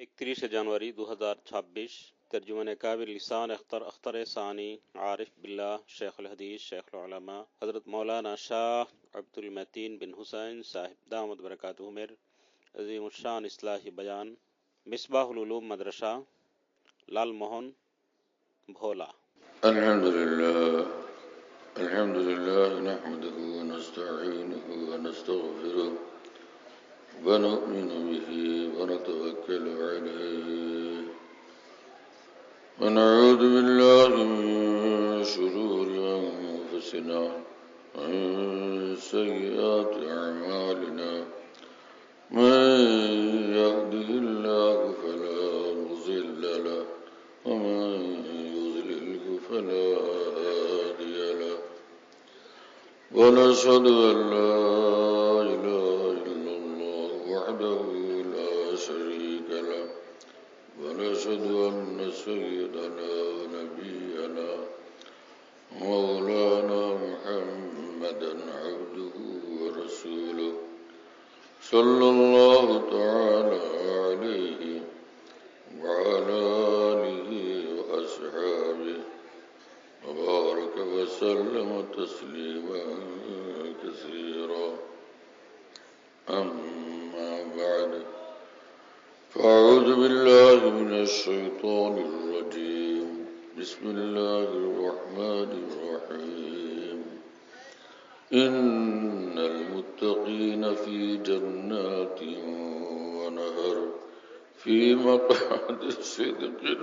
31 जनवरी 2026 तर्जुमान काबिल लिसान अख्तर सानी आरिफ बिल्ला शेख हदीस शेख उलमा हज़रत मौलाना शाह अब्दुल मतीन बिन हुसैन साहिब दामद बरकातुहुमेर अज़ीम शान इस्लाही बयान मिसबाहुल उलूम मदरसा लालमोहन भोला। अल्हम्दुलिल्लाह नहमदुहु व नस्तईनुहु व नस्तगफिरुह व नु'मिनु बिही व नतवक्कलु अलैहि व नऊज़ु बिल्लाहि मिन शुरूरि अंफुसिना व मिन सय्यिआति अअमालिना मन यहदिहिल्लाहु फला मुज़िल्ल लहु व मन युज़लिल्हु फला हादिय लहु व नशहदु अन ला इलाहा इल्लल्लाह वहदहु ला शरीका लहु व नशहदु अन्न सय्यदना व नबियना मौलाना मुहम्मदन अब्दुहु व रसूलुहु सल्लल्लाहु तआला अलैहि व अला आलिहि व अस्हाबिहि व बारक व सल्लम तस्लीमान कसीरा। अम्मा बअद फ़अऊज़ु बिल्लाहि मिनश शैतानिर रजीम। बिस्मिल्लाहिर रहमानिर रहीम। इन्नल मुत्तक़ीन फ़ी जन्नातिन व नहर फ़ी मक़अदि सिद्क़िन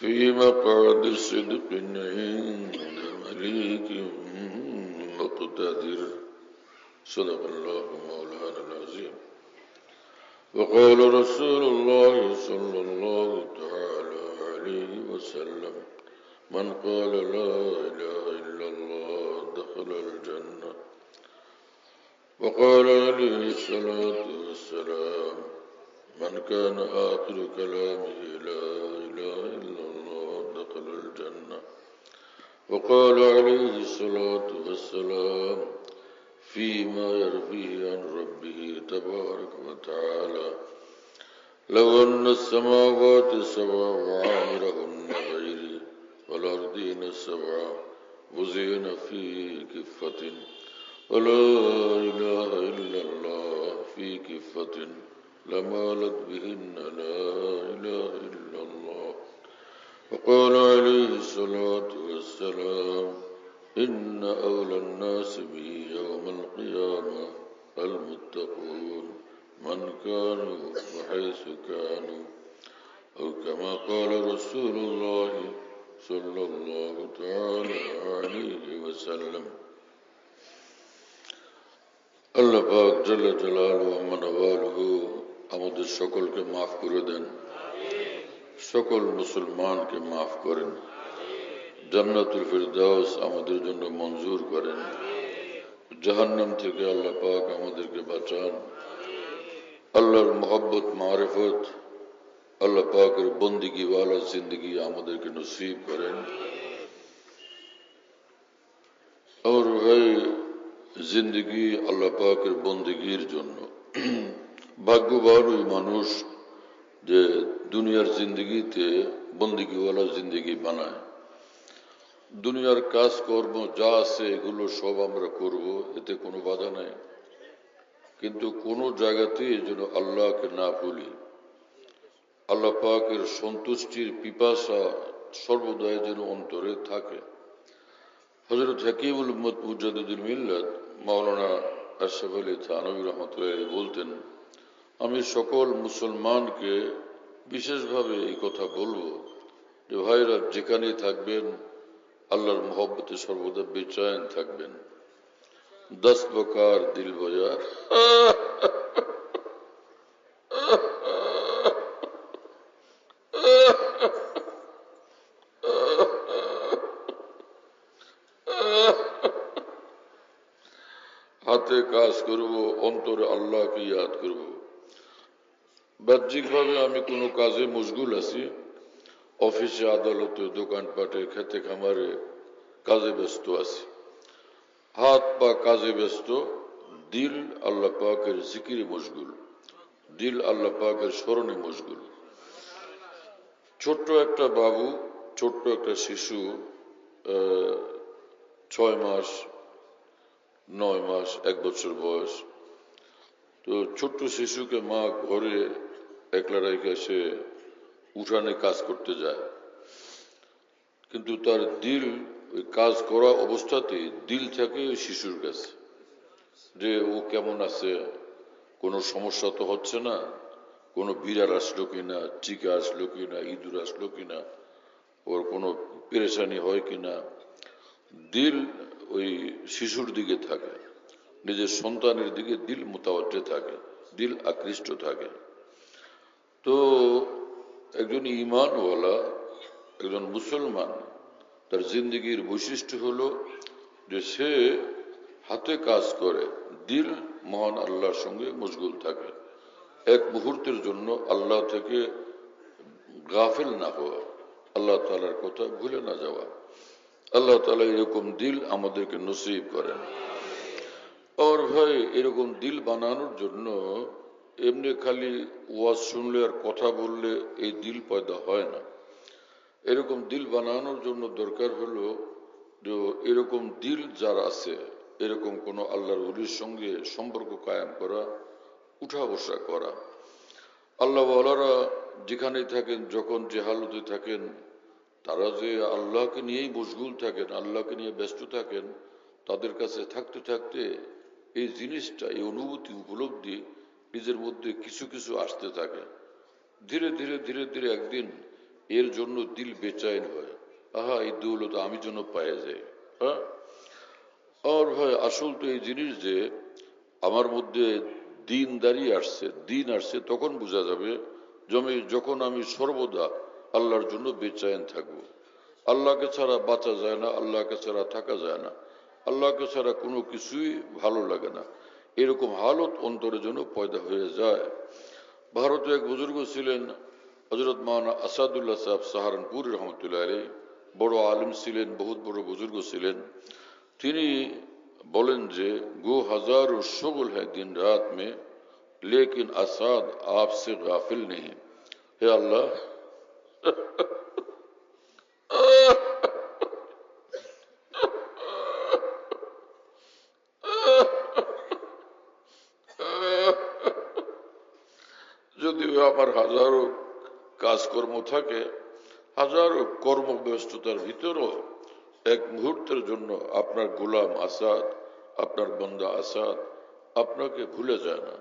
फ़ी मक़अदि सिद्क़िन इंद मलीकिन मुक़तदिर। सदक़ल्लाहु मौलाना अज़ीम। वक़ाल रसूलुल्लाहि सल्लल्लाहु तआला अलैहि वसल्लम मन क़ाल ला इलाहा इल्लल्लाह दख़लल जन्नह। वक़ाल अलैहि सलातु वस्सलाम मन कान आख़िरु कलामिही ला इलाहा इल्लल्लाह दख़लल जन्नह। वक़ाल अलैहि सलातु वस्सलाम फ़ीमा यरवीहि अन रब्बिही तबारक व तआला लौ अन्न अस्समावाति सबअ व आमिरहुन्न ग़ैरी वल अर्दीन सबअ वुज़िन फ़ी किफ़्फ़तिन व ला इलाहा इल्लल्लाह फ़ी किफ़्फ़तिन लमालत बिहिन्ना ला इलाहा इल्लल्लाह। वक़ाल अलैहि सलातु वस्सलाम इन्न औला अन्नासि बी यौमल क़ियामा अल मुत्तक़ून मन कानू व हैसु कानू औ कमा क़ाल रसूलुल्लाहि सल्लल्लाहु तआला अलैहि वसल्लम। আল্লাহ পাক জাল্লা জালালুহু ওয়া নওয়ালুহু আমাদের সকলকে মাফ করে দেন, সকল মুসলমানকে মাফ করেন, জান্নাতুল ফিরদাউস আমাদের জন্য মঞ্জুর করেন, জাহান্নাম থেকে আল্লাহ পাক আমাদেরকে বাঁচান। আল্লাহর মহব্বত মারিফত আল্লাহ পাকের বন্দিগি ওয়ালা জিন্দগি আমাদেরকে নসিব করেন। और है जिंदगी अल्लाह पाकेर बंदिगीर जन्य भाग्यवान ओई मानुष जे दुनियार जिंदगीते बंदिगीवाला जिंदगी बानाय। दुनियार काजकर्म जा आछे एगुलो सब आमरा करब, एते कोनो बाधा नाई, किन्तु कोनो जायगातेई जेन आल्लाहके ना भुली, आल्लाह पाकेर सन्तुष्टिर पिपासा सर्वदाई जेन अंतरे थाके। हजरत हकीमुल उम्मत मुजाद्दिदुल मिल्लत मौलाना अशरफ अली थानवी रहमतुल्लाह अलैहि बोलतेन, आमी सकल मुसलमानके विशेषभावे এই কথা বলবো যে ভাইরা যেখানেই থাকবেন আল্লাহর মহব্বতে সর্বদা বেচैन থাকবেন। 10 বকার দিল বজার হাতে কাজ করব, অন্তরে আল্লাহকে ইয়াদ করব। বাহ্যিকভাবে আমি কোনো কাজে মশগুল আছি, অফিসে, আদালতে, দোকানপাটে, খেতে খামারে কাজে ব্যস্ত আছি, হাত পা কাজে ব্যস্ত, দিল আল্লাহ পাকের জিকিরে মশগুল, দিল আল্লাহ পাকের স্মরণে মশগুল। ছোট্ট একটা বাবু, ছোট্ট একটা শিশু, 6 মাস, 9 মাস, 1 বছর বয়স। তো ছোট্ট শিশুকে মা ঘরে একলা রেখে সে উঠানে কাজ করতে যায়, কিন্তু তার দিল ওই কাজ করা অবস্থাতেই দিল থাকে ওই শিশুর কাছে, যে ও কেমন আছে, কোনো সমস্যা তো হচ্ছে না, কোনো বিড়াল আসলো কিনা, চিকা আসলো কিনা, ইঁদুর আসলো কিনা, ওর কোনো পেরেশানি হয় কিনা। দিল ওই শিশুর দিকে থাকে, নিজের সন্তানের দিকে দিল মোতাবজ্জে থাকে, দিল আকৃষ্ট থাকে। তো একজন ঈমানওয়ালা, একজন মুসলমান, তার জিন্দগির বৈশিষ্ট্য হলো যে সে হাতে কাজ করে, দিল মহান আল্লাহর সঙ্গে মশগুল থাকে, এক মুহূর্তের জন্য আল্লাহ থেকে গাফিল না হওয়া, আল্লাহ তাআলার কথা ভুলে না যাওয়া। আল্লাহ তাআলা এরকম দিল আমাদেরকে নসিব করেন। আর ভাই, এরকম দিল বানানোর জন্য এমনি খালি ওয়াজ শুনলে আর কথা বললে এই দিল পয়দা হয় না। এরকম দিল বানানোর জন্য দরকার হলো যে এরকম দিল যার আছে, এরকম কোন আল্লাহর ওলির সঙ্গে সম্পর্ক কায়েম করা, উঠা বসা করা। আল্লাহ ওয়ালারা যেখানেই থাকেন, যখন যে হালতে থাকেন, তারা যে আল্লাহকে নিয়েই মশগুল থাকেন, আল্লাহকে নিয়ে ব্যস্ত থাকেন, তাদের কাছে থাকতে থাকতে এই জিনিসটা, এই অনুভূতি, উপলব্ধি নিজের মধ্যে কিছু কিছু আসতে থাকে। ধীরে ধীরে ধীরে ধীরে একদিন এর জন্য দিল বেচাইন হয়, আহা এই দৌলত আমি যেন পায়ে যাই। হ্যাঁ, আর ভাই আসল তো এই জিনিস যে আমার মধ্যে দিনদারি আসছে, দিন আসছে, তখন বোঝা যাবে যখন আমি সর্বদা আল্লাহর জন্য বেচাইন থাকবো। আল্লাহকে ছাড়া বাঁচা যায় না, আল্লাহকে ছাড়া থাকা যায় না, আল্লাহকে ছাড়া কোনো কিছুই ভালো লাগে না, এরকম হালত অন্তরে যেন পয়দা হয়ে যায়। ভারতে এক বুজুর্গ ছিলেন, হযরত মাওলানা আসাদুল্লাহ সাহেব সাহারানপুর রহমতুল্লাহ আলাইহি, বড় আলিম ছিলেন, বহুত বড় বুজুর্গ ছিলেন। তিনি বলেন যে গো হাজারো শগুল হ্যায় দিন রাত মে, লেকিন আসাদ আপসে গাফিল নেই। হে আল্লাহ, যদিও আমার হাজারো কাজকর্ম থাকে, হাজারো কর্মব্যস্ততার ভিতরও এক মুহূর্তের জন্য আপনার গোলাম আসাদ, আপনার বন্দা আসাদ আপনাকে ভুলে যায় না,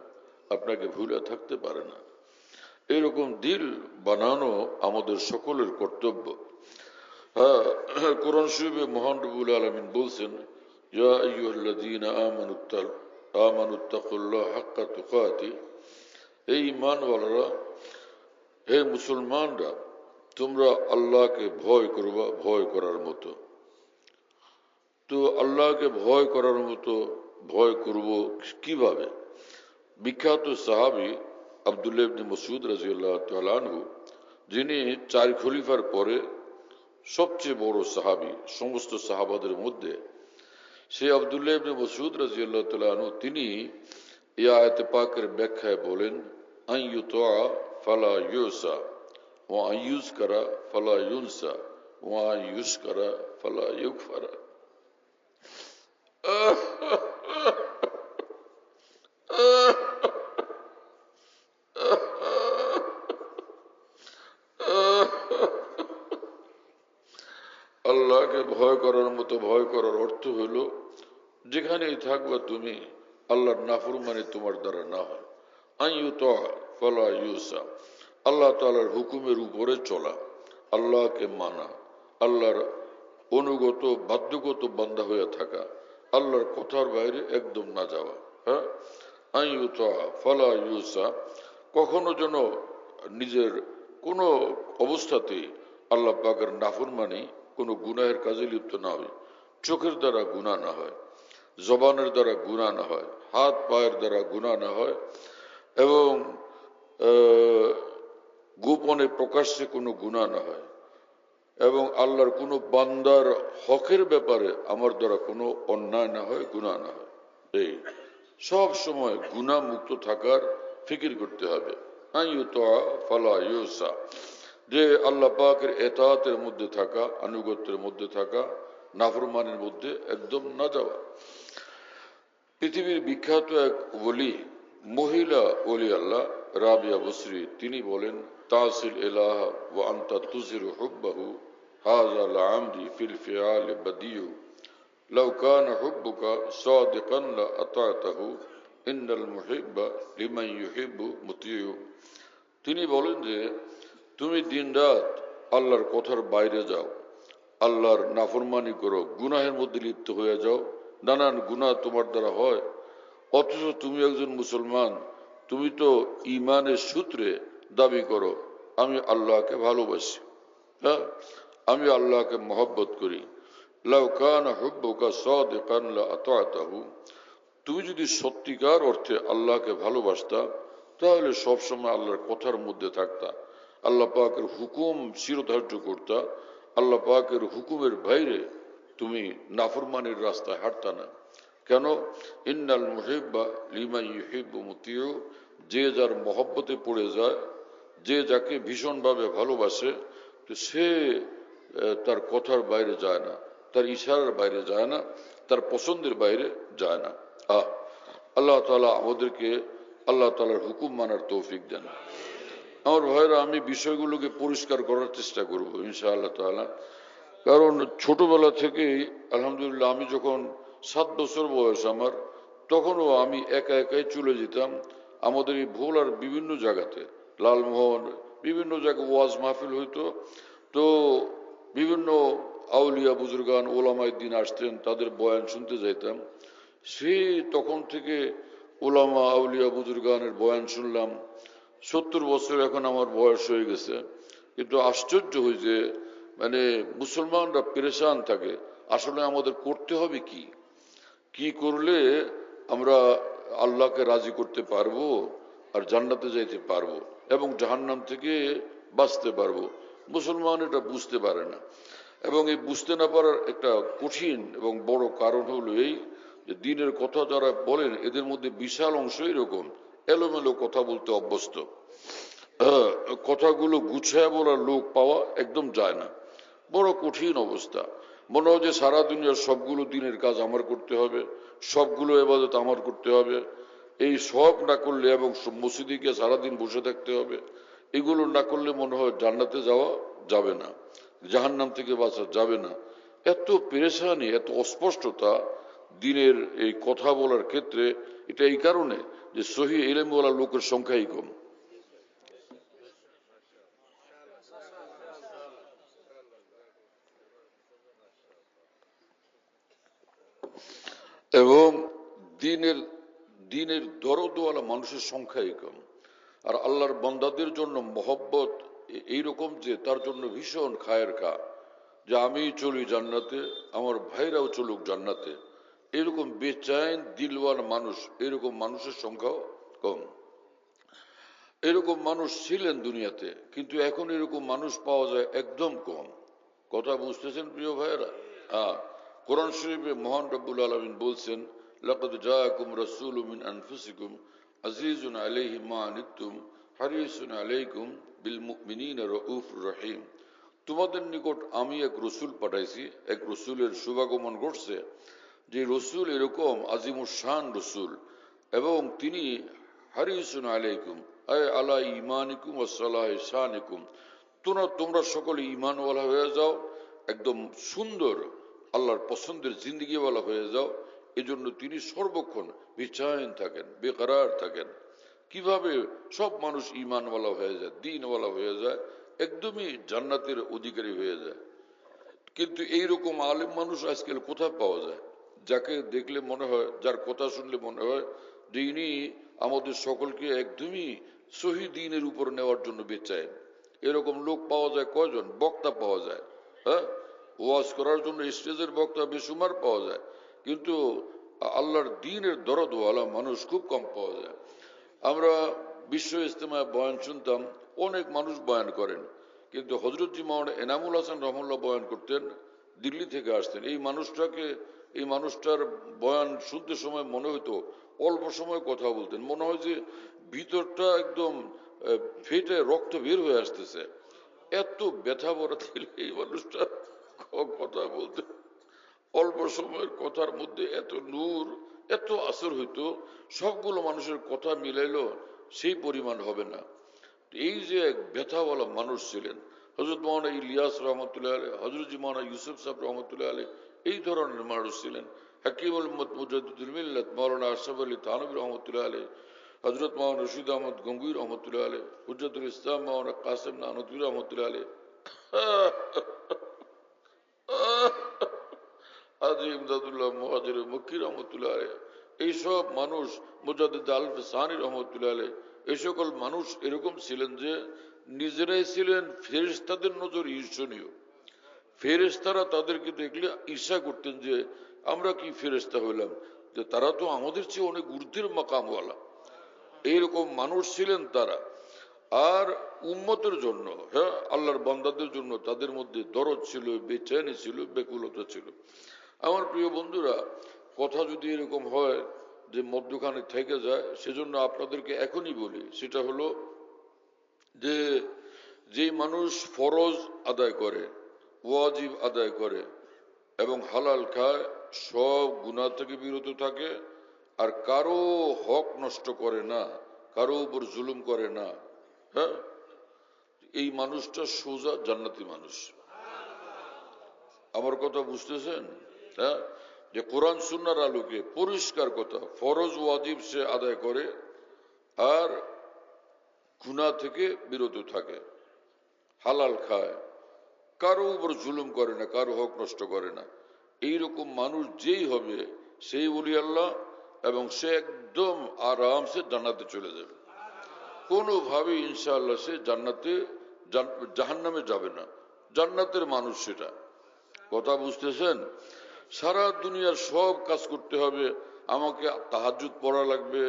আপনাকে ভুলে থাকতে পারে না। এরকম দিল বানানো আমাদের সকলের কর্তব্য। হ্যাঁ, কোরআন শরীফে মহান রব্বুল আলামিন বলছেন, ইয়া আইয়ুহাল্লাযীনা আমানুত্তাকুল্লাহ হাক্কা তুকাতি। এই ঈমানওয়ালারা, হে মুসলমানরা, তোমরা আল্লাহকে ভয় করবা ভয় করার মতো। তো আল্লাহকে ভয় করার মতো ভয় করব কিভাবে? বিখ্যাত সাহাবী আব্দুল্লাহ ইবনে মাসউদ রাদিয়াল্লাহু তাআলা আনহু, যিনি 4 খলিফার পরে সবচেয়ে বড় সাহাবী সমস্ত সাহাবাদের মধ্যে, সে আব্দুল্লাহ ইবনে মাসউদ রাদিয়াল্লাহু তাআলা আনহু, তিনি এই আয়াতে পাকের ব্যাখ্যায় বলেন, আন ইউতা ফালা ইউসা ওয়া আন ইউযকারা ফালা ইউনসা ওয়া আন ইউশকারা ফালা ইউকফারা। আল্লাহকে ভয় করার মতো ভয় করার অর্থ হইল, যেখানেই থাকবা তুমি আল্লাহর নাফরমানি তোমার দ্বারা না হয়। আইয়ুতা ফালা ইউসা, আল্লাহ তাআলার হুকুমের উপরে চলা, আল্লাহকে মানা, আল্লাহর অনুগত বাধ্যগত বান্দা হয়ে থাকা, আল্লাহর কথার বাইরে একদম না যাওয়া। হ্যাঁ, আইয়ুতা ফালা ইউসা, কখনো যেন নিজের কোনো অবস্থাতেই আল্লাহ পাকের নাফরমানি, কোনো গুনাহের কাজে লিপ্ত না হয়, চোখের দ্বারা গুনাহ না হয়, জবানের দ্বারা গুনাহ না হয়, হাত পায়ের দ্বারা গুনাহ না হয়, এবং গোপনে প্রকাশ্যে কোনো গুনাহ না হয়, এবং আল্লাহর কোনো বান্দার হকের ব্যাপারে আমার দ্বারা কোনো অন্যায় না হয়, গুনাহ না হয়। এই সব সময় গুনাহ মুক্ত থাকার ফিকির করতে হবে। ফালা ইউসা, যে আল্লাহ পাকের এতাআতের মধ্যে থাকা, আনুগত্যের মধ্যে থাকা, নাফরমানের মধ্যে একদম না যাওয়া। পৃথিবীর বিখ্যাত এক ওলি, মহিলা ওলি আল্লাহ, রাবিয়া বসরি, তিনি বলেন, তাসিল ইলাহা ওয়া আনতা তুযিরু হুব্বাহু হাযা লা'আমদি ফিল ফিআল বাদিউ লাউ কানা হুব্বুকা সাদিকান লা আতা'তাহু ইন্নাল মুহিব্বা লিমান ইউহিব্বু মুতিউ। তিনি বলেন যে তুমি দিনরাত আল্লাহর কথার বাইরে যাও, আল্লাহর নাফরমানি করো, গুনাহের মধ্যে লিপ্ত হয়ে যাও, নানান গুনাহ তোমার দ্বারা হয়, অথচ তুমি একজন মুসলমান, তুমি তো ইমানের সূত্রে দাবি করো আমি আল্লাহকে ভালোবাসি, হ্যাঁ, আমি আল্লাহকে মহব্বত করি। লাউ কানা হুব্বুকা সাদিকান লা আতা'তাহু, তুমি যদি সত্যিকার অর্থে আল্লাহকে ভালোবাসতা তাহলে সবসময় আল্লাহর কথার মধ্যে থাকতা, আল্লাহ পাকের হুকুম শিরোধার্য করতা, আল্লাহ পাকের হুকুমের বাইরে তুমি নাফরমানির রাস্তায় হাঁটতা না। কেন? ইন্নাল মুহিব্বা লিমান ইউহিব্বু মুতিউ, যে যার মহব্বতে পড়ে যায়, যে যাকে ভীষণভাবে ভালোবাসে, তো সে তার কথার বাইরে যায় না, তার ইশারার বাইরে যায় না, তার পছন্দের বাইরে যায় না। আল্লাহ তাআলা আমাদেরকে আল্লাহ তাআলার হুকুম মানার তৌফিক দেন। আমার ভাইরা, আমি বিষয়গুলোকে পরিষ্কার করার চেষ্টা করব ইনশাআল্লাহ তাআলা। কারণ ছোটবেলা থেকেই আলহামদুলিল্লাহ, আমি যখন 7 বছর বয়স আমার, তখনও আমি একা একাই চলে যেতাম আমাদের এই ভোলার বিভিন্ন জায়গাতে, লালমোহন, বিভিন্ন জায়গায় ওয়াজ মাহফিল হইতো, তো বিভিন্ন আউলিয়া বুজুর্গান ওলামায়ে দ্বীন আসতেন, তাদের বয়ান শুনতে যাইতাম। সেই তখন থেকে ওলামা আউলিয়া বুজুর্গানের বয়ান শুনলাম। 70 বছর এখন আমার বয়স হয়ে গেছে, কিন্তু আশ্চর্য হই যে মানে মুসলমানরা পেরেশান থাকে, আসলে আমাদের করতে হবে কি, কি করলে আমরা আল্লাহকে রাজি করতে পারবো আর জান্নাতে যাইতে পারবো এবং জাহান্নাম থেকে বাঁচতে পারবো। মুসলমান এটা বুঝতে পারে না, এবং এই বুঝতে না পারার একটা কঠিন এবং বড় কারণ হলো এই যে দ্বীনের কথা যারা বলেন এদের মধ্যে বিশাল অংশ এরকম এলোমেলো কথা বলতে অভ্যস্ত। কথাগুলো গুছায় বলার লোক পাওয়া একদম যায় না, বড় কঠিন অবস্থা। মনে হয় যে সারা দুনিয়ার সবগুলো দিনের কাজ আমার করতে হবে, সবগুলো ইবাদত আমার করতে হবে, এই সব না করলে, এবং মসজিদে গিয়ে সারাদিন বসে থাকতে হবে, এগুলো না করলে মনে হয় জান্নাতে যাওয়া যাবে না, জাহান্নাম থেকে বাঁচা যাবে না। এত পেরেশানি, এত অস্পষ্টতা দিনের এই কথা বলার ক্ষেত্রে, এটা এই কারণে যে সহি ইলমওয়ালা লোকের সংখ্যাই কম। এবং দিনের দিনের দরদওয়ালা মানুষের সংখ্যাই কম। আর আল্লাহর বান্দাদের জন্য মহব্বত এইরকম যে তার জন্য ভীষণ খায়ের খা, যে আমি চলি জান্নাতে, আমার ভাইরাও চলুক জান্নাতে, এরকম বেচাইন দিলওয়ালা মানুষ, এরকম মানুষের সংখ্যাও কম। এরকম মানুষ ছিলেন দুনিয়াতে, কিন্তু এখন এরকম মানুষ পাওয়া যায় একদম কম। কথা বুঝতেছেন প্রিয় ভাইয়েরা? কোরআন শরীফে মহান রব্বুল আলামিন বলছেন, লাকাদ জাআকুম রাসূলুম মিন আনফুসিকুম আজিজুন আলাইহি মা আনিতুম হারিসুন আলাইকুম বিল মুমিনিনা রাউফুর রহিম। তোমাদের নিকট আমি এক রসুল পাঠাইছি, এক রসুলের শুভাগমন ঘটছে, যে রসুল এরকম আজিমুস শান রসুল, এবং তিনি হারিসুন আলাইকুম আয় আলা ইমানিকুম ওয়া সালাহি শানিকুম, তোমরা সকলে ইমানওয়ালা হয়ে যাও, একদম সুন্দর আল্লাহর পছন্দের জিন্দিগিওয়ালা হয়ে যাও। এজন্য তিনি সর্বক্ষণ বিচায়ন থাকেন, বেকরার থাকেন। কিভাবে সব মানুষ ইমানওয়ালা হয়ে যায়, দ্বীনওয়ালা হয়ে যায়, একদমই জান্নাতের অধিকারী হয়ে যায়। কিন্তু এইরকম আলেম মানুষ আজকাল কোথায় পাওয়া যায়, যাকে দেখলে মনে হয়, যার কথা শুনলে মনে হয় যে ইনি আমাদের সকলকে একদমই সহি দ্বীনের উপর নেওয়ার জন্য বেচায়। এরকম লোক পাওয়া যায় কয়জন? বক্তা পাওয়া যায়, হ্যাঁ, ওয়াজ করার জন্য স্টেজের বক্তা বেসুমার পাওয়া যায়, কিন্তু আল্লাহর দ্বীনের দরদওয়ালা মানুষ খুব কম পাওয়া যায়। আমরা বিশ্ব ইজতেমায় বয়ান শুনতাম, অনেক মানুষ বয়ান করেন, কিন্তু হযরত জি মাওলানা এনামুল হাসান রহমাতুল্লাহ বয়ান করতেন, দিল্লি থেকে আসতেন। এই মানুষটার বয়ান শুনতে সময় মনে হতো অল্প সময় কথা বলতেন, মনে হয় যে ভিতরটা একদম ফেটে রক্ত বের হয়ে আসতেছে। এত ব্যথা ভরা ছিল এই মানুষটা কথা বলতে। অল্প সময়ের কথার মধ্যে এত নূর, এত আসর হইতো, সবগুলো মানুষের কথা মিলাইলো সেই পরিমাণ হবে না। এই যে এক ব্যথাওয়ালা মানুষ ছিলেন হযরত মাওলানা ইলিয়াস রহমতুল্লাহ আলাইহি, হযরত জি মাওলানা ইউসুফ সাহেব রহমতুল্লাহ আলাইহি, এই ধরনের মানুষ ছিলেন। হাকিমুল উম্মত মুজাদ্দিদুল মিল্লাত মাওলানা আশরাফ আলী থানভী রহমতুল্লাহ আলাইহি, হযরত মাওলানা রশিদ আহমদ গঙ্গুই রহমতুল্লাহ আলাইহি, হুজ্জাতুল ইসলাম মাওলানা কাসেম নানতুবী রহমতুল্লাহ আলাইহি, হাজী ইমদাদুল্লাহ মুহাজির মক্কি রহমতুল্লাহ আলাইহি, এইসব মানুষ, মুজাদ্দিদ আলফ সানি রহমতুল্লাহ আলাইহি, এই সকল মানুষ এরকম ছিলেন যে নিজেরাই ছিলেন ফেরেশতাদের নজর ঈর্ষণীয়। ফেরেশতারা তাদেরকে দেখলে ঈর্ষা করতেন যে আমরা কি ফেরেশতা হইলাম, যে তারা তো আমাদের চেয়ে অনেক ঊর্ধ্বের মাকামওয়ালা। এইরকম মানুষ ছিলেন তারা। আর উম্মতের জন্য, হ্যাঁ, আল্লাহর বান্দাদের জন্য তাদের মধ্যে দরদ ছিল, বেচেনি ছিল, ব্যাকুলতা ছিল। আমার প্রিয় বন্ধুরা, কথা যদি এরকম হয় যে মধ্যখানে থেকে যায়, সেজন্য আপনাদেরকে এখনই বলি, সেটা হলো যে যেই মানুষ ফরজ আদায় করে, ওয়াজিব আদায় করে এবং হালাল খায়, সব গুনাহ থেকে বিরত থাকে, আর কারো হক নষ্ট করে না, কারো উপর জুলুম করে না, হ্যাঁ, এই মানুষটা সোজা জান্নাতি মানুষ। আমার কথা বুঝতেছেন? হ্যাঁ, যে কোরআন সুন্নাহর আলোকে পরিষ্কার কথা, ফরজ ওয়াজিব সে আদায় করে আর গুনাহ থেকে বিরত থাকে, হালাল খায়, কারো উপর জুলুম করে না, কারো হক নষ্ট করে না, এইরকম মানুষ যেই হবে সেই ওলি আল্লাহ, এবং সে একদম আরামসে জান্নাতে চলে যাবে। কোনোভাবে ইনশাআল্লাহ সে জাহান্নামে যাবে না, জান্নাতের মানুষ সেটা। কথা বুঝতেছেন? সারা দুনিয়ার সব কাজ করতে হবে, আমাকে তাহাজ্জুদ পড়া লাগবে,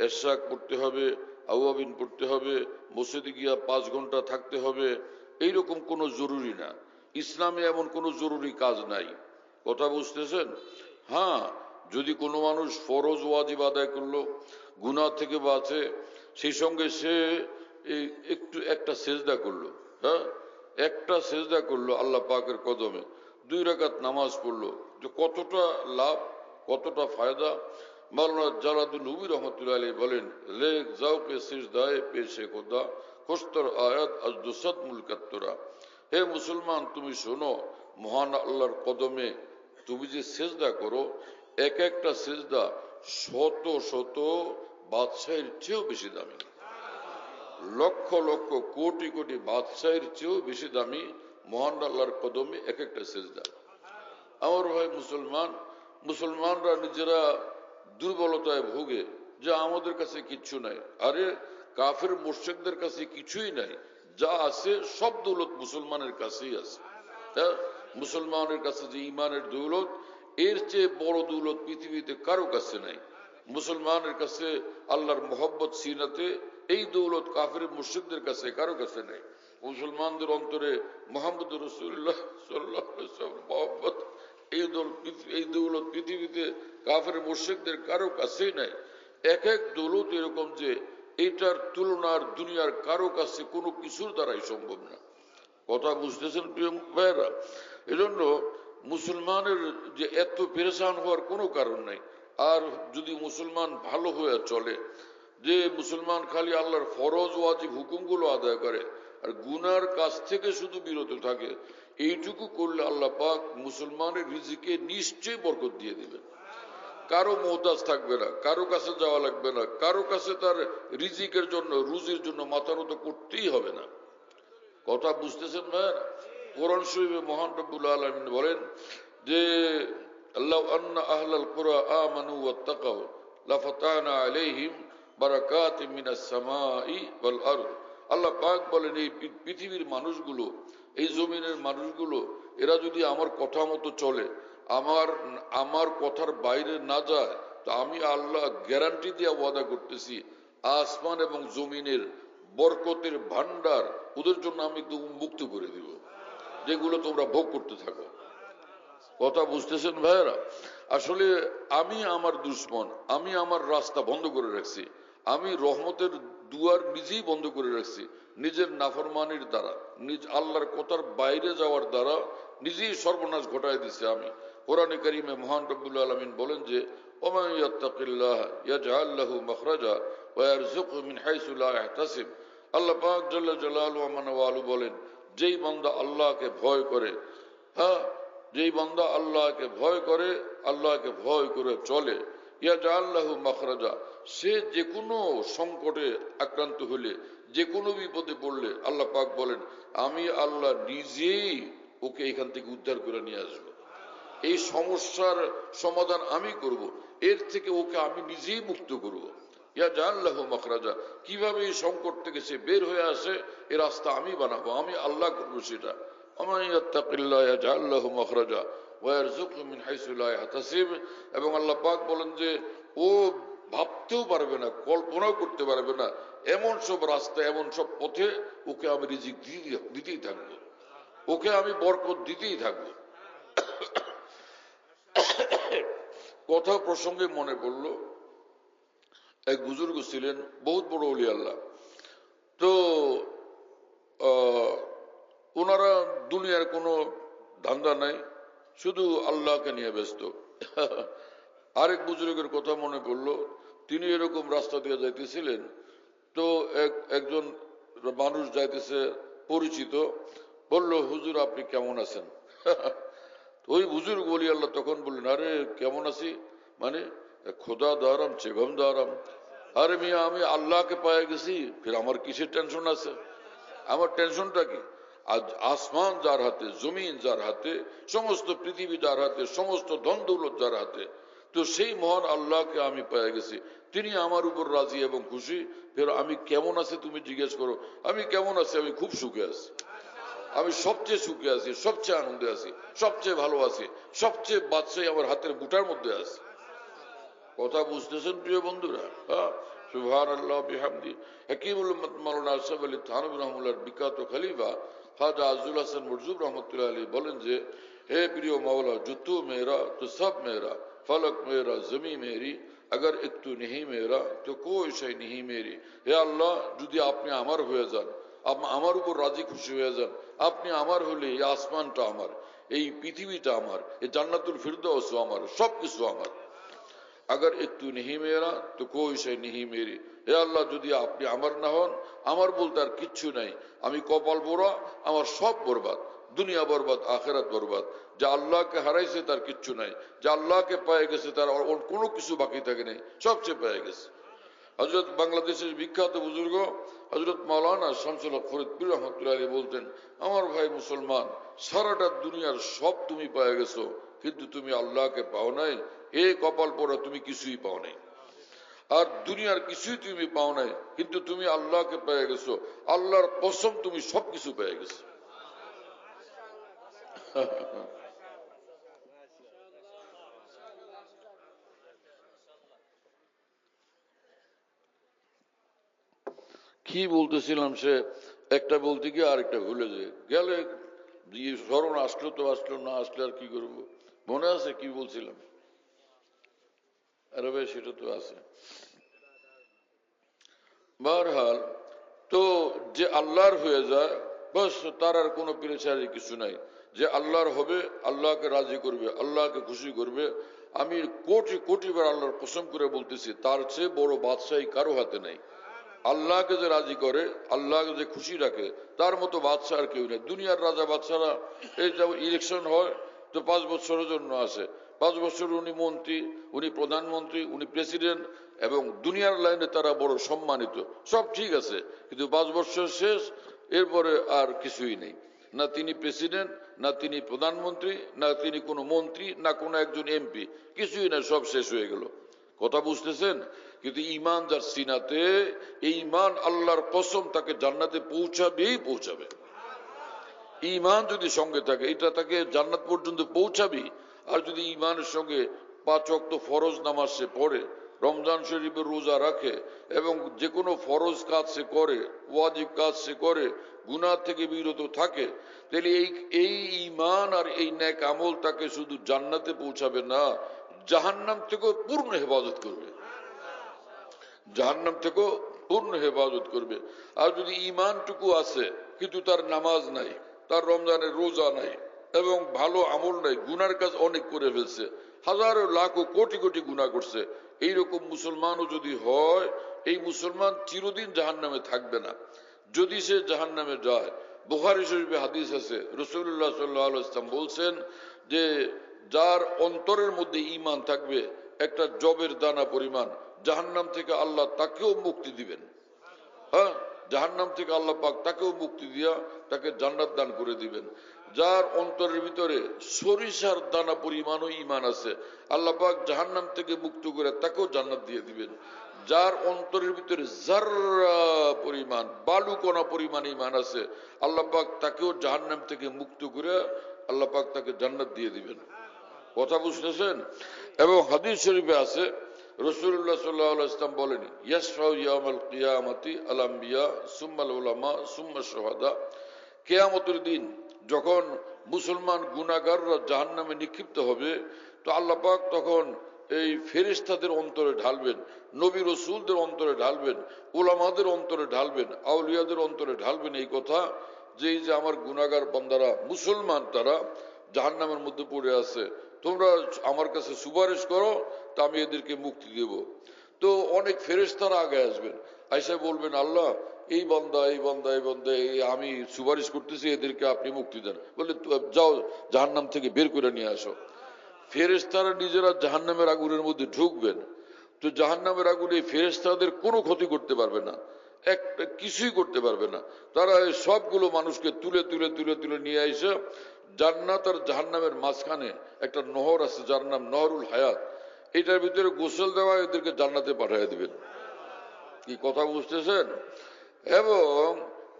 এশরাক পড়তে হবে, আওয়াবিন পড়তে হবে, মসজিদে গিয়া 5 ঘন্টা থাকতে হবে, এইরকম কোনো জরুরি না। ইসলামে এমন কোনো জরুরি কাজ নাই। কথা বুঝতেছেন? হ্যাঁ, যদি কোনো মানুষ ফরজ ওয়াজিব আদায় করলো, গুনাহ থেকে বাঁচে, সেই সঙ্গে সে একটা সেজদা করলো, হ্যাঁ, একটা সেজদা করলো আল্লাহ পাকের কদমে, 2 রাকাত নামাজ পড়লো, যে কতটা লাভ, কতটা ফায়দা। মাওলানা জালালউদ্দিন রুমি রহমতুল্লাহ আলাইহি বলেন, লেক যাও কে সিজদায়ে পেশে খোদা খুস্তর আয়াত আজ দুসাদ মুলকাত্তরা। হে মুসলমান, তুমি শোনো, মহান আল্লাহর কদমে তুমি যে সেজদা করো, এক একটা সেজদা শত শত বাদশাহের চেয়েও বেশি দামি, লক্ষ লক্ষ কোটি কোটি বাদশাহের চেয়েও বেশি দামি মহান আল্লাহর কদমে এক একটা সেজদা। আমার ভাই মুসলমানরা নিজেরা দুর্বলতায় ভোগে যে আমাদের কাছে কিচ্ছু নাই। আরে কাফের মুশরিকদের কাছে কিছুই নাই, যা আছে সব দৌলত মুসলমানের কাছেই আছে। মুসলমানের কাছে যে ইমানের দৌলত, এর চেয়ে বড় দৌলত পৃথিবীতে কারো কাছে নাই। মুসলমানের কাছে আল্লাহর মোহব্বত সিনাতে, এই দৌলত কাফের মুশরিকদের কাছে কারো কাছে নেই। মুসলমানদের অন্তরে মুহাম্মদ রাসূলুল্লাহ সাল্লাল্লাহু আলাইহি ওয়াসাল্লাম মোহব্বত, এই দৌলত পৃথিবীতে কাফের মুশরিকদের কারো কাছেই নাই। এক এক দৌলত এরকম যে এইটার তুলনার দুনিয়ার কারো কাছে কোনো কিছুর দ্বারাই সম্ভব না। কথা বুঝতেছেন প্রিয় ভাইয়েরা? এজন্য মুসলমানের যে এত পেরেশান হওয়ার কোনো কারণ নাই। আর যদি মুসলমান ভালো হয়ে চলে, যে মুসলমান খালি আল্লাহর ফরজ ওয়াজিব হুকুমগুলো আদায় করে আর গুনার কাছ থেকে শুধু বিরত থাকে, এইটুকু করলে আল্লাহ পাক মুসলমানের রিজিকে নিশ্চয়ই বরকত দিয়ে দিবেন। কারো মোহতাজ থাকবে না, কারো কাছে যাওয়া লাগবে না, কারো কাছে তার রিজিকের জন্য, রুজির জন্য মাথা নত করতেই হবে না। কথা বুঝতেছেন না? কোরআন শরীফে মহান রব্বুল আলামিন বলেন যে আল্লাহ আন্না আহলাল কুরা আমানু ওয়াত্তাকাউ লাফাতানা আলাইহিম বারাকাতিম মিনাস সামাই ওয়াল আরদ। আল্লাহ পাক বলেন, এই পৃথিবীর মানুষগুলো, এই জমিনের মানুষগুলো, এরা যদি আমার কথা মতো চলে, আমার আমার কথার বাইরে না যায়, তো আমি আল্লাহ গ্যারান্টি দিয়ে ওয়াদা করতেছি, আসমান এবং জমিনের বরকতের ভান্ডার ওদের জন্য আমি একটু উন্মুক্ত করে দিব, যেগুলো তোমরা ভোগ করতে থাকো। কথা বুঝতেছেন ভাইয়েরা? আসলে আমি আমার দুশ্মন, আমি আমার রাস্তা বন্ধ করে রাখছি, আমি রহমতের দুয়ার নিজেই বন্ধ করে রাখছি, নিজের নাফরমানির দ্বারা, নিজ আল্লাহর কথার বাইরে যাওয়ার দ্বারা নিজেই সর্বনাশ ঘটায় দিছে আমি। কোরআনে কারিমে মহান রব্বুল আলামিন বলেন যে ওমান ইয়াত্তাকিল্লাহ ইয়াজআল লাহু মাখরাজা ওয়া ইয়ারযুকহু মিন হাইসু লা ইয়াহতাসিব। আল্লাহ পাক জাল্লা জালালুহু ওয়া মানওয়ালু বলেন, যেই বান্দা আল্লাহকে ভয় করে, হ্যাঁ, যেই বান্দা আল্লাহকে ভয় করে, আল্লাহকে ভয় করে চলে, ইয়াজআল লাহু মাখরাজা, সে যে কোনো সংকটে আক্রান্ত হলে, যে কোনো বিপদে পড়লে আল্লাহ পাক বলেন আমি আল্লাহ নিজেই ওকে এখান থেকে উদ্ধার করে নিয়ে আসবো। এই সমস্যার সমাধান আমি করব, এর থেকে ওকে আমি নিজেই মুক্ত করব। ইয়াজআল লাহু মাখরাজা, কিভাবে এই সংকট থেকে সে বের হয়ে আসে এর রাস্তা আমি বানাবো, আমি আল্লাহ করবো সেটা। ওমান ইয়াত্তাকিল্লাহ ইয়াজআল লাহু মাখরাজা ওয়া ইয়ারযুকহু মিন হাইসু লা ইয়াহতাসিব। এবং আল্লাহ পাক বলেন যে ও ভাবতেও পারবে না, কল্পনাও করতে পারবে না, এমন সব রাস্তা, এমন সব পথে ওকে আমি রিজিক দিতেই থাকবো, ওকে আমি বরকত দিতেই থাকবো। কথা প্রসঙ্গে মনে পড়লো, এক বুজুর্গ ছিলেন, বহুত বড় ওলি আল্লাহ। তো ওনারা দুনিয়ার কোনো ধান্দা নাই, শুধু আল্লাহকে নিয়ে ব্যস্ত। আরেক বুজুর্গের কথা মনে পড়লো, তিনি এরকম রাস্তা দিয়ে যাইতেছিলেন, তো একজন মানুষ যাইতেছে পরিচিত, বলল হুজুর আপনি কেমন আছেন? ওই বুজুর্গ ওলি আল্লাহ তখন বললেন, আরে কেমন আছি মানে, খোদা দারাম চেগম দারাম। আরে মিয়া আমি আল্লাহকে পায়ে গেছি, ফির আমার কিসের টেনশন আছে? আমার টেনশনটা কি? আজ আসমান যার হাতে, জমিন যার হাতে, সমস্ত পৃথিবী যার হাতে, সমস্ত ধন দৌলত যার হাতে, তো সেই মহান আল্লাহকে আমি পেয়ে গেছি, তিনি আমার উপর রাজি এবং খুশি। ফের আমি কেমন আছি তুমি জিজ্ঞেস করো, আমি কেমন আছি? আমি খুব সুখে আছি, আমি সবচেয়ে সুখে আছি, সবচেয়ে আনন্দে আছি, সবচেয়ে ভালো আছি, সবচেয়ে বাদশাহী আমার হাতের মুঠার মধ্যে আছে। কথা বুঝতেছেন প্রিয় বন্ধুরা? হ্যাঁ, সুবহানাল্লাহ বিহামদি। হাকিমুল উম্মত মাওলানা আশরাফ আলী থানভী রাহমাতুল্লাহর বিখ্যাত খলিফা খাজা আজুল হাসান মরজুব রহমতুল্লাহ আলী বলেন যে হে প্রিয় মাওলা, জুতু মেরা তো সব মেরা, ফলক মেরা জমি মেরি, अगर एक तू नहीं मेरा तो कोई शय नहीं मेरी। হে আল্লাহ, যদি আপনি আমার হয়ে যান, আমার উপর রাজি খুশি হয়ে যান, আপনি আমার হলে এই আসমানটা আমার, এই পৃথিবীটা আমার, এই জান্নাতুল ফিরদাউস আমার, সবকিছু আমার। अगर एक तू नहीं मेरा तो कोई शय नहीं मेरी। হে আল্লাহ, যদি আপনি আমার না হন, আমার বলতে আর কিচ্ছু নাই, আমি কপাল পোড়া, আমার সব বরবাদ, দুনিয়া বরবাদ, আখেরাত বরবাদ। যা আল্লাহকে হারাইছে তার কিচ্ছু নাই, যা আল্লাহকে পেয়ে গেছে তার ওর কোনো কিছু বাকি থাকে নাই, সবচেয়ে পেয়ে গেছে। হযরত বাংলাদেশের বিখ্যাত বুজুর্গ হযরত মাওলানা শামসুল হক ফরিদপুর রহমতুল্লাহ আলী বলতেন, আমার ভাই মুসলমান, সারাটা দুনিয়ার সব তুমি পেয়ে গেছো, কিন্তু তুমি আল্লাহকে পাও নাই। হে কপাল পোড়া, তুমি কিছুই পাও নাই। আর দুনিয়ার কিছুই তুমি পাও নাই, কিন্তু তুমি আল্লাহকে পেয়ে গেছো, আল্লাহর কসম তুমি সবকিছু পেয়ে গেছো। কি বলতেছিলাম, সে একটা বলতে গিয়ে আরেকটা ভুলে যায় গেলে, স্মরণ আসলো তো আসলো, না আসলে আর কি করবো? মনে আছে কি বলছিলাম? আরে ভাই সেটা তো আছে। বারহাল, তো যে আল্লাহর হয়ে যায় বাস, তার আর কোনো পেরেছাড়ি কিছু নাই। যে আল্লাহর হবে, আল্লাহকে রাজি করবে, আল্লাহকে খুশি করবে। আমি কোটি কোটি বার আল্লাহর কসম করে বলতেছি, তার চেয়ে বড় বাদশাহী কারো হাতে নাই। আল্লাহকে যে রাজি করে, আল্লাহকে যে খুশি রাখে, তার মতো বাদশাহ আর কেউ নেই। দুনিয়ার রাজা বাদশারা, এই যেমন ইলেকশন হয় তো 5 বছরের জন্য আসে, 5 বছর উনি মন্ত্রী, উনি প্রধানমন্ত্রী, উনি প্রেসিডেন্ট, এবং দুনিয়ার লাইনে তারা বড় সম্মানিত, সব ঠিক আছে, কিন্তু 5 বছর শেষ, এরপরে আর কিছুই নেই। না তিনি প্রেসিডেন্ট, না তিনি প্রধানমন্ত্রী, না তিনি কোনো মন্ত্রী, না কোনো একজন এমপি, কিছুই না, সব শেষ হয়ে গেল। কথা বুঝতেছেন? কিন্তু ঈমান যার সিনাতে, এই ঈমান আল্লাহর কসম তাকে জান্নাতে পৌঁছাবেই পৌঁছাবে। ঈমান যদি সঙ্গে থাকে, এটা তাকে জান্নাত পর্যন্ত পৌঁছাবে। আর যদি ইমানের সঙ্গে 5 ওয়াক্ত ফরজ নামাজ সে পড়ে, রমজান শরীফের রোজা রাখে এবং যে কোনো ফরজ কাজ সে করে, ওয়াজিব কাজ সে করে, গুনাহ থেকে বিরত থাকে, তাহলে এই ঈমান আর এই নেক আমল তাকে শুধু জান্নাতে পৌঁছাবে না, জাহান্নাম থেকেও পূর্ণ হেফাজত করবে, জাহান্নাম থেকেও পূর্ণ হেফাজত করবে। আর যদি ঈমানটুকু আছে কিন্তু তার নামাজ নাই, তার রমজানের রোজা নাই এবং ভালো আমল নাই, গুনার কাজ অনেক করে ফেলছে, হাজারো লাখো কোটি কোটি গুনাহ করছে, এইরকম মুসলমানও যদি হয়, এই মুসলমান চিরদিন জাহান্নামে থাকবে না। যদি সে জাহান্নামে যায়, বুখারী শরীফে হাদিস আছে, রাসূলুল্লাহ সাল্লাল্লাহু আলাইহি ওয়াসাল্লাম বলছেন যে যার অন্তরের মধ্যে ঈমান থাকবে একটা জবের দানা পরিমাণ, জাহান্নাম থেকে আল্লাহ তাকেও মুক্তি দিবেন। হ্যাঁ, জাহান্নাম থেকে আল্লাহ পাক তাকেও মুক্তি দিয়া তাকে জান্নাত দান করে দিবেন। যার অন্তরের ভিতরে সরিষার দানা পরিমাণও ঈমান আছে, আল্লাহ পাক জাহান্নাম থেকে মুক্ত করে তাকেও জান্নাত দিয়ে দিবেন। যার অন্তরের ভিতরে যাররা পরিমাণ, বালুকণা পরিমাণ ঈমান আছে, আল্লাহ পাক তাকেও জাহান্নাম থেকে মুক্ত করে আল্লাহ পাক তাকে জান্নাত দিয়ে দিবেন। কথা বুঝতেছেন? এবং হাদিস শরীফে আছে, রাসূলুল্লাহ সাল্লাল্লাহু আলাইহি ওয়াসাল্লাম বলেন, ইয়াশফাউ ইয়াউমাল কিয়ামাতি আল আম্বিয়া সুম্মাল উলামা সুম্মাশ শুহাদা। কিয়ামতের দিন যখন মুসলমান গুনাহগাররা জাহান্নামে নিক্ষিপ্ত হবে, তো আল্লাহ পাক তখন এই ফেরেশতাদের অন্তরে ঢালবেন, নবী রাসূলদের অন্তরে ঢালবেন, উলামাদের অন্তরে ঢালবেন, আউলিয়াদের অন্তরে ঢালবেন এই কথা যে এই যে আমার গুনাহগার বান্দারা মুসলমান তারা জাহান্নামের মধ্যে পড়ে আছে, তোমরা আমার কাছে সুপারিশ করো, তা আমি এদেরকে মুক্তি দেব। তো অনেক ফেরেশতারা আগে আসবেন, আয়েশা বলবেন, আল্লাহ এই বান্দা এই বান্দা এই বান্দা আমি সুপারিশ করতেছি, এদেরকে আপনি মুক্তি দেন। বলে যাও জাহান্নাম থেকে বের করে নিয়ে আসো। ফেরেশতারা নিজেরা জাহান্নামের আগুনের মধ্যে ঢুকবেন, তো জাহান্নামের আগুন এই ফেরেশতাদের কোনো ক্ষতি করতে পারবে না, একটা কিছুই করতে পারবে না। তারা এই সবগুলো মানুষকে তুলে তুলে তুলে তুলে নিয়ে এসে জান্নাত আর জাহান্নামের মাঝখানে একটা নহর আছে, যার নাম নহরুল হায়াত, এটার ভিতরে গোসল দেওয়া এদেরকে জান্নাতে পাঠিয়ে দিবেন। কি কথা বুঝতেছেন? এবং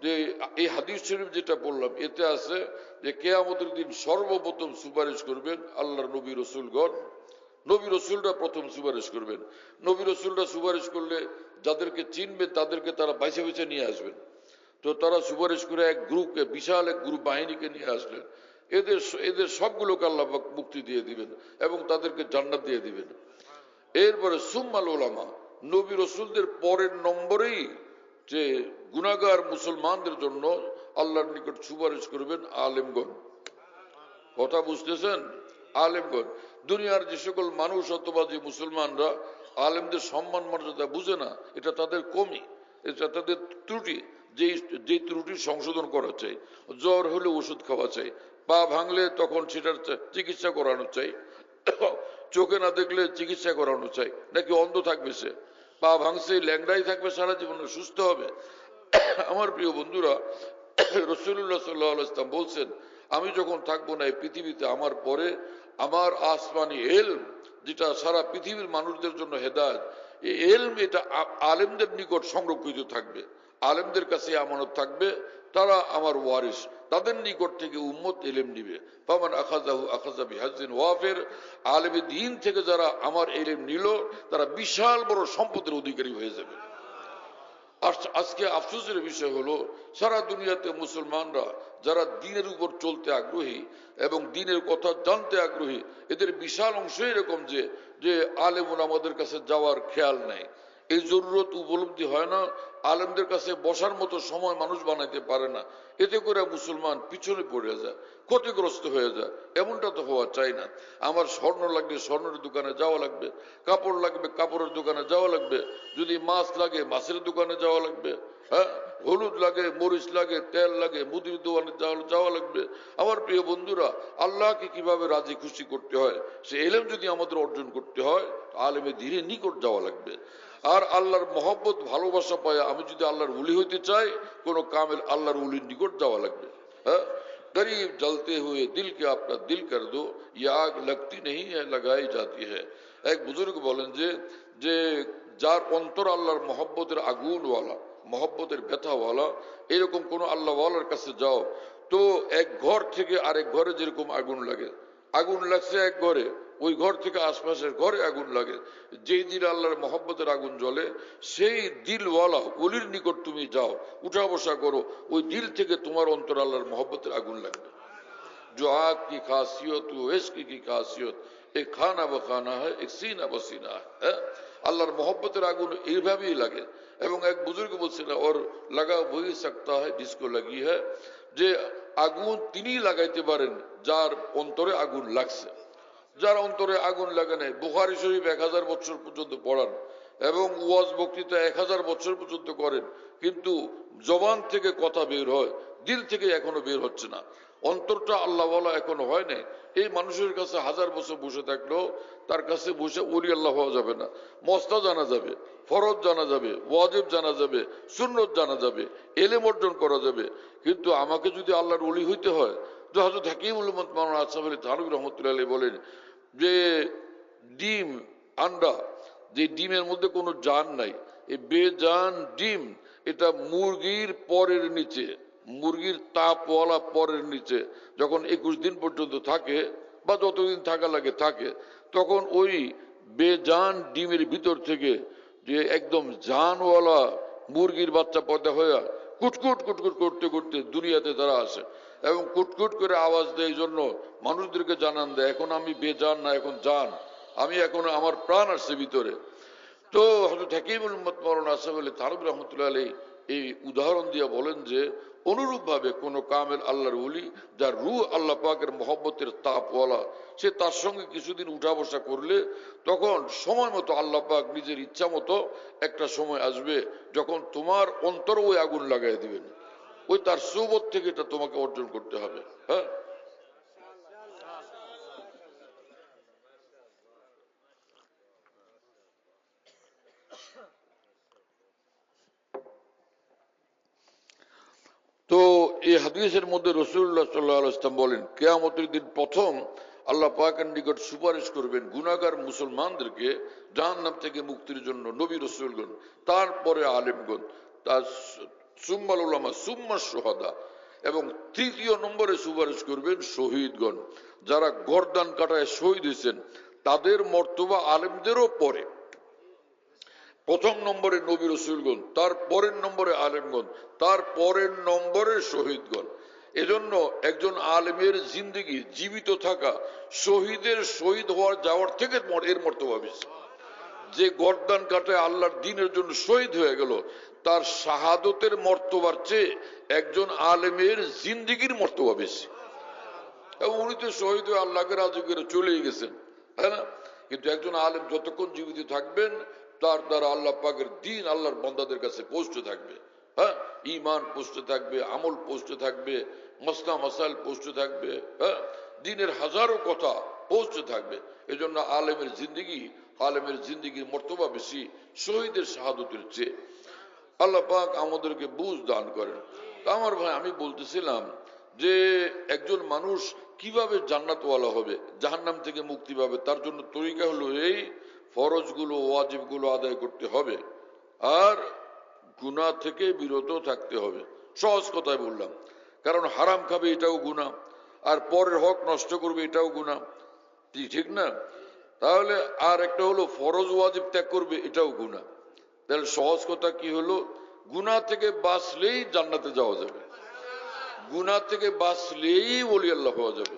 যে এই হাদিস শরীফ যেটা বললাম, এতে আছে যে কিয়ামতের দিন সর্বপ্রথম সুপারিশ করবেন আল্লাহর নবী রাসূলগণ। নবী রাসূলরা প্রথম সুপারিশ করবেন। নবী রাসূলরা সুপারিশ করলে যাদেরকে চিনবে তাদেরকে তারা বাইছে বাইছে নিয়ে আসবেন। তো তারা সুপারিশ করে এক গ্রুপকে, বিশাল এক গ্রুপ বাহিনীকে নিয়ে আসলেন। এদের সবগুলোকে আল্লাহ পাক মুক্তি দিয়ে দিবেন এবং তাদেরকে জান্নাত দিয়ে দিবেন। এরপরে সুম্মাল উলামা, নবী রাসূলদের পরের নম্বরেই যে গুনাহগার মুসলমানদের জন্য আল্লাহর নিকট সুপারিশ করবেন আলেমগণ। কথা বুঝতেছেন? আলেমগণ, দুনিয়ার যে সকল মানুষ অথবা যে মুসলমানরা আলেমদের সম্মান মর্যাদা বুঝে না, এটা তাদের কমি, এটা তাদের ত্রুটি, যে ত্রুটি সংশোধন করা চাই। জ্বর হলে ওষুধ খাওয়া চাই, পা ভাঙলে তখন সেটার চিকিৎসা করানো চাই, চোখে না দেখলে চিকিৎসা করানো চাই, নাকি অন্ধ থাকবে সে, পা ভাঙছে ল্যাংড়াই থাকবে সারা জীবন, সুস্থ হবে? আমার প্রিয় বন্ধুরা, রাসূলুল্লাহ সাল্লাল্লাহু আলাইহি ওয়াসাল্লাম বলছেন, আমি যখন থাকবো না এই পৃথিবীতে, আমার পরে আমার আসমানি ইলম, যেটা সারা পৃথিবীর মানুষদের জন্য হেদায়েত, এই ইলম এটা আলেমদের নিকট সংরক্ষিত থাকবে, আলেমদের কাছে আমানত থাকবে, তারা আমার ওয়ারিস, তাদের নিকট থেকে উম্মত ইলম নিবে। ফামান আখাযাহু আখাযা বিহাজ্জিন ওয়াফির, আলেমে দ্বীন থেকে যারা আমার ইলম নিল তারা বিশাল বড় সম্পদের অধিকারী হয়ে যাবে। আজকে আফসোসের বিষয় হলো, সারা দুনিয়াতে মুসলমানরা যারা দ্বীনের উপর চলতে আগ্রহী এবং দ্বীনের কথা জানতে আগ্রহী, এদের বিশাল অংশ এরকম যে আলেম ওলামাদের কাছে যাওয়ার খেয়াল নেই, এই জরুরত উপলব্ধি হয় না, আলেমদের কাছে বসার মতো সময় মানুষ বানাইতে পারে না। এতে করে মুসলমান পিছনে পড়ে যায়, ক্ষতিগ্রস্ত হয়ে যায়। এমনটা তো হওয়া চাই না। আমার স্বর্ণ লাগবে স্বর্ণের দোকানে যাওয়া লাগবে, কাপড় লাগবে কাপড়ের দোকানে যাওয়া লাগবে, যদি মাছ লাগে মাছের দোকানে যাওয়া লাগবে, হ্যাঁ, হলুদ লাগে মরিচ লাগে তেল লাগে মুদির দোকানে যাওয়া লাগবে। আমার প্রিয় বন্ধুরা, আল্লাহকে কিভাবে রাজি খুশি করতে হয় সে ইলম যদি আমাদের অর্জন করতে হয়, আলেমে ধীরে নিকট যাওয়া লাগবে। আর আল্লাহর মহব্বত ভালোবাসা পায় আমি যদি আল্লাহর উলি হইতে চাই, কোন কামেল আল্লাহর উলির নিকট যাওয়া লাগবে। হ্যাঁ, गरीब जलते हुए दिल के अपना दिल कर दो, ये आग लगती नहीं है लगाई जाती है। এক বুজুর্গ বলেন যে যার অন্তর আল্লাহর মহব্বতের আগুনওয়ালা, মহব্বতের ব্যথাওয়ালা, এরকম কোন আল্লাহওয়ালার কাছে যাও, তো এক ঘর থেকে আরেক ঘরে যেরকম আগুন লাগে, আগুন লাগছে এক ঘরে, ওই ঘর থেকে আশপাশের ঘরে আগুন লাগে। যেই দিল আল্লাহর মহব্বতের আগুন জ্বলে, সেই দিলওয়ালা ওলির নিকট তুমি যাও, উঠা বসা করো, ওই দিল থেকে তোমার অন্তর আল্লাহর মহব্বতের আগুন লাগবে। जो आग की खासियत वो इश्क की खासियत, एक खाना बखाना है, एक सीना बसीना है। আল্লাহর মহব্বতের আগুন এইভাবেই লাগে। এবং এক বুজুর্গ বলছিল, ওর লাগা বই সকতা হয় জিসকো লাগি হয়, যে আগুন তিনি লাগাইতে পারেন যার অন্তরে আগুন লাগছে। যার অন্তরে আগুন লাগে নাই, বুখারী শরীফ 1000 বছর পর্যন্ত পড়ান এবং ওয়াজ বক্তৃতা 1000 বছর পর্যন্ত করেন, কিন্তু জবান থেকে কথা বের হয়, দিল থেকে এখনো বের হচ্ছে না, অন্তরটা আল্লাহ ওয়ালা এখনো হয় নাই। এই মানুষের কাছে 1000 বছর বসে থাকলেও তার কাছে বসে ওলি আল্লাহ হওয়া যাবে না। মস্তা জানা যাবে, ফরজ জানা যাবে, ওয়াজিব জানা যাবে, সুন্নত জানা যাবে, এলেম অর্জন করা যাবে, কিন্তু আমাকে যদি আল্লাহর ওলি হইতে হয়, তো হযরত হাকিমুল উম্মত মাওলানা আশরাফ আলী থানভী রাহমাতুল্লাহি আলাইহি বলেন যে ডিম, আন্ডা, যে ডিমের মধ্যে কোনো জান নাই, এই বেজান ডিম, এটা মুরগির পরের নিচে, মুরগির তাপওয়ালা পরের নিচে যখন 21 দিন পর্যন্ত থাকে বা যতদিন থাকা লাগে থাকে, তখন ওই বেজান ডিমের ভিতর থেকে যে একদম জানওয়ালা মুরগির বাচ্চা পয়দা হয়ে কুটকুট কুটকুট করতে করতে দুনিয়াতে তারা আসে এবং কুটকুট করে আওয়াজ দেয়। এই জন্য মানুষদেরকে জানান দেয়, এখন আমি বেজান না, এখন জান, আমি এখন, আমার প্রাণ আসছে ভিতরে। তো হযরত হাকিমুল উম্মত মাওলানা আশরাফ আলী থানভী রাহমাতুল্লাহি আলাইহি এই উদাহরণ দিয়ে বলেন যে অনুরূপ ভাবে কোন কামেল আল্লাহর ওলি, যার রূহ আল্লাহ পাকের মহব্বতের তাপওয়ালা, সে তার সঙ্গে কিছুদিন উঠা বসা করলে তখন সময় মতো আল্লাহ পাক নিজের ইচ্ছা মতো একটা সময় আসবে যখন তোমার অন্তর ওই আগুন লাগাই দিবেন। ওই তার সুবত থেকে এটা তোমাকে অর্জন করতে হবে। হ্যাঁ, তো এই হাদিসের মধ্যে রাসূলুল্লাহ সাল্লাল্লাহু আলাইহি ওয়াসাল্লাম বলেন, কিয়ামতের দিন প্রথম আল্লাহ পাকের নিকট সুপারিশ করবেন গুনাহগার মুসলমানদেরকে জাহান্নাম থেকে মুক্তির জন্য নবী রাসূলগণ, তারপরে আলেমগণ, তার সুম্মাল উলামা, সুম্মা শুহাদা, এবং তৃতীয় নম্বরে সুপারিশ করবেন শহীদগণ, যারা গর্দান কাটায় শহীদ হয়েছেন, তাদের মর্তবা আলেমদেরও পরে। প্রথম নম্বরে নবী রাসূলগণ, তার পরের নম্বরে আলেমগণ, তার পরের নম্বরে শহীদগণ। এজন্য একজন আলেমের জিন্দেগি, জীবিত থাকা, শহীদের শহীদ হওয়ার যাওয়ার থেকে এর মর্তবা বেশি। যে গর্দান কাটায় আল্লাহর দ্বীনের জন্য শহীদ হয়ে গেল, তার শাহাদতের মর্তবার চেয়ে একজন আলেমের জিন্দেগির মর্তবা বেশি। এবং উনি তো শহীদ হয়ে আল্লাহকে রাজি করে চলেই গেছেন, তাই না? কিন্তু একজন আলেম যতক্ষণ জীবিত থাকবেন, তার দ্বারা আল্লাহ পাকের দ্বীন আল্লাহর বান্দাদের কাছে পৌঁছতে থাকবে। হ্যাঁ, ঈমান পৌঁছতে থাকবে, আমল পৌঁছতে থাকবে, মাসলা মাসাইল পৌঁছতে থাকবে, হ্যাঁ, দ্বীনের হাজারো কথা পৌঁছতে থাকবে। এজন্য আলেমের জিন্দেগির মর্তবা বেশি শহীদের শাহাদতের চেয়ে। আল্লাহ পাক আমাদেরকে বুঝ দান করেন। আমার ভাই, আমি বলতেছিলাম যে একজন মানুষ কিভাবে জান্নাতওয়ালা হবে, জাহান্নাম থেকে মুক্তি পাবে, তার জন্য তরিকা হলো এই, ফরজগুলো, ওয়াজিবগুলো আদায় করতে হবে আর গুনাহ থেকে বিরত থাকতে হবে। সহজ কথায় বললাম, কারণ হারাম খাবে এটাও গুনাহ, আর পরের হক নষ্ট করবে এটাও গুনাহ, ঠিক না? তাহলে আর একটা হলো ফরজ ওয়াজিব ত্যাগ করবে, এটাও গুনাহ। তাহলে সহজ কথা কি হলো, গুনাহ থেকে বাঁচলেই জান্নাতে যাওয়া যাবে, গুনাহ থেকে বাঁচলেই ওলি আল্লাহ হওয়া যাবে।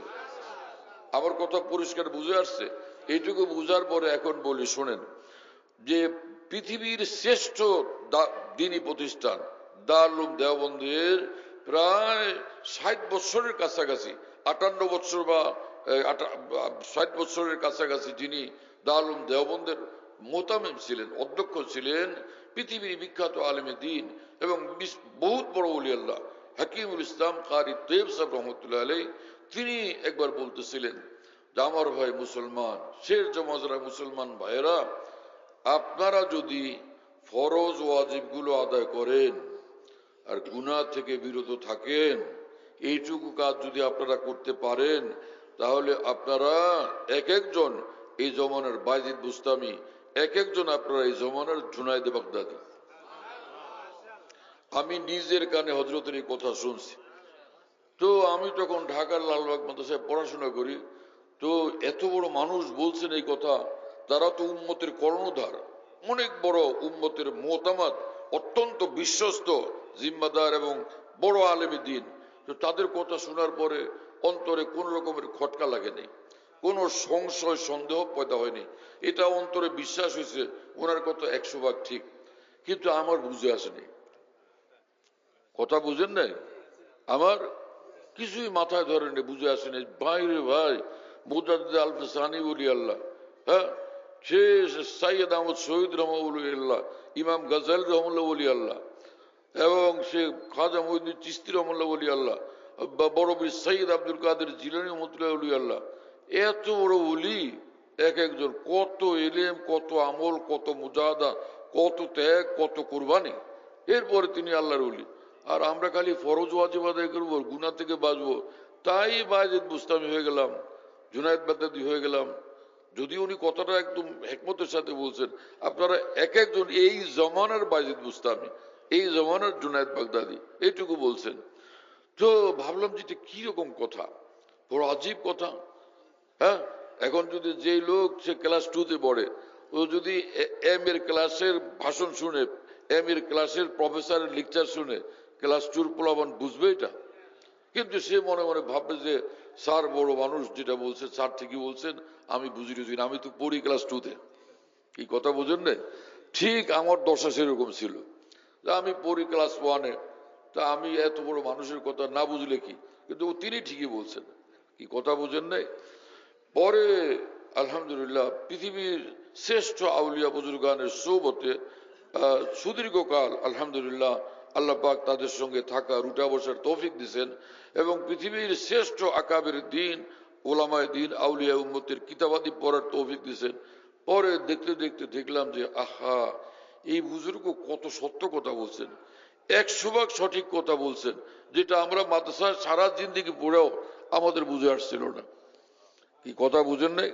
আমার কথা পরিষ্কার বুঝে আসছে? এইটুকু বুঝার পরে এখন বলি, শোনেন, যে পৃথিবীর শ্রেষ্ঠ দ্বীনী প্রতিষ্ঠান দারুল উলুম দেওবন্দের প্রায় 60 বছরের কাছাকাছি, 58 বছর বা 60 বছরের কাছাকাছি যিনি দারুল উলুম দেওবন্দের মোতামিম ছিলেন, অধ্যক্ষ ছিলেন, পৃথিবীর বিখ্যাত আলেমে দ্বীন এবং বহুত বড় ওলি আল্লাহ হাকিমুল ইসলাম কারি তৈয়ব সাহেব রহমতুল্লাহ আলাইহি, তিনি একবার বলতেছিলেন যে আমার ভাই মুসলমান, শের জমাজরা মুসলমান ভাইয়েরা, আপনারা যদি ফরজ ওয়াজিব গুলো আদায় করেন আর গুনাহ থেকে বিরত থাকেন, এইটুকু কাজ যদি আপনারা করতে পারেন, তাহলে আপনারা এক একজন এই জমানার বাইজিদ বুস্তামি, এক একজন আপনারা এই জমানার জুনায়েদ বাগদাদি। আমি নিজের কানে হযরতের এই কথা শুনছি। তো আমি তখন ঢাকার লালবাগ মাদ্রাসায় পড়াশোনা করি, তো এত বড় মানুষ বলছেন এই কথা, তারা তো উম্মতের কর্ণধার, অনেক বড় উম্মতের মোতামাদ, অত্যন্ত বিশ্বস্ত, জিম্মাদার এবং বড় আলেমে দিন। তো তাদের কথা শোনার পরে অন্তরে কোন রকমের খটকা লাগেনি, কোন সংশয় সন্দেহ পয়দা হয়নি, এটা অন্তরে বিশ্বাস হয়েছে ওনার কথা 100 ভাগ ঠিক। কিন্তু আমার বুঝে আসেনি, কথা বুঝেন নাই, আমার কিছুই মাথায় ধরেনি, বুঝে আসেনি। ভাই রে ভাই, মুজাদ্দিদ আল-ফিসানি ওলি আল্লাহ, হ্যাঁ, সে সাইয়্যিদ আহমদ শহীদ রহমাউল্লাহ, ইমাম গাজাল রহমুল্লাহ ওলি আল্লাহ, এবং সে খাজা মঈনুদ্দিন চিশতি রহমুল্লাহ ওলি আল্লাহ, বড় বীর সৈয়দ আব্দুল কাদের জিলানী রহমতুল্লাহ ওলি আল্লাহ, এত বড় ওলি, এক একজন কত ইলম, কত আমল, কত মুজাহাদা, কত ত্যাগ, কত কুরবানি, এরপরে তিনি আল্লাহর ওলি। আর আমরা খালি ফরজ ওয়াজিব আদায় করবো, গুনাহ থেকে বাঁচবো, তাই বায়েজিদ বুস্তামি হয়ে গেলাম, জুনায়েদ বাগদাদি হয়ে গেলাম। যদি উনি কথাটা একদম হিকমতের সাথে বলছেন, আপনারা এক একজন এই জমানার বায়েজিদ বুস্তামি, এই জমানার জুনায়েদ বাগদাদি এইটুকু বলছেন। তো ভাবলাম যে এটা কিরকম কথা, বড় আজীব কথা। হ্যাঁ, এখন যদি যেই লোক সে ক্লাস 2-তে পড়ে, ও যদি এম এর ক্লাসের ভাষণ শুনে, এম এর ক্লাসের প্রফেসরের লেকচার শুনে, ক্লাস 2-র পোলাপান বুঝবে এটা? কিন্তু সে মনে মনে ভাববে যে স্যার বড় মানুষ, যেটা বলছে স্যার ঠিকই বলছেন, আমি বুঝি টুঝি না, আমি তো পড়ি ক্লাস 2-তে। কি কথা বুঝেন না? ঠিক আমার দশা সেরকম ছিল, আমি পড়ি ক্লাস 1-এ, তা আমি এত বড় মানুষের কথা না বুঝলে কি, কিন্তু তিনি ঠিকই বলছেন। কি কথা বুঝেন নাই? পরে আলহামদুলিল্লাহ পৃথিবীর শ্রেষ্ঠ আউলিয়া বুজুর্গানের সোবতে সুদীর্ঘকাল আলহামদুলিল্লাহ আল্লাহ পাক তাদের সঙ্গে থাকা, রুটা বসার তৌফিক দিয়েছেন, এবং পৃথিবীর শ্রেষ্ঠ আকাবের দিন, ওলামায়ে দিন, আউলিয়া উম্মতের কিতাবাদি পড়ার তৌফিক দিয়েছেন। পরে দেখতে দেখতে দেখলাম যে আহা, এই বুজুর্গ কত সত্য কথা বলছেন, 100 ভাগ সঠিক কথা বলছেন, যেটা আমরা মাদ্রাসায় সারা জিন্দেগি পড়েও আমাদের বুঝে আসছিল না। কি কথা বুঝেন নাই?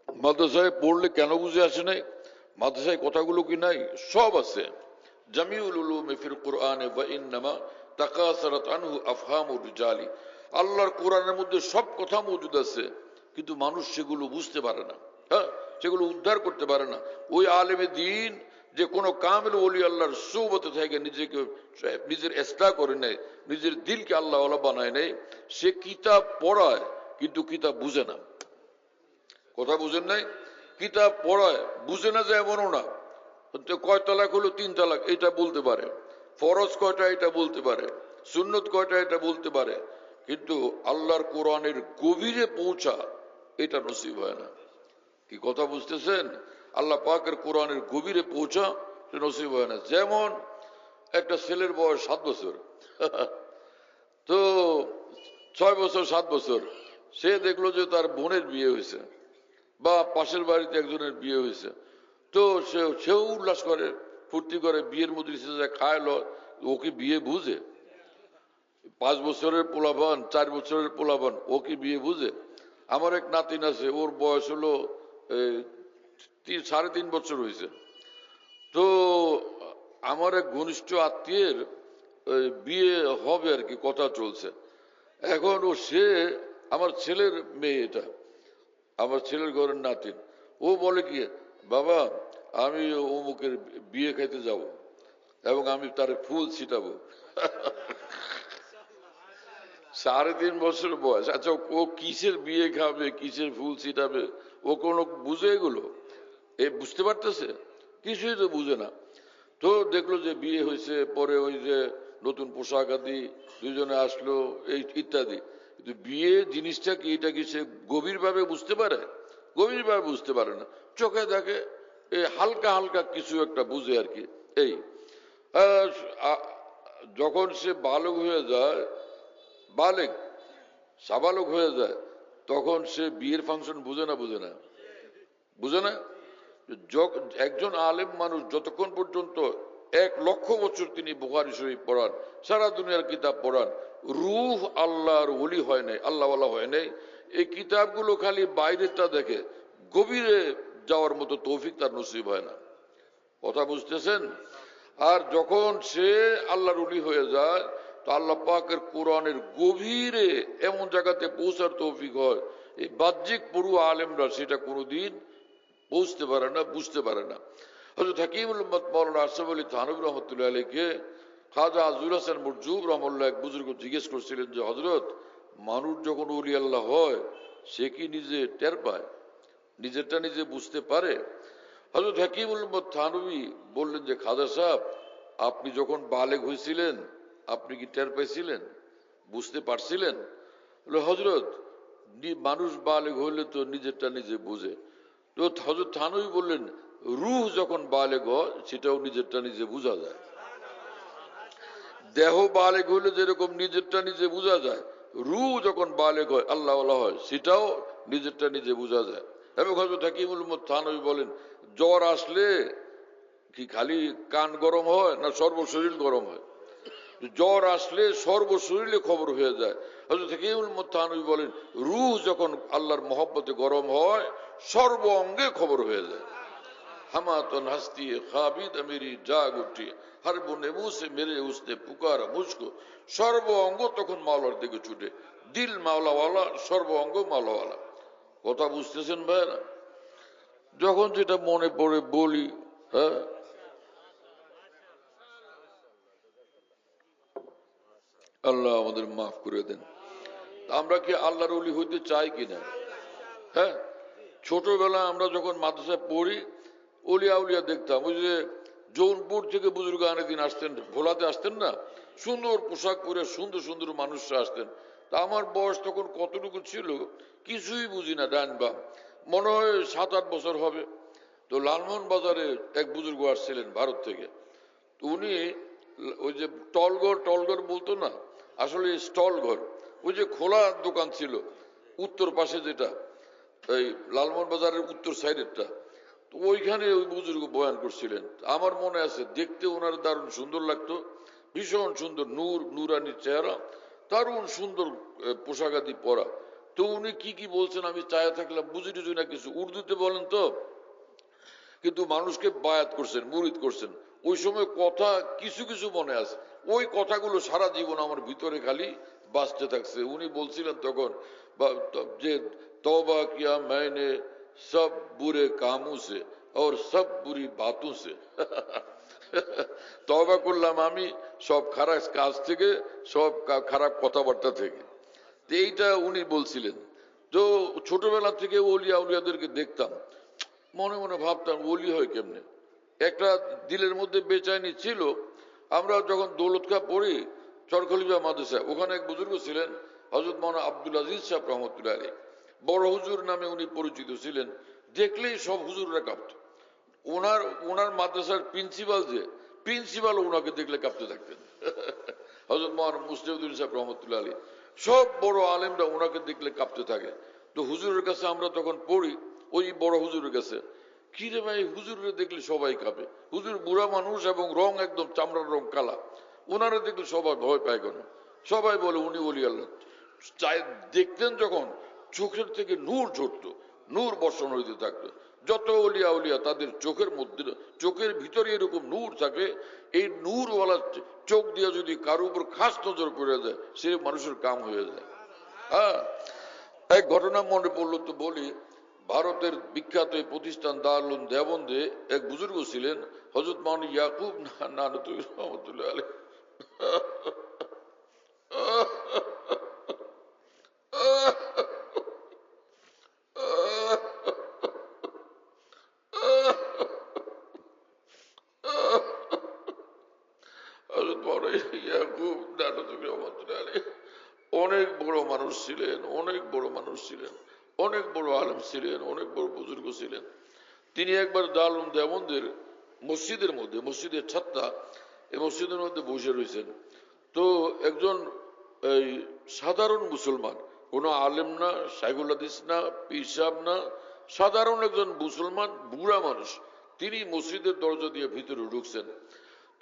মাদ্রাসায় পড়লে কেন বুঝে আসে নাই? মাদ্রাসায় কথাগুলো কি নাই? সব আছে। জামিউল উলুম ফিল কুরআন ওয়া ইন্নামা তাকাসারাত আনহু আফহামুর রিজালি, আল্লাহর কোরআনের মধ্যে সব কথা মজুদ আছে, কিন্তু মানুষ সেগুলো বুঝতে পারে না, হ্যাঁ, সেগুলো উদ্ধার করতে পারে না। ওই আলেমে দিন যে কোনো কামিল ওলি আল্লাহর সোবতে থেকে নিজেকে, নিজের ইসলাহ করে নেয়, নিজের দিলকে আল্লাহ ওয়ালা বানায় নেয়, সে কিতাব পড়ায় কিন্তু কিতাব বুঝে না। কথা বুঝেন নাই? কিতাব পড়ায় বুঝে না, যায় এমনও না, কয় তালাক হলো 3 তালাক এটা বলতে পারে, ফরজ কয়টা এটা বলতে পারে, সুন্নত কয়টা এটা বলতে পারে, কিন্তু আল্লাহর কোরআনের গভীরে পৌঁছা এটা নসিব হয় না। কি কথা বুঝতেছেন? আল্লাহ পাকের কোরআনের গভীরে পৌঁছা নসিব হয় না। যেমন একটা ছেলের বয়স 7 বছর, তো 6 বছর 7 বছর, সে দেখলো যে তার বোনের বিয়ে হয়েছে, বা পাশের বাড়িতে একজনের বিয়ে হয়েছে, তো সেও উল্লাস করে, ফুর্তি করে, বিয়ের মজলিসে যায়, খায় ল। ও কি বিয়ে বুঝে? 5 বছরের পোলাপান, 4 বছরের পোলাপান, ও কি বিয়ে বুঝে? আমার এক নাতিন আছে, ওর বয়স হলো 3.5 বছর হয়েছে। তো আমার এক ঘনিষ্ঠ আত্মীয়ের বিয়ে হবে আর কি, কথা চলছে। এখন সে আমার ছেলের মেয়ে, এটা আমার ছেলের ঘরের নাতিন। ও বলে কি, বাবা আমি অমুকের বিয়ে খাইতে যাব এবং আমি তার ফুল ছিটাবো। 3.5 বছর বয়স। আচ্ছা, ও কিসের বিয়ে খাবে, কিসের ফুল ছিটাবে, ও কোনো বুঝে এগুলো? বুঝতে পারতেছে? কিছুই তো বুঝে না। তো দেখলো যে বিয়ে হয়েছে, পরে ওই যে নতুন পোশাক আদি, দুজনে আসলো, এই ইত্যাদি। কিন্তু বিয়ে জিনিসটা কি, এটা কি সে গভীরভাবে বুঝতে পারে? গভীরভাবে বুঝতে পারে না, চোখে দেখে এই হালকা হালকা কিছু একটা বুঝে আর কি। এই যখন সে বালক হয়ে যায়, বালেক সাবালক হয়ে যায়, তখন সে বিয়ের ফাংশন বুঝে না? বুঝে না? বুঝে না? একজন আলেম মানুষ যতক্ষণ পর্যন্ত 1,00,000 বছর তিনি বুখারী শরীফ পড়ান, সারা দুনিয়ার কিতাব পড়ান, রূহ আল্লাহর ওলি হয় নাই, আল্লাহওয়ালা হয় নাই, এই কিতাবগুলো খালি বাইরেটা দেখে, গভীরে যাওয়ার মতো তৌফিক তার নসিব হয় না। কথা বুঝতেছেন? আর যখন সে আল্লাহর ওলি হয়ে যায়, তো আল্লাহ পাকের কোরআনের গভীরে এমন জায়গাতে পৌঁছার তৌফিক হয়, এই বাহ্যিক পড়ুয়া আলেমরা সেটা কোনোদিন পৌঁছতে পারে না, বুঝতে পারে না। হযরত হাকিমুল উম্মত মাওলানা আশরাফ আলী থানভী রহমতুল্লাহ আলাইকে খাজা আজুল হাসান মুরজুব রহমাল্লাহ এক বুজুর্গ জিজ্ঞেস করছিলেন যে হযরত, মানুষ যখন ওলি আল্লাহ হয় সে কি নিজে টের পায়, নিজেরটা নিজে বুঝতে পারে? হযরত হাকিমুল উম্মত থানভী বললেন যে খাজা সাহেব, আপনি যখন বালেগ হয়েছিলেন আপনি কি টের পাইছিলেন, বুঝতে পারছিলেন? হযরত, মানুষ বালেগ হইলে তো নিজেরটা নিজে বুঝে। তো হযরত থানভী বললেন, রূহ যখন বালেগ হয় সেটাও নিজেরটা নিজে বোঝা যায়। দেহ বালেগ হইলে যেরকম নিজেরটা নিজে বোঝা যায়, রূহ যখন বালেগ হয় আল্লাহ ওয়ালা হয় সেটাও নিজেরটা নিজে বোঝা যায়। এবং হযরত হাকিমুল উম্মত থানভী বলেন, জ্বর আসলে কি খালি কান গরম হয় না সর্বশরীর গরম হয়? জ্বর আসলে সর্বশরীরে খবর হয়ে যায়। হযরত হাকিমুল উম্মত থানভী বলেন, রূহ যখন আল্লাহর মহব্বতে গরম হয় সর্ব অঙ্গে খবর হয়ে যায়। হামাতন হস্তি খাবিদ মেরি জাগ উঠি, হর বুনে মুসে মেরে উসনে পুকারা মুঝকো। সর্ব অঙ্গ তখন মাওলার দিকে ছুটে, দিল মাওলাওয়ালা, সর্ব অঙ্গ মাওলাওয়ালা। কথা বুঝতেছেন ভাইরা? যখন যেটা মনে পড়ে বলি। হ্যাঁ, আল্লাহ আমাদের মাফ করে দেন। আমরা কি আল্লাহর ওলি হইতে চাই কিনা? হ্যাঁ, ছোটবেলা আমরা যখন মাদ্রাসায় পড়ি ওলিয়া উলিয়া দেখতাম। ওই যে জৌনপুর থেকে বুজুর্গ দিন আসতেন, ভোলাতে আসতেন না, সুন্দর পোশাক পরে সুন্দর সুন্দর মানুষরা আসতেন। তা আমার বয়স তখন কতটুকু ছিল কিছুই বুঝি না, ডান বাম, মনে হয় 7-8 বছর হবে। তো লালমোহন বাজারে এক বুজুর্গ আসছিলেন ভারত থেকে। তো উনি ওই যে টলঘর বলতো না, আসলে স্টল ঘর, ওই যে খোলা দোকান ছিল উত্তর পাশে, যেটা এই লালমোহন বাজারের উত্তর সাইডেরটা, তো ওইখানে ওই বুজুর্গ বয়ান করছিলেন। আমার মনে আছে, দেখতে ওনার দারুণ সুন্দর লাগতো, ভীষণ সুন্দর, নুরানির চেহারা, দারুণ সুন্দর পোশাকাদি পরা। তো উনি কি কি বলছেন আমি চায়া থাকলাম, বুঝি টুঝি না কিছু, উর্দুতে বলেন তো, কিন্তু মানুষকে বায়াত করছেন, মুরিদ করছেন। ওই সময় কথা কিছু কিছু মনে আছে, ওই কথাগুলো সারা জীবন আমার ভিতরে খালি বাঁচতে থাকছে। উনি বলছিলেন তখন যে তওবা কিয়া मैंने सब बुरे कामों से और सब बुरी बातों से। তওবা করলাম আমি সব খারাপ কাজ থেকে, সব খারাপ কথাবার্তা থেকে। এইটা উনি বলছিলেন। তো ছোটবেলা থেকে ওলিয়া উলিয়াদেরকে দেখতাম, মনে মনে ভাবতাম ওলি হয় কেমনে, একটা দিলের মধ্যে বেচাইনি ছিল। আমরা যখন দৌলত খাঁ পড়ি সরখলিফা মাদ্রাসা, ওখানে এক বুজুর্গ ছিলেন হযরত মাওলানা আব্দুল আজিজ সাহেব রহমতুল্লাহ আলাইহি, বড় হুজুর নামে উনি পরিচিত ছিলেন। দেখলেই সব হুজুররা কাঁপত। ওনার মাদ্রাসার প্রিন্সিপাল ওনাকে দেখলে কাঁপতে থাকতেন। হযরত মাওলানা মুসলিউদ্দিন সাহেব রহমতুল্লাহ আলাইহি, সব বড় আলেমরা ওনাকে দেখলে কাঁপতে থাকে। তো হুজুরের কাছে আমরা তখন পড়ি, ওই বড় হুজুরের কাছে, কি রে ভাই, হুজুরে দেখলে সবাই কাঁপে, হুজুর বুড়া মানুষ এবং রং একদম চামড়ার রং কালা, ওনারা দেখলে সবাই ভয় পায় কেন? সবাই বলে উনি ওলি আল্লাহ। দেখতেন যখন চোখের থেকে নূর ঝরতো, নূর বর্ষণ হইতে থাকতো। যত ওলিয়া উলিয়া তাদের চোখের মধ্যে, চোখের ভিতরে এরকম নূর থাকে, এই নূরওয়ালা চোখ দিয়ে যদি কারো উপর খাস নজর পড়ে যায় সে মানুষের কাম হয়ে যায়। হ্যাঁ, এক ঘটনা মনে পড়লো তো বলি। ভারতের বিখ্যাত এই প্রতিষ্ঠান দারুল দেওবন্দে এক বুজুর্গ ছিলেন হযরত মাওলানা ইয়াকুব নানতুবি রহমাতুল্লাহ আলাইহি। হযরত মাওলানা ইয়াকুব নানতুবি রহমাতুল্লাহ আলাইহি অনেক বড় মানুষ ছিলেন, অনেক বড় মানুষ ছিলেন, অনেক বড় আলেম ছিলেন, অনেক বড় বুজুর্গ ছিলেন। তিনি একবার দারুল দেওবন্দের মসজিদের মধ্যে, মসজিদের ছাত্তা, এই মসজিদের মধ্যে বসে রয়েছেন। তো একজন এই সাধারণ মুসলমান, কোনো আলেম না, শাইখুল হাদিস না, পীর সাহেব না, সাধারণ একজন মুসলমান বুড়া মানুষ, তিনি মসজিদের দরজা দিয়ে ভিতরে ঢুকছেন।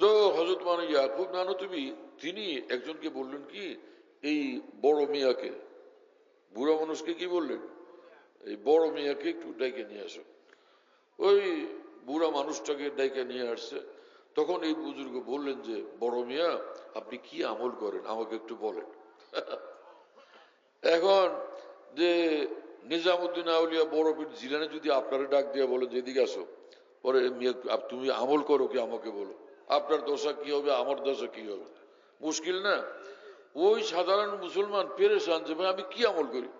তো হযরত মাওলানা ইয়াকুব নানতুবি তিনি একজনকে বললেন কি, এই বড় মিয়াকে, বুড়া মানুষকে কি বললেন, এই বড় মিয়াকে একটু ডেকে নিয়ে আসো। ওই বুড়া মানুষটাকে ডেকে নিয়ে আসছে। তখন এই বুজুর্গ বললেন যে, বড় মিয়া, আপনি কি আমল করেন আমাকে একটু বলেন। এখন যে নিজামুদ্দিন আউলিয়া বড় পীর জিলানী যদি আপনারা ডাক দিয়ে বলেন যে এদিকে আসো, পরে তুমি আমল করো কি আমাকে বলো, আপনার দশা কি হবে আমার দশা কি হবে, মুশকিল না? ওই সাধারণ মুসলমান পেরেশান যে ভাই আমি কি আমল করি।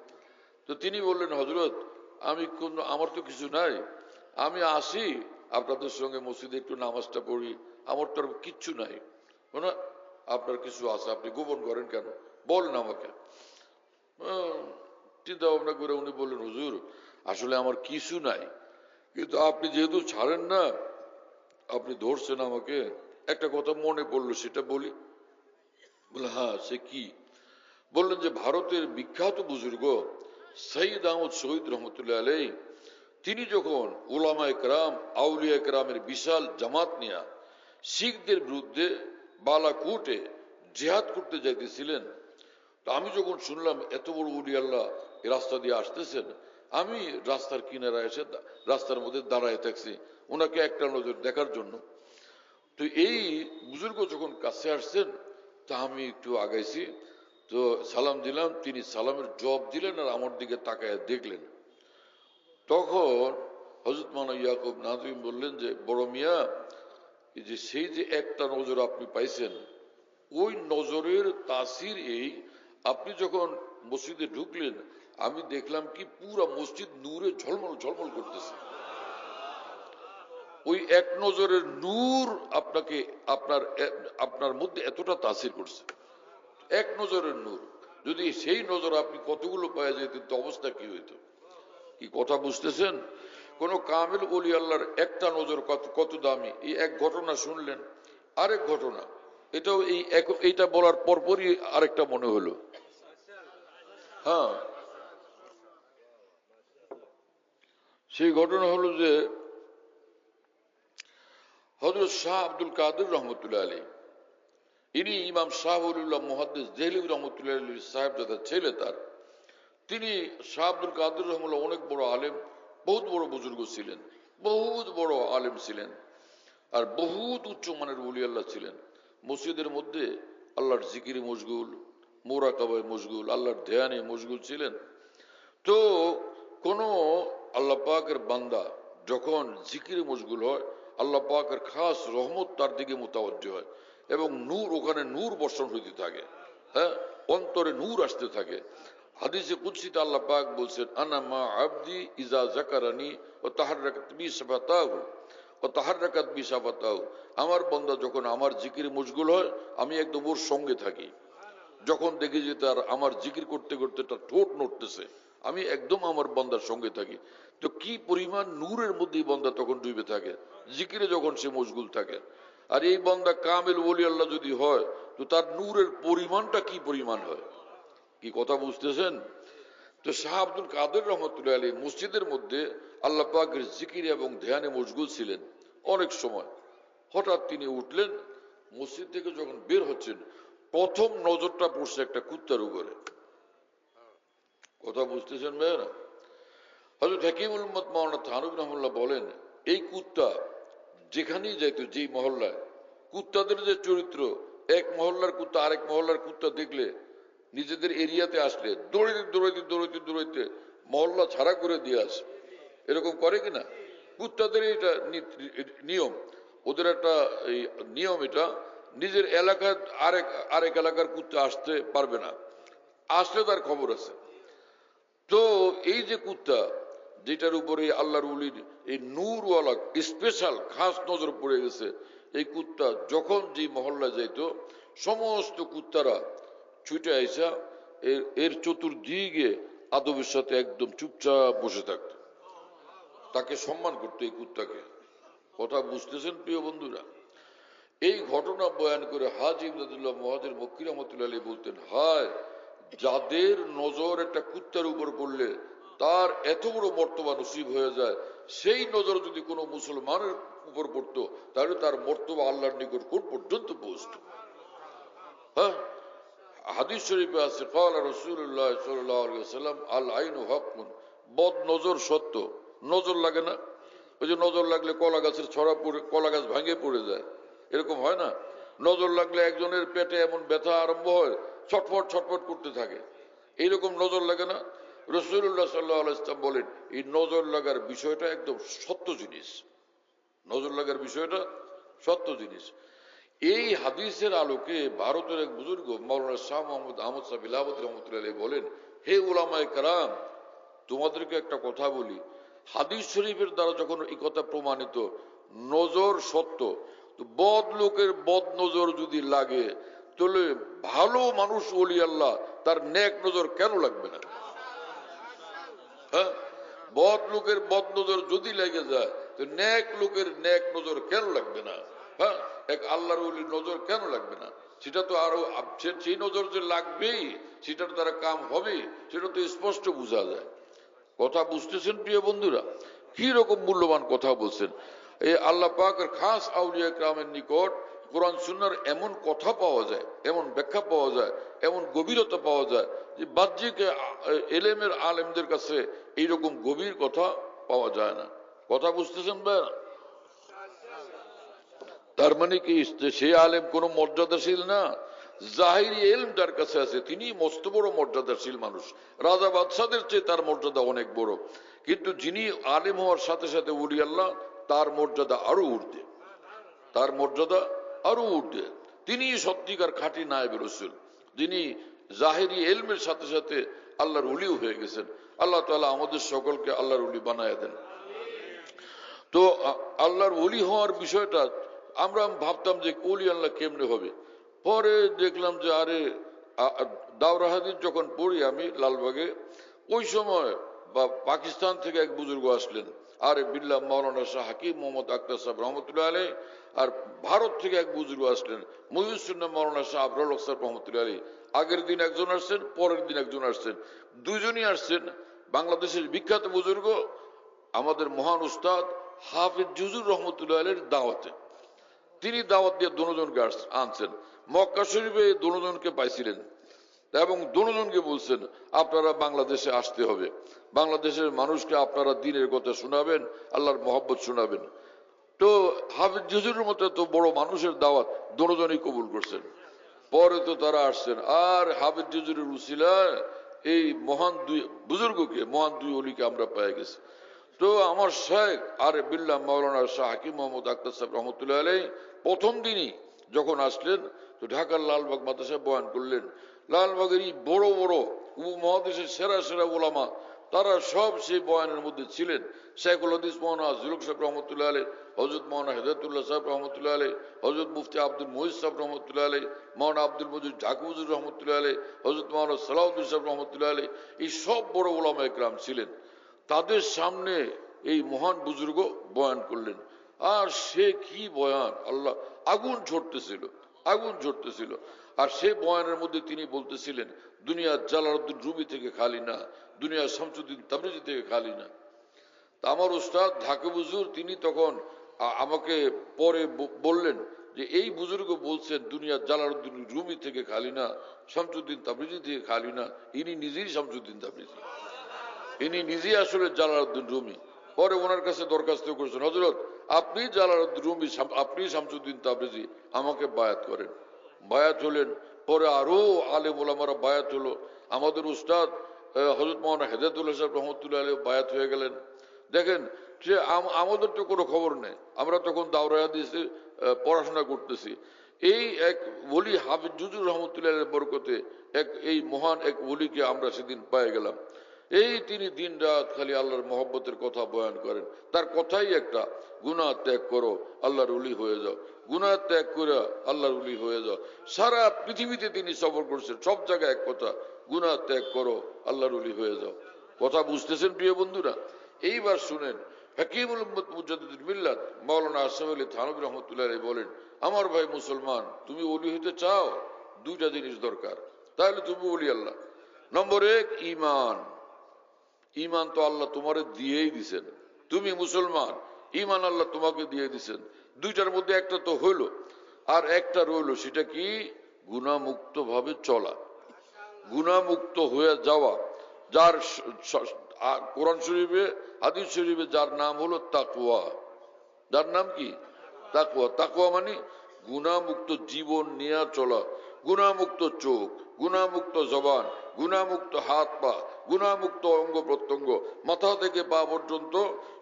তো তিনি বললেন, হজরত আমার তো কিছু নাই, আমি আসি আপনাদের সঙ্গে মসজিদে একটু নামাজটা পড়ি, আমার তো আর কিচ্ছু নাই। না, আপনার কিছু আছে, আপনি গোপন করেন কেন, বলেন আমাকে। চিন্তা ভাবনা করে উনি বললেন, হুজুর আসলে আমার কিছু নাই, কিন্তু আপনি যেহেতু ছাড়েন না, আপনি ধরছেন আমাকে, একটা কথা মনে পড়লো সেটা বলি। বলে, হ্যাঁ সে কি? বললেন যে ভারতের বিখ্যাত বুজুর্গ সঈদ আহমদ শহীদ রহমতুল্লাহ আলাই, তিনি যখন উলামা একরাম আউলিয়া একরামের বিশাল জামাত নিয়ে শিখদের বিরুদ্ধে বালাকোটে জেহাদ করতে যাইতেছিলেন, তো আমি যখন শুনলাম এত বড় উলি আল্লাহ এই রাস্তা দিয়ে আসতেছেন, আমি রাস্তার কিনারায় এসে রাস্তার মধ্যে দাঁড়ায় থাকছি ওনাকে একটা নজর দেখার জন্য। তো এই বুজুর্গ যখন কাছে আসছেন, তা আমি একটু আগাইছি, তো সালাম দিলাম, তিনি সালামের জবাব দিলেন আর আমার দিকে তাকায় দেখলেন। তখন হযরত মাওলানা ইয়াকুব নাজরী বললেন যে, বড় মিয়া, এই যে সেই যে একটা নজর আপনি পাইছেন, ওই নজরের তাসির এই, আপনি যখন মসজিদে ঢুকলেন আমি দেখলাম কি পুরা মসজিদ নূরে ঝলমল ঝলমল করতেছে। ওই এক নজরের নূর আপনাকে আপনার মধ্যে এতটা তাসির করছে, এক নজরের নূর। যদি সেই নজর আপনি কতগুলো পাওয়া যেতেন তো অবস্থা কি হইতো? কি কথা বুঝতেছেন? কোন কামেল ওলি আল্লাহর একটা নজর কত দামি। এই এক ঘটনা শুনলেন, আরেক ঘটনা, এটাও এইটা বলার পরপরই আরেকটা মনে হলো। হ্যাঁ, সেই ঘটনা হলো যে হযরত শাহ আব্দুল কাদের রহমতুল্লাহ আলী, ইনি ইমাম শাহ ওলিউল্লাহ মুহাদ্দিস দেহলভী রহমতুল্লাহ আলী সাহেব যাদের ছেলে তার, তিনি শাহ আব্দুল কাদের রহমুল্লাহ অনেক বড় আলেম, বহুত বড় বুজুর্গ ছিলেন, বহুত বড় আলেম ছিলেন, আর বহুত উচ্চমানের ওলি আল্লাহ ছিলেন। মসজিদের মধ্যে আল্লাহর জিকিরে মশগুল, মোরাকাবায় মশগুল, আল্লাহর ধ্যানে মশগুল ছিলেন। তো কোন আল্লাহ পাকের বান্দা যখন জিকিরে মশগুল হয়, আল্লাহ পাকের খাস রহমত তার দিকে মোতাবজ্জ হয় এবং নূর, ওখানে নূর বর্ষণ হইতে থাকে, হ্যাঁ, অন্তরে নূর আসতে থাকে। হাদিসে কুদসিতে আল্লাহ পাক বলছেন, আনা মা আবদি ইজা যাকারানি ওয়া তাহাররাকাত বি শাফাতাহু ওয়া তাহাররাকাত বি শাফাতাহু, আমার বান্দা যখন আমার জিকিরে মশগুল হয় আমি একদম ওর সঙ্গে থাকি। যখন দেখি যে তার আমার জিকির করতে করতে তার ঠোঁট নড়তেছে, আমি একদম আমার বান্দার সঙ্গে থাকি। তো কি পরিমাণ নূরের মধ্যে বান্দা তখন ডুবে থাকে, জিকিরে যখন সে মশগুল থাকে। আর এই বান্দা কামেল ওলি আল্লাহ যদি হয়, তো তার নূরের পরিমাণটা কি পরিমাণ হয়, কি কথা বুঝতেছেন? তো শাহ আব্দুল কাদের রহমতুল্লাহ আলী মসজিদের মধ্যে আল্লাহ পাকের জিকির এবং ধ্যানে মশগুল ছিলেন। অনেক সময় হঠাৎ তিনি উঠলেন, মসজিদ থেকে যখন বের হচ্ছেন, প্রথম নজরটা পড়ছে একটা কুত্তার উপরে। কথা বুঝতেছেন ভাইরা? হযরত হাকিমুল উম্মত মাওলানা থানভী রাহমাতুল্লাহ বলেন, এই কুত্তা যেখানেই যাইতো, যেই মহল্লায়, কুত্তাদের যে চরিত্র, এক মহল্লার কুত্তা আরেক মহল্লার কুত্তা দেখলে, নিজেদের এরিয়াতে আসলে দৌড়াইতে দৌড়াইতে দৌড়াইতে দৌড়াইতে মহল্লা ছাড়া করে দিয়ে আসে। এরকম করে কিনা? কুত্তাদের এটা নিয়ম, ওদের একটা নিয়ম, এটা নিজের এলাকার আরেক এলাকার কুত্তা আসতে পারবে না, আসলে তার খবর আছে। তো এই যে কুত্তা, যেটার উপরে আল্লাহর ওলির এই নূরওয়ালা স্পেশাল খাস নজর পড়ে গেছে, এই কুত্তা যখন যে মহল্লা যাইত, সমস্ত কুত্তারা ছুটে আইসা এর চতুর্দিকে আদবের সাথে একদম চুপচাপ বসে থাকত, তাকে সম্মান করতো এই কুত্তাকে। কথা বুঝতেছেন প্রিয় বন্ধুরা? এই ঘটনা বয়ান করে হাজী ইমদাদুল্লাহ মুহাজির মক্কি রহমতুল্লাহ আলাইহি বলতেন, হায় যাদের নজর একটা কুত্তার উপর পড়লে তার এত বড় মর্তবা নসিব হয়ে যায়, সেই নজর যদি কোনো মুসলমানের উপর পড়তো তাহলে তার মর্তবা আল্লাহর নিকট কোন পর্যন্ত পৌঁছতো। হ্যাঁ, হাদিস শরীফে আছে, ক্বালা রাসূলুল্লাহ সাল্লাল্লাহু আলাইহি ওয়াসাল্লাম, আল আইনু হাক্কুন, বদ নজর সত্য। নজর লাগে না? ওই যে নজর লাগলে কলা গাছের ছড়া পড়ে, কলা গাছ ভাঙে পড়ে যায়, এরকম হয় না? নজর লাগলে একজনের পেটে এমন ব্যথা আরম্ভ হয়, ছটফট ছটফট করতে থাকে, এইরকম নজর লাগে না? রাসূলুল্লাহ সাল্লাল্লাহু আলাইহি ওয়াসাল্লাম বলেন এই নজর লাগার বিষয়টা একদম সত্য জিনিস, নজর লাগার বিষয়টা সত্য জিনিস। এই হাদিসের আলোকে ভারতের এক বুজুর্গ মাওলানা শাহ মোহাম্মদ আহমদ সাহেব ইলাহাবাদী রহমতুল্লাহ আলাইহি বলেন, হে উলামায়ে কেরাম, তোমাদেরকে একটা কথা বলি, হাদিস শরীফের দ্বারা যখন এই কথা প্রমাণিত নজর সত্য, তো বদ লোকের বদ নজর যদি লাগে তাহলে ভালো মানুষ ওলি আল্লাহ তার নেক নজর কেন লাগবে না? হ্যাঁ, বদ লোকের বদ নজর যদি লেগে যায় তো নেক লোকের নেক নজর কেন লাগবে না? হ্যাঁ, এক আল্লাহর ওলির নজর কেন লাগবে না? সেটা তো আরো সেই নজর যে লাগবেই, সেটার দ্বারা কাম হবে, সেটা তো স্পষ্ট বোঝা যায়। কথা বুঝতেছেন প্রিয় বন্ধুরা? কি রকম মূল্যবান কথা বলছেন। এই আল্লাহ পাকের খাস আউলিয়া কেরামের নিকট কোরআন সুন্নাহর এমন কথা পাওয়া যায়, এমন ব্যাখ্যা পাওয়া যায়, এমন গভীরতা পাওয়া যায় যে বাহ্যিক এলেমের আলেমদের কাছে এইরকম গভীর কথা পাওয়া যায় না। কথা বুঝতেছেন ভাই? তার মানে কি সেই আলেম কোন মর্যাদাশীল না? জাহিরি এলম যার কাছে আছে তিনি মস্ত বড় মর্যাদাশীল মানুষ, রাজা বাদশাদের চেয়ে তার মর্যাদা অনেক বড়। কিন্তু যিনি আলেম হওয়ার সাথে সাথে ওলি আল্লাহ, তার মর্যাদা আরো ঊর্ধ্বে, তার মর্যাদা আরো ঊর্ধ্বে। তিনি সত্যিকার খাঁটি নায়েবে রাসূল, যিনি জাহিরি এলমের সাথে সাথে আল্লাহর ওলিও হয়ে গেছেন। আল্লাহ তাআলা আমাদের সকলকে আল্লাহর ওলি বানায় দেন। তো আল্লাহর ওলি হওয়ার বিষয়টা আমরা ভাবতাম যে ওলি আল্লাহ কেমনে হবে, পরে দেখলাম যে আরে দাওরা হাদিস যখন পড়ি আমি লালবাগে, ওই সময় বা পাকিস্তান থেকে এক বুজুর্গ আসলেন, আরে বিল্লাহ মাওলানা শাহ হাকিম মোহাম্মদ আক্তার সাহেব রহমতুল্লাহ আলাইহি, আর ভারত থেকে এক বুজুর্গ আসলেন মহিউসুন্নাহ মাওলানা শাহ আবরুল হক সাহেব রহমতুল্লাহ আলাইহি। আগের দিন একজন আসছেন, পরের দিন একজন আসছেন, দুইজনই আসছেন বাংলাদেশের বিখ্যাত বুজুর্গ আমাদের মহান উস্তাদ হাফিজ জুজুর রহমতুল্লাহ আলাইহির দাওয়াতে। তিনি দাওয়াত দিয়ে দুজনকে আনছেন মক্কা শরীফে, দুজনকে পাইছিলেন এবং দুজনকে বলছেন আপনারা বাংলাদেশে আসতে হবে, বাংলাদেশের মানুষকে আপনারা দ্বীনের কথা শোনাবেন, আল্লাহর মহব্বত শোনাবেন। তো হাফিজ জুজুরের মতো তো বড় মানুষের দাওয়াত দুজনই কবুল করছেন। পরে তো তারা আসছেন, আর হাফিজ জুজুরের উসিলায় এই মহান দুই বুজুর্গকে, মহান দুই অলিকে আমরা পেয়ে গেছি। তো আমার শেখ আরে বিল্লাহ মাওলানা শাহ হাকিম মোহাম্মদ আক্তার সাহেব রহমতুল্লাহ আলাইহি প্রথম দিনই যখন আসলেন তো ঢাকার লালবাগ মাদ্রাসায় বয়ান করলেন। লালবাগের এই বড় বড় উপমহাদেশের সেরা সেরা ওলামা তারা সব সেই বয়ানের মধ্যে ছিলেন। শেখুল হাদিস মৌলানা জুলুক সাহেব রহমতুল্লাহ আলাইহি, হযরত মৌলানা হেদায়েতুল্লাহ সাহেব রহমতুল্লাহ আলাইহি, হযরত মুফতি আব্দুল মুহিত সাহেব রহমতুল্লাহ আলাইহি, মৌলানা আব্দুল মজিদ ঢাকু হুজুর রহমতুল্লাহ আলাইহি, হযরত মৌলানা সালাউদ্দিন সাহেব রহমতুল্লাহ আলাইহি, এই সব বড় ওলামা একরাম ছিলেন। তাদের সামনে এই মহান বুজুর্গ বয়ান করলেন, আর সে কি বয়ান, আল্লাহ, আগুন ঝরতেছিল, আগুন ঝরতেছিল। আর সে বয়ানের মধ্যে তিনি বলতেছিলেন দুনিয়া জালালউদ্দিন রুমি থেকে খালি না, দুনিয়া শামসুদ্দিন তাবরিজি থেকে খালি না। তা আমার উস্তাদ ঢাকা বুজুর তিনি তখন আমাকে পরে বললেন যে এই বুজুর্গ বলছেন দুনিয়া জালালউদ্দিন রুমি থেকে খালি না, শামসুদ্দিন তাবরিজি থেকে খালি না, ইনি নিজেই শামসুদ্দিন তাবরিজি, ইনি নিজেই আসলে জালালউদ্দিন রুমি। পরে ওনার কাছে দরখাস্ত করেছেন, হযরত আপনি জালালউদ্দিন রুমি, আপনি শামসুদ্দিন তাবরিজি, আমাকে বায়াত করেন। বায়াত হলেন, পরে আরো আলেম ওলামারা বায়াত হলো। আমাদের উস্তাদ হযরত মাওলানা হেদায়েতুল্লাহ সাহেব রহমতুল্লাহ আলাইহি বায়াত হয়ে গেলেন। দেখেন যে আমাদের তো কোনো খবর নেই, আমরা তখন দাওরা হাদিসে পড়াশোনা করতেছি। এই এক ওলি হাফিজ জুজুর রহমতুল্লাহ আলাইহির বরকতে এই মহান এক ওলিকে আমরা সেদিন পেয়ে গেলাম। এই তিনি দিন রাত খালি আল্লাহর মহব্বতের কথা বয়ান করেন। তার কথাই একটা, গুনাহ ত্যাগ করো আল্লাহর ওলি হয়ে যাও, গুনাহ ত্যাগ করে আল্লাহর ওলি হয়ে যাও। সারা পৃথিবীতে তিনি সফর করছেন, সব জায়গায় এক কথা, গুনাহ ত্যাগ করো আল্লাহর ওলি হয়ে যাও। কথা বুঝতেছেন প্রিয় বন্ধুরা? এইবার শুনেন, হাকিমুল উম্মত মুজাদ্দিদুল মিল্লাত মাওলানা আশরাফ আলী থানভী রহমতুল্লাহ আলাইহি বলেন, আমার ভাই মুসলমান, তুমি ওলি হতে চাও, দুইটা জিনিস দরকার, তাহলে তুমি ওলি আল্লাহ। নম্বর এক, ঈমান। ঈমান তো আল্লাহ তোমারে দিয়েই দিছেন, তুমি মুসলমান, ঈমান আল্লাহ তোমাকে দিয়ে দিছেন। দুইটার মধ্যে একটা তো হইলো, আর একটা রইলো, সেটা কি? গুনাহমুক্ত ভাবে চলা, গুনাহমুক্ত হয়ে যাওয়া। যার কোরআন শরীফে হাদিস শরীফে যার নাম হলো তাকওয়া। যার নাম কি? তাকওয়া। তাকওয়া মানে গুনাহমুক্ত জীবন নিয়ে চলা, গুনাহমুক্ত চোখ, গুনাহমুক্ত জবান, গুনাহমুক্ত হাত পা, গুনাহমুক্ত অঙ্গ প্রত্যঙ্গ, মাথা থেকে পা পর্যন্ত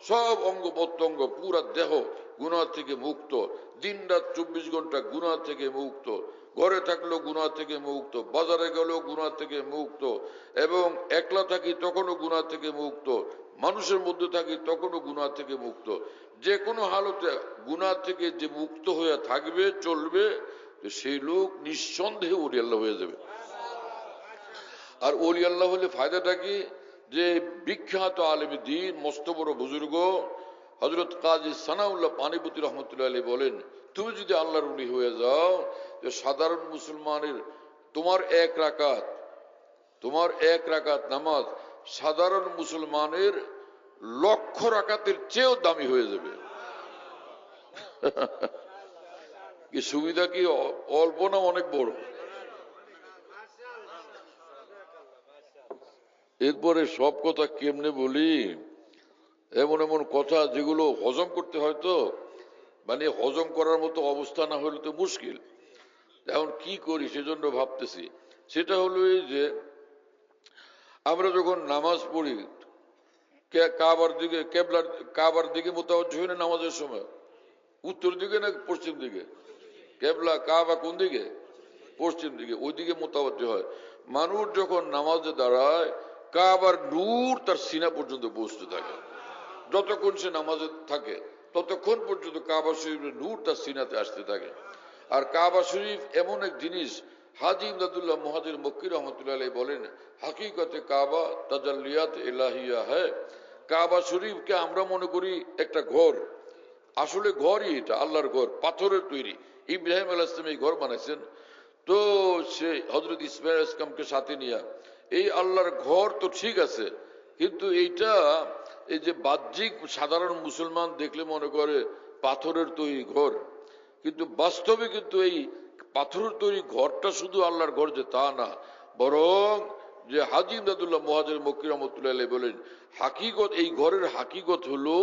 সব অঙ্গ প্রত্যঙ্গ পুরা দেহ গুনাহ থেকে মুক্ত, দিন রাত 24 ঘন্টা গুনাহ থেকে মুক্ত, ঘরে থাকলেও গুনাহ থেকে মুক্ত, বাজারে গেলেও গুনাহ থেকে মুক্ত, এবং একলা থাকি তখনও গুনাহ থেকে মুক্ত, মানুষের মধ্যে থাকি তখনও গুনাহ থেকে মুক্ত। যে কোনো হালতে গুনাহ থেকে যে মুক্ত হয়ে থাকবে চলবে, সেই লোক নিঃসন্দেহে ওলি আল্লাহ হয়ে যাবে। আর ওলি আল্লাহ হলে ফায়দাটা কি? যে বিখ্যাত আলেম দ্বীন মস্ত বড় বুজুর্গ হযরত কাজী সানাউল্লাহ পানিপতি রহমতুল্লাহ আলাইহি বলেন, তুমি যদি আল্লাহর ওলি হয়ে যাও, যে সাধারণ মুসলমানের তোমার এক রাকাত নামাজ সাধারণ মুসলমানের লক্ষ রাকাতের চেয়েও দামি হয়ে যাবে। কি সুবিধা কি অল্প না অনেক বড়? এরপরে সব কথা কেমনে বলি, এমন এমন কথা যেগুলো হজম করতে হয়, তো মানে হজম করার মতো অবস্থা না হলে তো মুশকিল। এখন কি করি সেজন্য ভাবতেছি। সেটা হলো এই যে আমরা যখন নামাজ পড়ি কাবার দিকে মোতাবজ্জ হই না নামাজের সময়? উত্তর দিকে না পশ্চিম দিকে? কেবলা কাবা কোন দিকে? পশ্চিম দিকে। ওই দিকে মোতাবজ্জ হয়। মানুষ যখন নামাজে দাঁড়ায় কাবার নূর তার সিনা পর্যন্ত পৌঁছতে থাকে। যতক্ষণ সে নামাজে থাকে ততক্ষণ পর্যন্ত কাবা শরীফের নূর তার সিনাতে আসতে থাকে। আর কাবা শরীফ এমন এক জিনিস, হাজী ইমদাদুল্লাহ মুহাজির মক্কি রহমতুল্লাহ আলাইহি বলেন, হাকিকতে কাবা তাজাল্লিয়াত ইলাহিয়া হ্যায়। কাবা শরীফকে আমরা মনে করি একটা ঘর, আসলে ঘরই এটা, আল্লাহর ঘর, পাথরের তৈরি। ইব্রাহিম আলাইহিস সালাম এই ঘর বানাইছেন। তো সে হযরত ইসমাঈল আলাইহিস সালামকে সাথে নিয়ে এই আল্লাহর ঘর তো ঠিক আছে, কিন্তু এইটা এই যে বাহ্যিক সাধারণ মুসলমান দেখলে মনে করে পাথরের তৈরি ঘর, কিন্তু বাস্তবে কিন্তু এই পাথরের তৈরি ঘরটা শুধু আল্লাহর ঘর যে তা না, বরং যে হাজী ইমদাদুল্লাহ মুহাজির মক্কি রহমতুল্লাহ আলাইহি বলেন, হাকিকত এই ঘরের হাকিকত হলো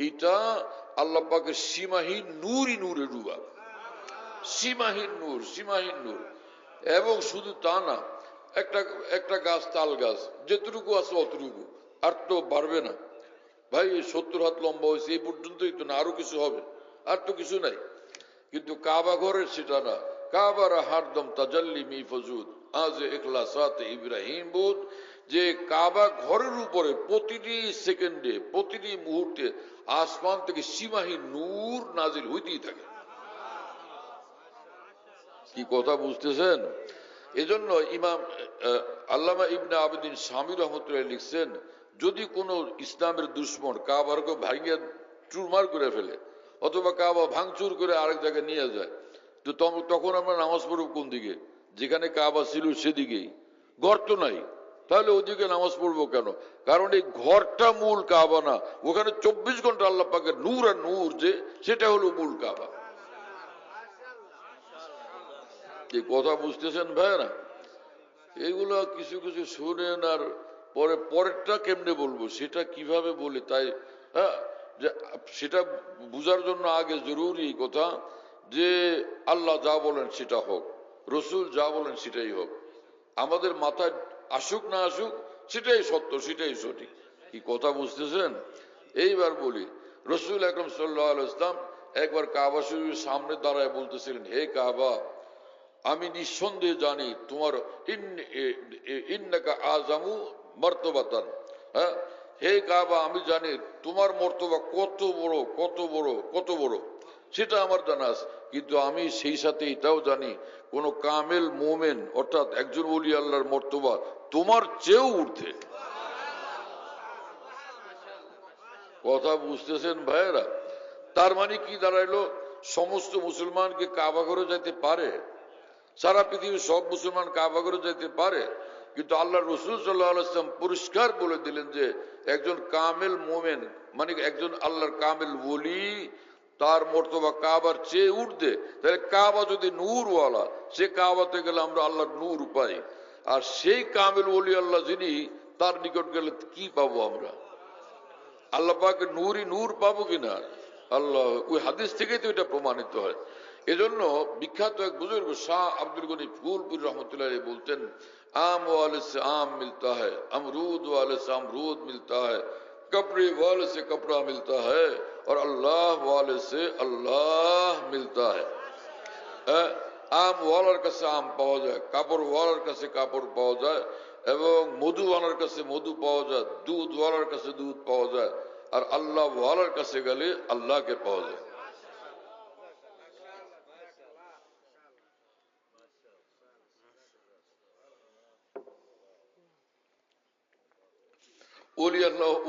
এটা আল্লাহ পাকের সীমাহীন নূরই নূরে ডুবা, সীমাহীন নূর, সীমাহীন নূর। এবং শুধু তা না, একটা গাছ, তাল গাছ যেটুকু আছে অতটুকু, আর তো বাড়বে না। ভাই 70 হাত লম্বা হয়েছে এই পর্যন্তই তো না, আরো কিছু হবে, আর তো কিছু নাই। কিন্তু কাবা ঘরের সেটা না। কাবার হারদম তাজাল্লি মি ফজুদ আজ ইখলাসাত ইব্রাহিম বুদ, যে কাবা ঘরের উপরে প্রতিটি সেকেন্ডে প্রতিটি মুহূর্তে আসমান থেকে সীমাহীন নূর নাজিল হইতেই থাকে। কি কথা বুঝতেছেন? এজন্য ইমাম আল্লামা ইবনে আবিদিন শামী রহমতুল্লাহ লিখছেন, যদি কোন ইসলামের দুশ্মন কাবারকে ভাঙিয়ে চুরমার করে ফেলে অথবা কাবা ভাঙচুর করে আরেক জায়গায় নিয়ে যায়, তো তখন আমরা নামাজ পড়ব কোন দিকে? যেখানে কাবা ছিল সেদিকেই। ঘর তো নাই, তাহলে ওদিকে নামাজ পড়বো কেন? কারণ এই ঘরটা মূল কাবা না, ওখানে 24 ঘন্টা আল্লাহ পাকের নূর আর নূর, যে সেটা হলো মূল কাবা। কি কথা বুঝতেছেন ভাইরা? এইগুলো কিছু কিছু শুনেন, আর পরেরটা কেমনে বলবো সেটা কিভাবে বলি, তাই হ্যাঁ, যে সেটা বুঝার জন্য আগে জরুরি কথা যে আল্লাহ যা বলেন সেটা হোক, রসুল যা বলেন সেটাই হোক, আমাদের মাথায় আসুক না আসুক সেটাই সত্য, সেটাই সঠিক। কি কথা বুঝতেছেন? এইবার বলি, রসুল আকরাম সাল্লাল্লাহু আলাইহি ওয়াসাল্লাম একবার কাবা শরীফের সামনে দাঁড়ায় বলতেছিলেন, হে কাবা, আমি নিঃসন্দেহে জানি তোমার ইন্নাকা আযামু মারতাবাতান, হ্যাঁ, হে কাবা, আমি জানি তোমার মর্তবা কত বড় কত বড় কত বড়, সেটা আমার জানা আছে। কিন্তু আমি সেই সাথে এটাও জানি কোন কামেল মোমেন অর্থাৎ একজন ওলি আল্লাহর মর্তবা তোমার চেয়েও ঊর্ধ্বে। কথা বুঝতেছেন ভাইয়েরা? তার মানে কি দাঁড়াইলো? সমস্ত মুসলমানকে কাবা ঘরে যাইতে পারে, সারা পৃথিবীর সব মুসলমান কাবা ঘরে যাইতে পারে, কিন্তু আল্লাহ রসুল সাল্লাল্লাহু আলাইহি ওয়াসাল্লাম পরিষ্কার বলে দিলেন যে একজন কামেল মোমেন মানে একজন আল্লাহর কামেল ওলি, তার মর্তবা কাবার চেয়ে ঊর্ধ্বে। তাহলে কাবা যদি নূরওয়ালা, সে কাবাতে গেলে আমরা আল্লাহর নূর পাই। আর সেই কামেল ওলি আল্লাহ যিনি, তার নিকট গেলে কি পাবো আমরা? আল্লাহ পাকের নূরই নূর পাবো কিনা? আল্লাহ, ওই হাদিস থেকেই তো এটা প্রমাণিত হয়। এজন্য বিখ্যাত এক বুজুর্গ শাহ আব্দুল গনি ফুলপুর রহমতুল্লাহ বলতেন, आम वाले से आम मिलता है, अमरूद वाले से अमरूद मिलता है, कपड़े वाले से कपड़ा मिलता है और अल्लाह वाले से अल्लाह मिलता है। आम वालार काছে আম পাওয়া যায়, কাপড় ওয়ালার কাছে কাপড় পাওয়া যায়, এবং মধু ওয়ালার কাছে মধু পাওয়া যায়, দুধ ওয়ালার কাছে দুধ পাওয়া যায়, আর আল্লাহ ওয়ালার কাছে গেলে আল্লাহকে পাওয়া যায়।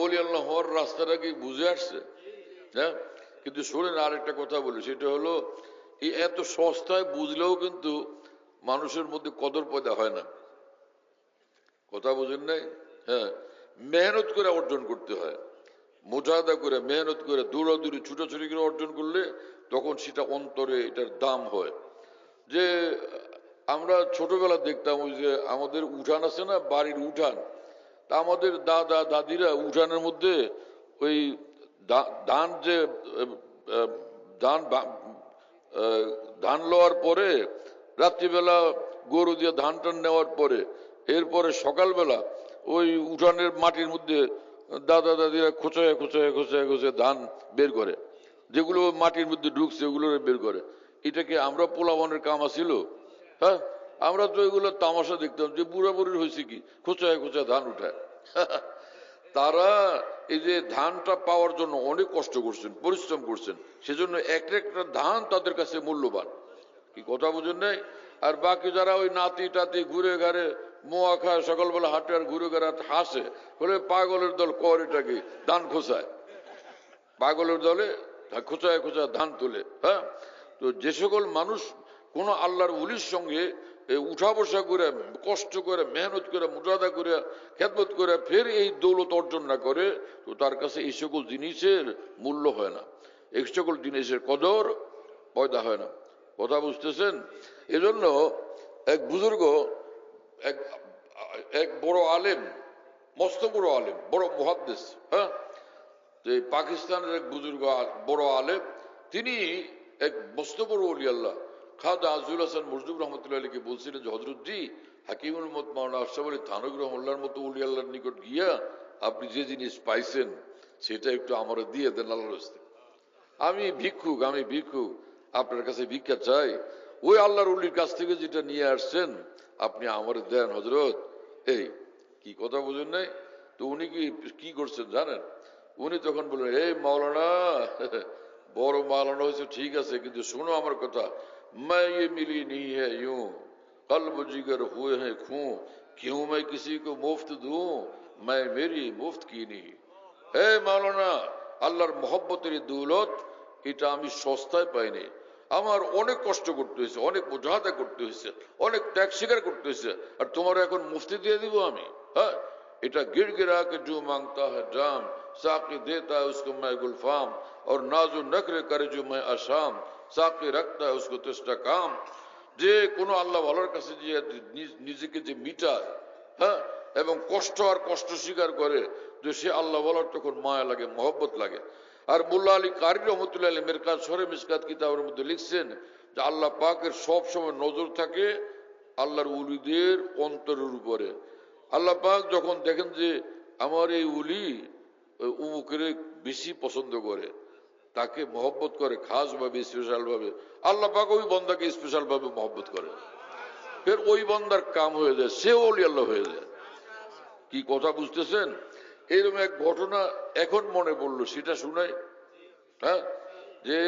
ওলি আল্লাহ হওয়ার রাস্তাটা কি বুঝে আসছে? হ্যাঁ, কিন্তু শোনেন আরেকটা কথা বলি, সেটা হলো এই এত সস্তায় বুঝলেও কিন্তু মানুষের মধ্যে কদর পয়দা হয় না। কথা বুঝেন নাই? হ্যাঁ, মেহনত করে অর্জন করতে হয়, মুজাহাদা করে মেহনত করে দৌড়াদৌড়ি ছুটাছুটি করে অর্জন করলে তখন সেটা অন্তরে এটার দাম হয়। যে আমরা ছোটবেলা দেখতাম ওই যে আমাদের উঠান আছে না, বাড়ির উঠান, তা আমাদের দাদা দাদিরা উঠানের মধ্যে ওই ধান যে ধান ধান লওয়ার পরে রাত্রিবেলা গরু দিয়ে ধান টান নেওয়ার পরে এরপরে সকালবেলা ওই উঠানের মাটির মধ্যে দাদা দাদিরা খোঁচায় খোঁচায় খোঁচায় খোঁচায় ধান বের করে, যেগুলো মাটির মধ্যে ঢুকছে ওগুলো বের করে। এটাকে আমরা পোলাবনের কাম আছিল? হ্যাঁ, আমরা তো এগুলো তামাশা দেখতাম যে বুড়া বুড়ির হয়েছে কি খোঁচায় খোঁচায় ধান উঠায়। তারা এই যে ধানটা পাওয়ার জন্য অনেক কষ্ট করছেন, পরিশ্রম করছেন, সেজন্য একটা একটা ধান তাদের কাছে মূল্যবান। কি কথা বুঝেন নাই? আর বাকি যারা ওই নাতি টাতি ঘুরে ঘাড়ে মোয়া খায়, সকালবেলা হাঁটে আর ঘুরে ঘাড়ে হাসে, বলে পাগলের দল কর এটাকে ধান খোঁচায়, পাগলের দলে খোঁচায় খোঁচায় ধান তোলে। হ্যাঁ, তো যে সকল মানুষ কোন আল্লাহর ওলির সঙ্গে উঠা বসা করে কষ্ট করে মেহনত করে মুজাহাদা করে খেদমত করে ফের এই দৌলত অর্জন না করে, তো তার কাছে এই সকল জিনিসের মূল্য হয় না, এই সকল জিনিসের কদর পয়দা হয় না। কথা বুঝতেছেন? এজন্য এক বুজুর্গ, এক বড় আলেম, মস্ত বড় আলেম, বড় মুহাদ্দিস, হ্যাঁ, পাকিস্তানের এক বুজুর্গ বড় আলেম, তিনি এক মস্ত বড় ওলি আল্লাহ খাজা আজুল হাসান মরজুব রহমতুল্লাহ আলীকে বলছিলেন যে হযরত জি, হাকিমুল মত মাওলানা আশরাফ আলী থানভী রহমাতুল্লাহর মতো ওলি আল্লাহর নিকট গিয়া আপনি যে জিনিস পাইছেন সেটা একটু আমার দিয়ে দেন আল্লাহর রাস্তায়। আমি ভিক্ষুক আপনার কাছে ভিক্ষা চাই, ওই আল্লাহর ওলির কাছ থেকে যেটা নিয়ে আসছেন আপনি আমার দেন হযরত। এই কি কথা বুঝেন নাই? তো উনি কি করছেন জানেন? উনি তখন বললেন, এই মাওলানা, বড় মাওলানা হয়েছে ঠিক আছে, কিন্তু শোনো আমার কথা, मैं ये मिली नहीं है यूं, कल्ब जिगर हुए हैं खूं, क्यों मैं किसी को मुफ्त दूं, मैं मेरी मुफ्त की नहीं। হে মাওলানা, আল্লাহর মহব্বতের দৌলত এটা আমি সস্তায় পাইনি, আমার অনেক কষ্ট করতে হয়েছে, অনেক মুজাহাদা করতে হয়েছে, অনেক ত্যাগ স্বীকার করতে হয়েছে, আর তোমার এখন মুফতি দিয়ে দিব আমি? হ্যাঁ, এটা गिर गिरा के जो मांगता है जाम, साकी देता है उसको मैं गुलफाम, और नाजो नखरे करे जो मैं आशाम, साकी रखता है उसको तेस्टा काम। যে কোনো আল্লাহ ভালোর কাছে যে নিজেকে যে মিটায়, হ্যাঁ, এবং কষ্ট আর কষ্ট স্বীকার করে, যে সে আল্লাহ বলার তখন মায়া লাগে, মহব্বত লাগে। আর মোল্লা আলী কারি রহমতুল্লাহ আলী মিরকাত শরে মিসকাত কিতাবের মধ্যে লিখছেন যে আল্লাহ পাকের সব সময় নজর থাকে আল্লাহর উলিদের অন্তরের উপরে। আল্লাহ পাক যখন দেখেন যে আমার এই উলি উমুকের বেশি পছন্দ করে, তাকে মহব্বত করে খাস ভাবে, স্পেশাল ভাবে, আল্লাহ পাক ওই বন্দাকে স্পেশাল ভাবে মহব্বত করে, ফের ওই বন্দার কাম হয়ে যায়, সে ওলি আল্লাহ হয়ে যায়। কি কথা বুঝতেছেন? এরকম এক ঘটনা এখন মনে পড়লো, সেটা শুনাই। হ্যাঁ, যে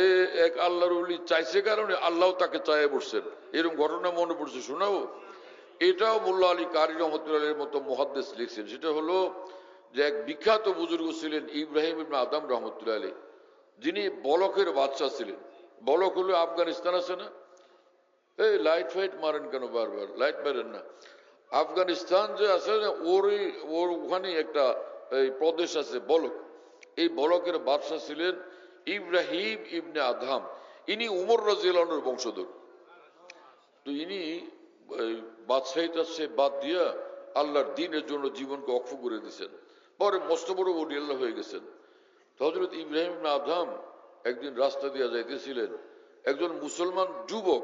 এক আল্লাহর ওলি চাইছে কারণে আল্লাহ তাকে চাইয়ে বসছেন, এরকম ঘটনা মনে পড়ছে, শোনাবো। এটাও মোল্লা আলী কারি রহমতুল্লাহের মতো মুহাদ্দিস লিখছেন। সেটা হলো যে এক বিখ্যাত বুজুর্গ ছিলেন ইব্রাহিম ইবনে আদম রহমতুল্লাহ আলী, যিনি বলকের বাদশাহ ছিলেন। বলক হলো আফগানিস্তান আছে না, এই লাইট ফাইট মারেন কেন বারবার? লাইট মারেন না। আফগানিস্তান যে আছে ওর ওখানে একটা এই প্রদেশ আছে বলক, এই বলকের বাদশাহ ছিলেন ইব্রাহিম ইবনে আদম। ইনি উমর রাদিয়াল্লাহু আনহুর বংশধর। তো ইনি বাদশাহিটা সে বাদ দিয়া আল্লাহর দ্বীনের জন্য জীবনকে অক্ষ করে দিয়েছেন, পরে মস্ত বড় ওলি আল্লাহ হয়ে গেছেন। হযরত ইব্রাহিম ইবনে আদম একদিন রাস্তা দিয়ে যাইতেছিলেন, একজন মুসলমান যুবক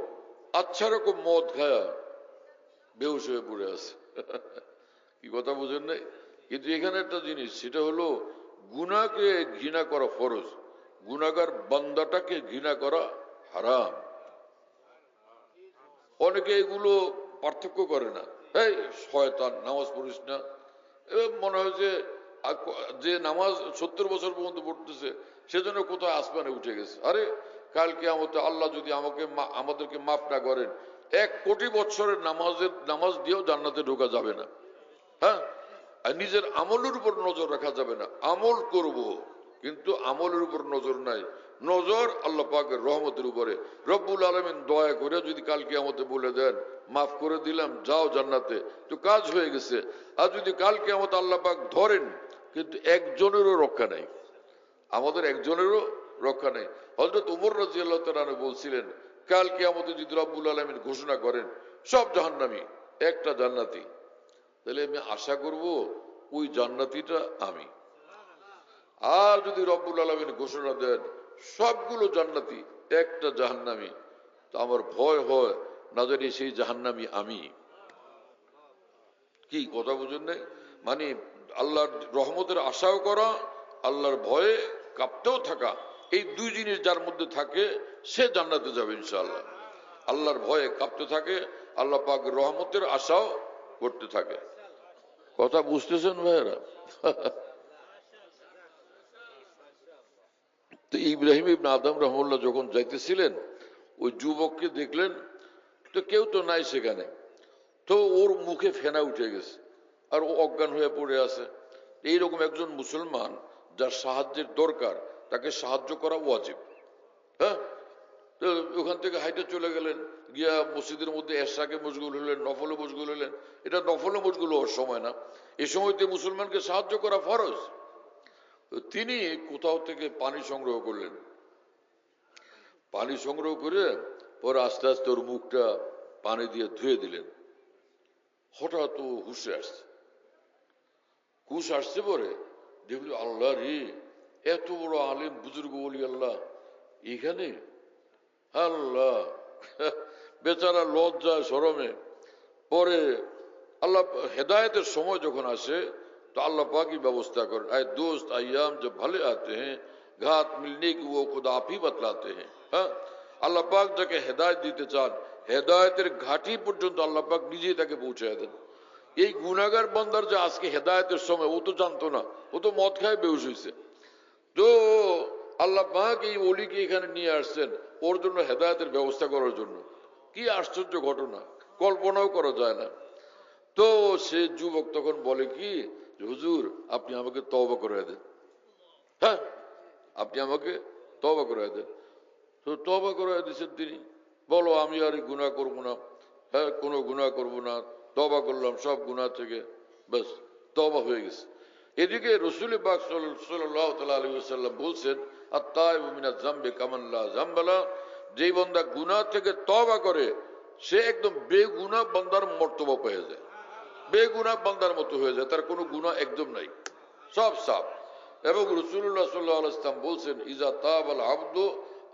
আচ্ছা রকম মদ খায়া বেহুশ হয়ে পড়ে আছে। কি কথা বুঝেন নাই? কিন্তু এখানে একটা জিনিস, সেটা হলো গুনাহকে ঘৃণা করা ফরজ, গুনাহগার বান্দাটাকে ঘৃণা করা হারাম। অনেকে এগুলো পার্থক্য করে না। এই শয়তান, নামাজ পড়িস না, মনে হয় যে নামাজ 70 বছর পর্যন্ত পড়তেছে সেজন্য কোথাও আসমানে উঠে গেছে। আরে কাল কিয়ামতে আল্লাহ যদি আমাদেরকে মাফ না করেন, 1 কোটি বছরের নামাজ দিয়েও জান্নাতে ঢোকা যাবে না। হ্যাঁ, আর নিজের আমলের উপর নজর রাখা যাবে না। আমল করব কিন্তু আমলের উপর নজর নাই, নজর আল্লাহ পাকের রহমতের উপরে। রব্বুল আলামিন দয়া করে যদি কাল কিয়ামতে বলে দেন মাফ করে দিলাম, যাও জান্নাতে, তো কাজ হয়ে গেছে। আর যদি কাল কিয়ামতে আল্লাহ পাক ধরেন, কিন্তু একজনেরও রক্ষা নাই, আমাদের একজনেরও রক্ষা নেই। হযরত ওমর রাদিয়াল্লাহু তাআলা আনহু বলছিলেন, কাল কিয়ামতে যদি রব্বুল আলামিন ঘোষণা করেন সব জাহান্নামী, একটা জান্নাতি, তাহলে আমি আশা করব ওই জান্নাতিটা আমি। আর যদি রব্বুল আলামিন ঘোষণা দেন সবগুলো জান্নাতি, একটা জাহান্নামী, তো আমার ভয় হয় না জানি সেই জাহান্নামী আমি। কি কথা বুঝেন নাই? মানে আল্লাহর রহমতের আশাও করা, আল্লাহর ভয়ে কাঁপতেও থাকা, এই দুই জিনিস যার মধ্যে থাকে সে জান্নাতে যাবে ইনশাআল্লাহ। আল্লাহর ভয়ে কাঁপতে থাকে, আল্লাহ পাক রহমতের আশাও করতে থাকে। কথা বুঝতেছেন ভাইয়েরা? তো ইব্রাহিম ইবনে আদম রহমুল্লাহ যখন যাইতেছিলেন, ওই যুবককে দেখলেন, তো কেউ তো নাই সেখানে, তো ওর মুখে ফেনা উঠে গেছে আর ও অজ্ঞান হয়ে পড়ে আছে। এইরকম একজন মুসলমান যার সাহায্যের দরকার, তাকে সাহায্য করা ওয়াজিব। হ্যাঁ, তো ওখান থেকে হাইটে চলে গেলেন, গিয়া মসজিদের মধ্যে এশাকে মশগুল হলেন, নফলে মশগুল হলেন। এটা নফলে মশগুল হওয়ার সময় না, এ সময়তে মুসলমানকে সাহায্য করা ফরজ। তিনি কোথাও থেকে পানি সংগ্রহ করলেন, পানি সংগ্রহ করে পরে আস্তে আস্তে ওর মুখটা পানি দিয়ে ধুয়ে দিলেন। হঠাৎ ও হুশে আসছে, হুশ আসছে পরে দেখল আল্লাহ রে, এত বড় আলেম বুজুর্গ বলি আল্লাহ এখানে, আল্লাহ! বেচারা লজ্জা শরমে পরে আল্লাহ হেদায়েতের সময় যখন আসে तो अल्लाह पाक की व्यवस्था करें। आए दोस्त अय्याम जब भले आते हैं, घात मिलने की वो खुद आप ही बतलाते हैं। हाँ, আল্লাহ পাক যাকে হেদায়েত দিতে চান, হেদায়েতের ঘাটি পর্যন্ত আল্লাহ পাক নিজেই তাকে পৌঁছায় দেন। এই গুনাহগার বান্দার যে আজকে হেদায়েতের সময়, ও তো জানতো না, ও তো মদ খায় বেহুশ হয়েছে। তো আল্লাহ পাক এই ওলিকে এখানে নিয়ে আসছেন ওর জন্য হেদায়েতের ব্যবস্থা করার জন্য। কি আশ্চর্য ঘটনা, কল্পনাও করা যায় না। তো সে যুবক তখন বলে কি, হুজুর আপনি আমাকে তওবা করে দেন। হ্যাঁ, আপনি আমাকে তওবা করে দেন। তো তওবা করে দিয়েছেন তিনি। বলো আমি আর গুনাহ করবো না, হ্যাঁ কোনো গুনাহ করবো না, তওবা করলাম সব গুনাহ থেকে, ব্যাস তওবা হয়ে গেছে। এদিকে রাসূল পাক সাল্লাল্লাহু তাআলা আলাইহি ওয়াসাল্লাম বলছেন, আত-তাইবু মিনাজ যামবি কামান লা যামবালা, যেই বান্দা গুনাহ থেকে তওবা করে সে একদম বেগুনাহ বান্দার মর্তবা পেয়ে যায়, বেগুনাহ বান্দার মতো হয়ে যায়, তার কোনো গুনাহ একদম নাই, সব সাফ। এবং রাসূলুল্লাহ সাল্লাল্লাহু আলাইহি ওয়াসাল্লাম বলছেন, ইজা তাবাল আবদু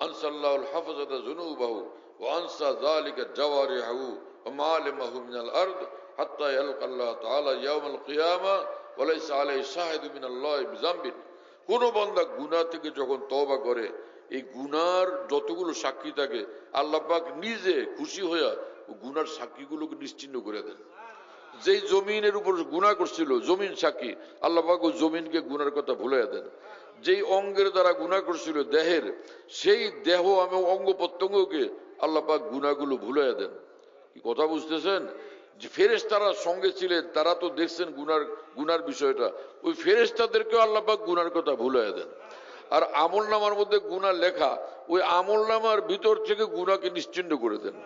আনসাল্লাহুল হাফাযাতা যুনুবাহু ওয়া আনসা যালিকা জাওয়ারিহু ওয়া মালিমাহু মিনাল আরদ হাত্তা ইয়ালকাল্লাহ তাআলা ইয়াউমাল কিয়ামা ওয়া লাইসা আলাইহি শাহিদু মিনাল্লাহি বিযামবিন। কোন বান্দা গুনাহ থেকে যখন তওবা করে, এই গুনার যতগুলো সাক্ষী থাকে আল্লাহ পাক নিজে খুশি হয়ে গুনার সাক্ষীগুলোকে নিশ্চিহ্ন করে দেন। যেই জমিনের উপর গুনাহ করছিল জমিন সাক্ষী, আল্লাহ পাক ওই জমিনকে গুনার কথা ভুলাইয়া দেন। যেই অঙ্গের দ্বারা গুনাহ করছিল দেহের, সেই দেহ এবং অঙ্গ প্রত্যঙ্গকে আল্লাহ পাক গুনাহগুলো ভুলাইয়া দেন। কি কথা বুঝতেছেন? যে ফেরেশতারা সঙ্গে ছিলেন তারা তো দেখছেন গুনার বিষয়টা, ওই ফেরেশতাদেরকেও আল্লাহ পাক গুনার কথা ভুলাইয়া দেন। আর আমলনামার মধ্যে গুনাহ লেখা, ওই আমলনামার ভিতর থেকে গুনাহকে নিশ্চিহ্ন করে দেন।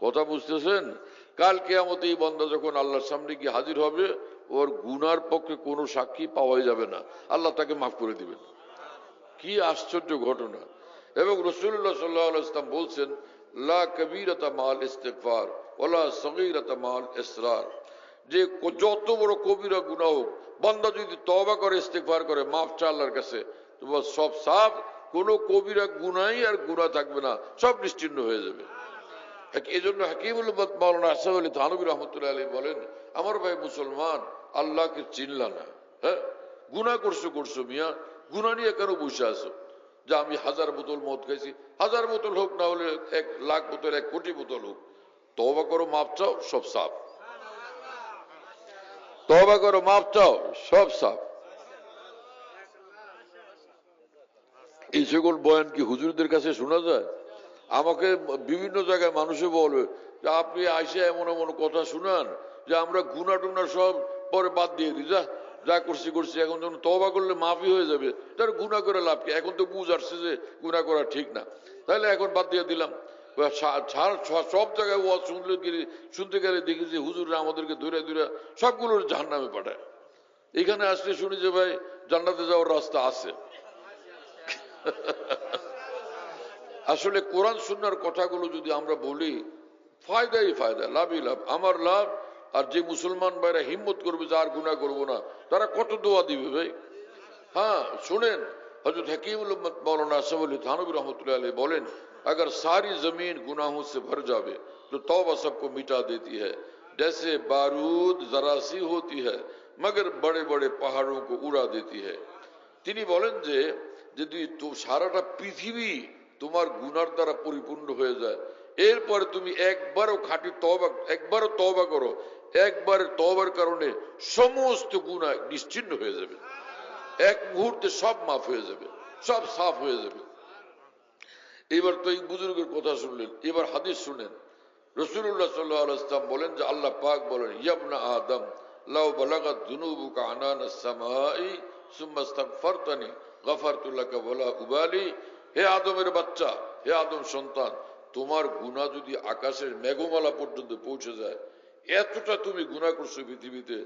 কথা বুঝতেছেন? কাল কিয়ামতে এই বান্দা যখন আল্লাহর সামনে গিয়ে হাজির হবে, ওর গুনার পক্ষে কোনো সাক্ষী পাওয়াই যাবে না, আল্লাহ তাকে মাফ করে দিবেন। কি আশ্চর্য ঘটনা! এবং রাসূলুল্লাহ সাল্লাল্লাহু আলাইহি ওয়াসাল্লাম বলছেন, লা কবীরাতা মাল ইস্তিগফার ওয়ালা সগীরাতা মাল ইসরার, যে যত বড় কবিরা গুনাহ হোক, বান্দা যদি তওবা করে ইস্তিগফার করে মাফ চায় আল্লাহর কাছে, তো সব সাফ, কোনো কবিরা গুনাই আর গুনাহ থাকবে না, সব নিশ্চিহ্ন হয়ে যাবে। এই জন্য হাকিমুল উম্মত মাওলানা আশরাফ আলী থানভী রহমতুল্লাহ আলাইহি বলেন, আমার ভাই মুসলমান, আল্লাহকে চিনলা না, হ্যাঁ গুনাহ করছো মিয়া, গুনাহ নিয়ে কেন বসে আছো? যে আমি 1000 বোতল মদ খাইছি, 1000 বোতল হোক, না হলে 1,00,000 বোতল, 1 কোটি বোতল হোক, তওবা করো, মাপ চাও, সব সাফ। তওবা করো, মাপ চাও, সব সাফ। এই সকল বয়ান কি হুজুরদের কাছে শোনা যায়? আমাকে বিভিন্ন জায়গায় মানুষে বলে যে আপনি আইসে এমন এমন কথা শুনান যে আমরা গুনাহ টুনা সব পরে বাদ দিয়ে দিই, যা করছি, এখন যখন তওবা করলে মাফি হয়ে যাবে, তার গুনাহ করে লাভ কি? এখন তো বুঝ আসছে যে গুনাহ করা ঠিক না, তাহলে এখন বাদ দিয়ে দিলাম। সব জায়গায় ওয়াজ শুনতে গেলে দেখি যে হুজুররা আমাদেরকে ধরে ধরে সবগুলোর জাহান্নামে পাঠায়। এখানে আসলে শুনি যে ভাই জান্নাতে যাওয়ার রাস্তা আছে। আসলে কোরআন সুন্নাহর কথাগুলো যদি আমরা বলি, ফায়দাই ফায়দা, লাভই লাভ, আমার লাভ। আর যে মুসলমান ভাইরা হিম্মত করবে যে আর গুনাহ করবো না, তারা কত দোয়া দিবে ভাই। হ্যাঁ শুনেন, হযরত হাকিমুল উম্মত मौलाना আশরাফ আলী থানভী रहमतुल्लाह अलैह बोलें, अगर सारी जमीन गुनाहों से भर जावे तो तौबा सबको मिटा देती है, जैसे बारूद जरा सी होती है मगर बड़े बड़े पहाड़ों को उड़ा देती है। তিনি বলেন যে যদি সারাটা পৃথিবী তোমার গুনার দ্বারা পরিপূর্ণ হয়ে যায়, এরপরে তুমি একবারও তওবা করো, একবার তওবার কারণে সমস্ত গুনাহ নিশ্চিহ্ন হয়ে যাবে, এক মুহূর্তে সব মাফ হয়ে যাবে, সব সাফ হয়ে যাবে। এবার তো এই বুজুর্গের কথা শুনলেন, এবার হাদিস শুনেন। রাসূলুল্লাহ সাল্লাল্লাহু আলাইহি ওয়াসাল্লাম বলেন যে আল্লাহ পাক বলেন, ইয়াবনা আদম লাউ বালাগাত যুনুবুকা আনানাস সামাই সুম্মা ইস্তাগফারতানি গফারতু লাকা ওয়ালা উবালি। হে আদমের বাচ্চা, হে আদম সন্তান, তোমার গুনাহ যদি আকাশের মেঘমালা পর্যন্ত পৌঁছে যায়, এতটা তুমি গুনাহ করছো পৃথিবীতে,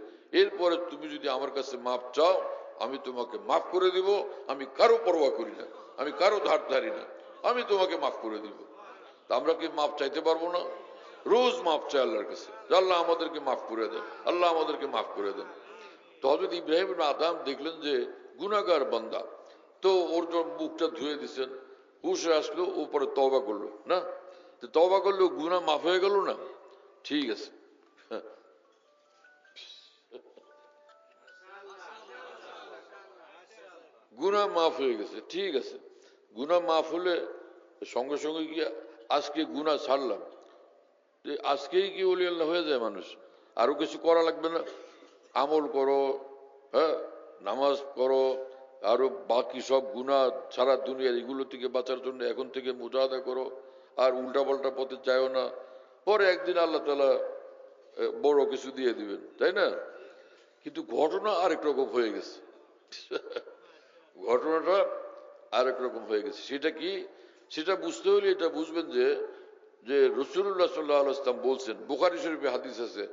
এরপরে তুমি যদি আমার কাছে মাপ চাও, আমি তোমাকে মাফ করে দিব। আমি কারো পরোয়া করি না, আমি কারো ধার ধারি না, আমি তোমাকে মাফ করে দিব। তা আমরা কি মাফ চাইতে পারবো না? রোজ মাফ চাই আল্লাহর কাছে, আল্লাহ আমাদেরকে মাফ করে দেন, আল্লাহ আমাদেরকে মাফ করে দেন। তো হযরত ইব্রাহিম ইবনে আদম দেখলেন যে গুনাহগার বান্দা, তো ওর জন্য মুখটা ধুয়ে দিচ্ছেন, হুশে আসলো, উপরে তওবা করলো না, তো তওবা করলো, গুনাহ মাফ হয়ে গেল না? ঠিক আছে, গুনাহ মাফ হয়ে গেছে, ঠিক আছে। গুনাহ মাফ হলে সঙ্গে সঙ্গে গিয়ে আজকে গুনাহ ছাড়লাম, যে আজকেই কি ওলি আল্লাহ হয়ে যায় মানুষ? আরো কিছু করা লাগবে না? আমল করো, হ্যাঁ, নামাজ পড়ো, আরো বাকি সব গুনাহ সারা দুনিয়ার এগুলো থেকে বাঁচার জন্য এখন থেকে মুজাহাদা করো, আর উল্টা পাল্টা পথে চাইও না। পরে একদিন আল্লাহ তাআলা বড় কিছু দিয়ে দিবেন, তাই না? কিন্তু ঘটনা আরেক রকম হয়ে গেছে। ঘটনাটা আরেক রকম হয়ে গেছে। সেটা কি? সেটা বুঝতে হলে এটা বুঝবেন যে যে রাসূলুল্লাহ সাল্লাল্লাহু আলাইহি ওয়াসাল্লাম বলছেন, বুখারী শরীফে হাদিস আছে,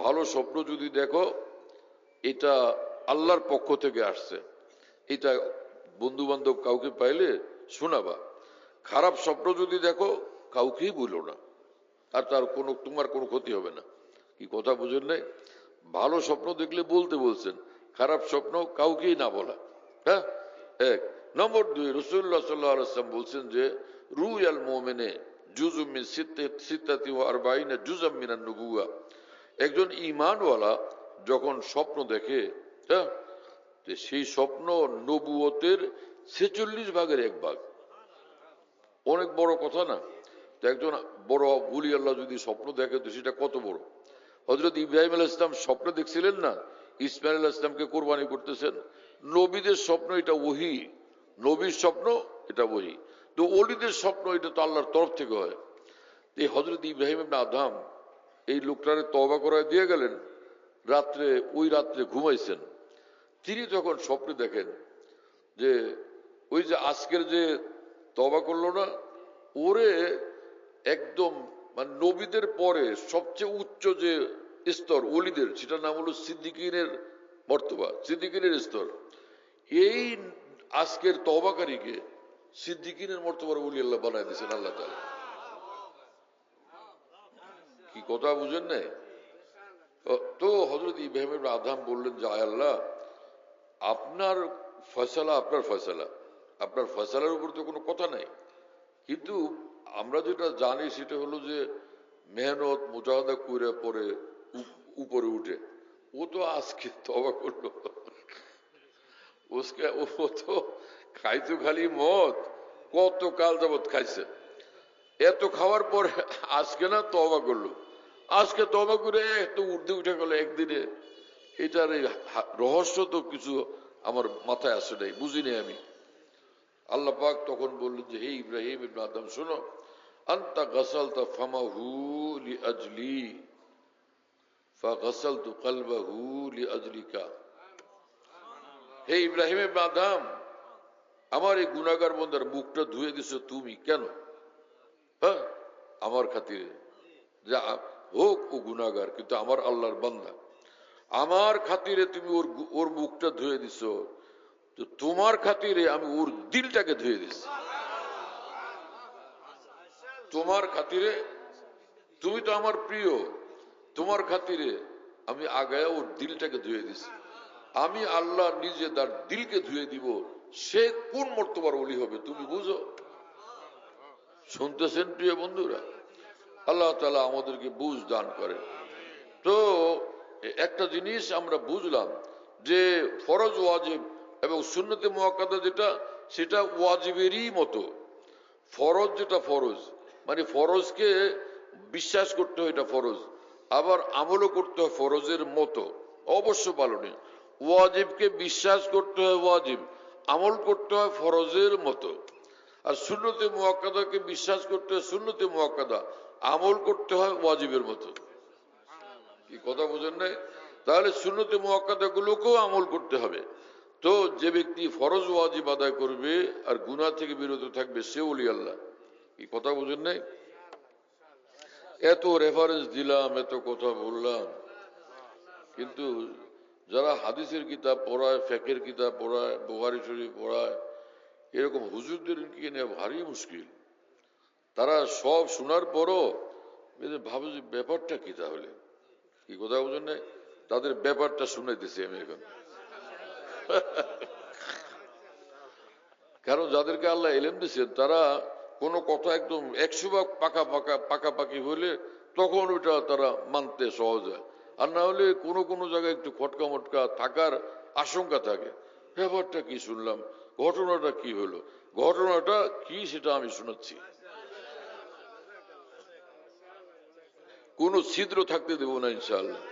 ভালো স্বপ্ন যদি দেখো, এটা আল্লাহর পক্ষ থেকে আসছে, এটা বন্ধু বান্ধব কাউকে পাইলে শোনাবা। খারাপ স্বপ্ন যদি দেখো, কাউকেই বলো না, আর তার তোমার কোনো ক্ষতি হবে না। কি কথা বুঝেন নাই? ভালো স্বপ্ন দেখলে বলতে বলছেন, খারাপ স্বপ্ন কাউকেই না বলা। হ্যাঁ, এক নম্বর। 2, রাসূলুল্লাহ সাল্লাল্লাহু আলাইহি ওয়াসাল্লাম বলছেন যে রুয়াল মুমিনে জুজুম মিন সিত্তাতি ওয়া আরবাঈনা জুজাম মিনান নুবুওয়া। একজন ঈমানওয়ালা যখন স্বপ্ন দেখে, হ্যাঁ, সেই স্বপ্ন নবুয়তের 46 ভাগের 1 ভাগ। অনেক বড় কথা না? তো একজন বড় ওলি আল্লাহ যদি স্বপ্ন দেখে, তো সেটা কত বড়। হযরত ইব্রাহিম আলাইহিস সালাম স্বপ্ন দেখছিলেন না, ইসমাঈল আলাইহিস সালামকে কুরবানি করতেছেন। নবীদের স্বপ্ন এটা ওহী, নবীর স্বপ্ন এটা ওহী। তো ওলিদের স্বপ্ন এটা তো আল্লাহর তরফ থেকে হয়। এই হযরত ইব্রাহিম ইবনে আদম এই লোকটারে তওবা করায় দিয়ে গেলেন, ওই রাত্রে ঘুমাইছেন। তিনি যখন স্বপ্নে দেখেন যে ওই যে আজকের যে তওবা করলো না, ওরে একদম মানে নবীদের পরে সবচেয়ে উচ্চ যে স্তর ওলিদের, সেটার নাম হলো সিদ্দিকিনের মর্তবা, সিদ্দিকিনের স্তর। এই আজকের তওবাকারীকে সিদ্দিকিনের মর্তবার ওলি আল্লাহ বানায় দিয়েছেন আল্লাহ তাআলা। কি কথা বুঝেন নাই? তো হযরত ইব্রাহিম ইবনে আদম বললেন যে আয় আল্লাহ, আপনার ফয়সালা আপনার ফয়সালা, আপনার ফয়সালার উপর তো কোনো কথা নাই। কিন্তু আমরা যেটা জানি সেটা হলো যে মেহনত মুজাহাদা করে পরে উপরে উঠে। ও তো আজকে তওবা করলো, ও তো খাইতো খালি মদ, কত কাল যাবৎ খাইছে, এত খাওয়ার পরে আজকে না তওবা করলো, আজকে তওবা করে এত ঊর্ধ্বে উঠে গেল একদিনে। এটার এই রহস্য তো কিছু আমার মাথায় আসে নাই, বুঝিনি আমি। আল্লাহ পাক তখন বললেন যে হে ইব্রাহিম ইবনে আদম শোনো, আনতা গাসালতা ফামাহু লিআজলি ফাগাসালতু কলবাহু লিআজলিকা। হে ইব্রাহিম ইবনে আদম, আমার এই গুনাহগার বান্দার মুখটা ধুয়ে দিছো তুমি কেন? হ্যাঁ, আমার খাতিরে, যা হোক ও গুনাহগার কিন্তু আমার আল্লাহর বান্দা, আমার খাতিরে তুমি ওর মুখটা ধুয়ে দিছো, তো তোমার খাতিরে আমি ওর দিলটাকে ধুয়ে দিছি। তোমার খাতিরে, তুমি তো আমার প্রিয়, তোমার খাতিরে আমি আগায়া ওর দিলটাকে ধুয়ে দিছি। আমি আল্লাহ নিজে তার দিলকে ধুয়ে দিব, সে কোন মর্তবার ওলি হবে তুমি বুঝো? শুনতেছেন প্রিয় বন্ধুরা? আল্লাহ তাআলা আমাদেরকে বুঝ দান করেন। তো একটা জিনিস আমরা বুঝলাম যে ফরজ ওয়াজিব এবং সুন্নতে মুআক্কাদা যেটা, সেটা ওয়াজিবেরই মতো। ফরজ যেটা ফরজ মানে ফরজকে বিশ্বাস করতে হয়, এটা ফরজ, আবার আমলও করতে হয় ফরজের মতো, অবশ্য পালনে। ওয়াজিবকে বিশ্বাস করতে হয় ওয়াজিব, আমল করতে হয় ফরজের মতো। আর সুন্নতে মুআক্কাদাকে বিশ্বাস করতে হয় সুন্নতে মুআক্কাদা, আমল করতে হয় ওয়াজিবের মতো। কি কথা বুঝেন নাই? তাহলে সুন্নতে মুআক্কাদা গুলোকেও আমল করতে হবে। তো যে ব্যক্তি ফরজ ওয়াজিব আদায় করবে আর গুনাহ থেকে বিরত থাকবে, সে ওলি আল্লাহ। কি কথা বুঝেন নাই? এত রেফারেন্স দিলাম, এত কথা বললাম, কিন্তু যারা হাদিসের কিতাব পড়ায়, ফিকহের কিতাব পড়ায়, বুখারী শরীফ পড়ায়, এরকম হুজুরদেরকে নিয়ে ভারী মুশকিল। তারা সব শোনার পরও ভাবে যে ব্যাপারটা কি তাহলে। কি কথা বুঝেন নাই? তাদের ব্যাপারটা শুনাইতেছি আমি এখন। কারণ যাদেরকে আল্লাহ ইলম দিয়েছেন তারা কোনো কথা একদম 100 ভাগ পাকাপাকি হইলে তখন ওইটা তারা মানতে সহজ হয়। আর না হলে কোনো কোনো জায়গায় একটু খটকা মটকা থাকার আশঙ্কা থাকে। ব্যাপারটা কি শুনলাম, ঘটনাটা কি হলো, ঘটনাটা কি সেটা আমি শোনাচ্ছি, কোনো ছিদ্র থাকতে দেব না ইনশাআল্লাহ।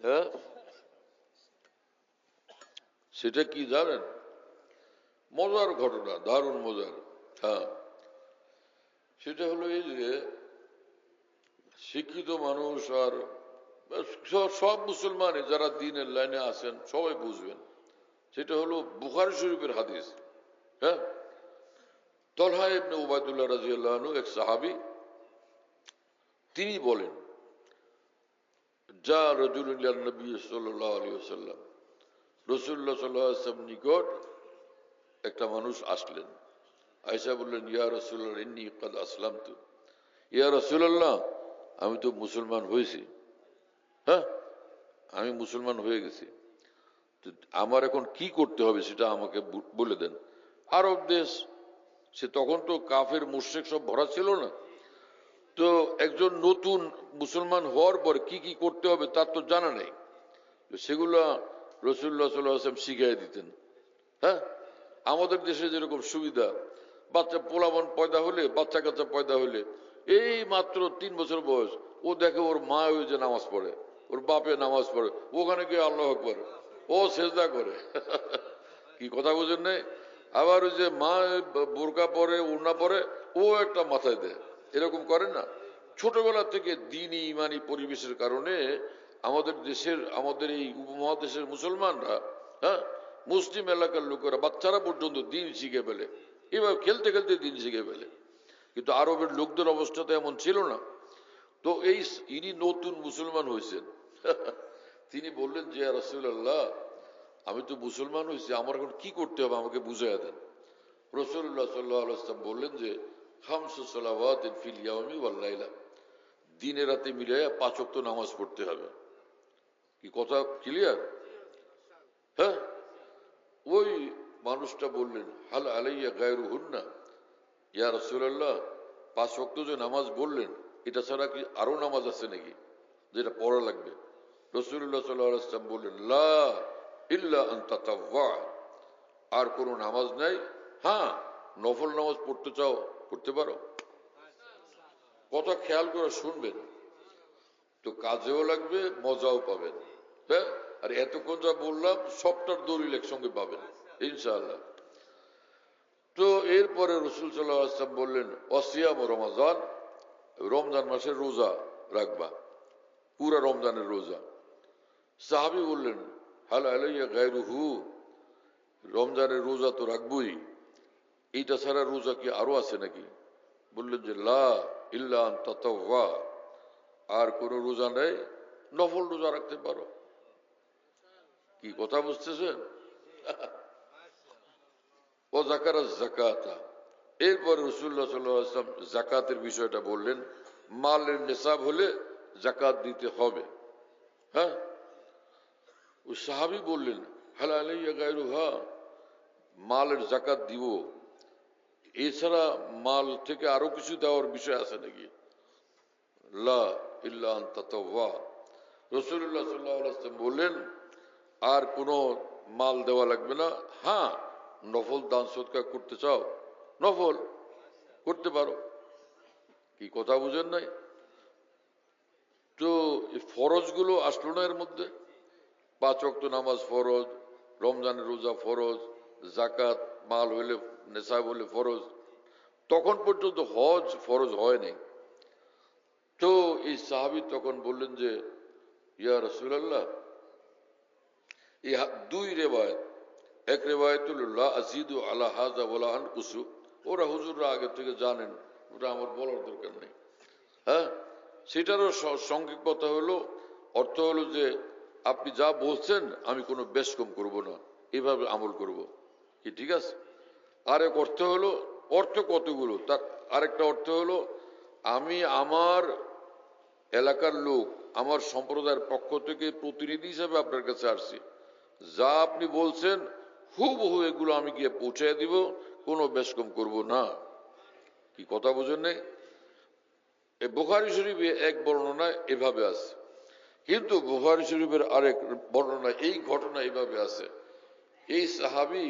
হ্যাঁ, সেটা কি জানেন? মজার ঘটনা, দারুণ মজার। হ্যাঁ, সেটা হলো এই যে শিক্ষিত মানুষ আর সব মুসলমান যারা দ্বীনের লাইনে আছেন সবাই বুঝবেন। সেটা হলো বুখারী শরীফের হাদিস। হ্যাঁ, তলহা ইবনে উবাইদুল্লাহ রাদিয়াল্লাহু আনহু এক সাহাবী, তিনি বলেন যা রাজুলুন ইলা নবী সাল্লাল্লাহু আলাইহি ওয়াসাল্লাম, রাসূলুল্লাহ সাল্লাল্লাহু আলাইহি ওয়াসাল্লাম নিকট একটা মানুষ আসলেন। আয়েশা বললেন ইয়া রাসূলুল্লাহ ইন্নী ক্বাদ আসলামতু, ইয়া রাসূলুল্লাহ আমি তো মুসলমান হয়েছি। হ্যাঁ, আমি মুসলমান হয়ে গেছি, তো আমার এখন কি করতে হবে সেটা আমাকে বলে দেন। আরব দেশ, সে তখন তো কাফের মুশরিক সব ভরা ছিল না, তো একজন নতুন মুসলমান হওয়ার পর কি কি করতে হবে তার তো জানা নেই, সেগুলো রাসূলুল্লাহ সাল্লাল্লাহু আলাইহি ওয়াসাল্লাম শিখিয়ে দিতেন। হ্যাঁ, আমাদের দেশে যেরকম সুবিধা, বাচ্চা পোলাপান পয়দা হলে, বাচ্চা কাচ্চা পয়দা হলে এই মাত্র 3 বছর বয়স, ও দেখে ওর মা ওই যে নামাজ পড়ে, ওর বাপে নামাজ পড়ে, ওখানে গিয়ে আল্লাহু আকবার, ও সেজদা করে। কি কথা বুঝেন নাই? আবার ওই যে মা বোরকা পরে, ওড়না পরে, ও একটা মাথায় দেয়, এরকম করে না? ছোটবেলা থেকে দ্বীনি ইমানি পরিবেশের কারণে আমাদের দেশের, আমাদের এই উপমহাদেশের মুসলমানরা, হ্যাঁ, মুসলিম এলাকার লোকেরা, বাচ্চারা পর্যন্ত দিন শিখে ফেলে, এবার খেলতে খেলতে দিন শিখে ফেলে। কিন্তু আরবের লোকদের অবস্থা তো এমন ছিল না। তো এই ইনি নতুন মুসলমান হয়েছেন। তিনি বললেন যে ইয়া রাসূলুল্লাহ আমি তো মুসলমান হয়েছি, আমার এখন কি করতে হবে আমাকে বুঝাইয়া দেন। রাসূলুল্লাহ সাল্লাল্লাহু আলাইহি ওয়াসাল্লাম বললেন যে খামসু সালাওয়াতিন ফিল ইয়াওমি ওয়াল লাইলা, দিনে রাতে মিলাইয়া 5 ওয়াক্ত নামাজ পড়তে হবে। কি কথা ক্লিয়ার? হ্যাঁ, ওই মানুষটা বললেন, হাল আলাইয়া গায়রু হুন্না, ইয়া রাসূলুল্লাহ, 5 ওয়াক্ত যে নামাজ বললেন, এটা ছাড়া কি আরো নামাজ আছে নাকি যেটা পড়া লাগবে? রাসূলুল্লাহ সাল্লাল্লাহু আলাইহি ওয়াসাল্লাম বললেন, লা ইল্লা আন তাতাওয়া, আর কোন নামাজ নাই, হ্যাঁ নফল নামাজ পড়তে চাও পড়তে পারো। কথা খেয়াল করে শুনবেন, তো কাজেও লাগবে, মজাও পাবেন। হ্যাঁ, আর এতক্ষণ যা বললাম সবটার দলিল একসঙ্গে পাবেন ইনশাআল্লাহ। তো এরপরে রাসূল সাল্লাল্লাহু আলাইহি ওয়াসাল্লাম বললেন, ওয়াসিয়াম রমাজান, রমজান মাসের রোজা রাখবা, পুরা রমজানের রোজা। সাহাবী বললেন, হাল আলাইয়া গায়রুহু, রমজানের রোজা তো রাখবই, এইটা ছাড়া রোজা কি আরো আছে নাকি? বললেন যে লা ইল্লা আন তাতাওয়া, আর কোন রোজা নেই, নফল রোজা রাখতে পারো। কি কথা বুঝতেছেন? ও যাকারা যাকাতা, এরপর রাসূলুল্লাহ সাল্লাল্লাহু আলাইহি ওয়াসাল্লাম যাকাতের বিষয়টা বললেন, মালের নিসাব হলে যাকাত দিতে হবে। হ্যাঁ, ওই সাহাবী বললেন, হাল আলাইয়া গায়রুহা, মালের যাকাত দিব, এছাড়া মাল থেকে আরো কিছু দেওয়ার বিষয় আছে নাকি? লা ইল্লা আন তাতাওয়া, রাসূলুল্লাহ সাল্লাল্লাহু আলাইহি ওয়াসাল্লাম বললেন, আর কোনো মাল দেওয়া লাগবে না, হ্যাঁ নফল দান সদকা করতে চাও, নফল করতে পারো। কি কথা বুঝেন নাই? তো এই ফরজ গুলো আসলো না এর মধ্যে, 5 ওয়াক্ত নামাজ ফরজ, রমজানের রোজা ফরজ, যাকাত মাল হইলে নেশাব হলে ফরজ, তখন পর্যন্ত হজ ফরজ হয় নাই। তো এই সাহাবী তখন বললেন যে, ইয়া রাসূলুল্লাহ, এই 2 রেওয়ায়েত, এক রেওয়ায়েত হলো লা আযীদু আলা হাযা ওয়ালা আনকুসু, ওরা হুজুররা আগে থেকে জানেন, ওটা আমার বলার দরকার নেই। হ্যাঁ, সেটারও সংক্ষিপ্ত কথা হলো, অর্থ হলো যে আপনি যা বলছেন আমি কোনো বেশ কম করবো না, এভাবে আমল করব। কি ঠিক আছে? আরেক অর্থ হলো, অর্থ কতগুলো, তার আরেকটা অর্থ হলো, আমি আমার এলাকার লোক, আমার সম্প্রদায়ের পক্ষ থেকে প্রতিনিধি হিসেবে আপনার কাছে আসছি, যা আপনি বলছেন হুবহু এগুলো আমি গিয়ে পৌঁছায় দিব, কোনো বেশ কম করবো না। কি কথা বুঝেন নাই? বুখারী শরীফে এক বর্ণনায় এভাবে আছে, কিন্তু বুখারী শরীফের আরেক বর্ণনায় এই ঘটনা এভাবে আছে, এই সাহাবী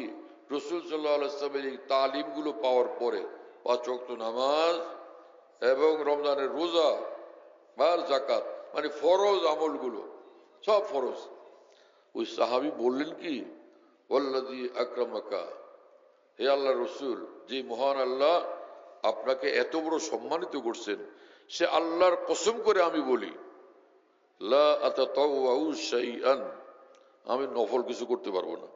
রাসূল সাল্লাল্লাহু আলাইহি ওয়াসাল্লামের এই তালিমগুলো পাওয়ার পরে 5 ওয়াক্ত নামাজ এবং রমজানের রোজা আর যাকাত, মানে ফরজ আমলগুলো সব ফরজ, ওই সাহাবী বললেন কি, ওয়াল্লাযী আকরামাকা, হে আল্লাহর রাসূল, যে মহান আল্লাহ আপনাকে এত বড় সম্মানিত করছেন, সে আল্লাহর কসম করে আমি বলি, লা আতাতাওয়াউ শাইআন, আমি নফল কিছু করতে পারবো না,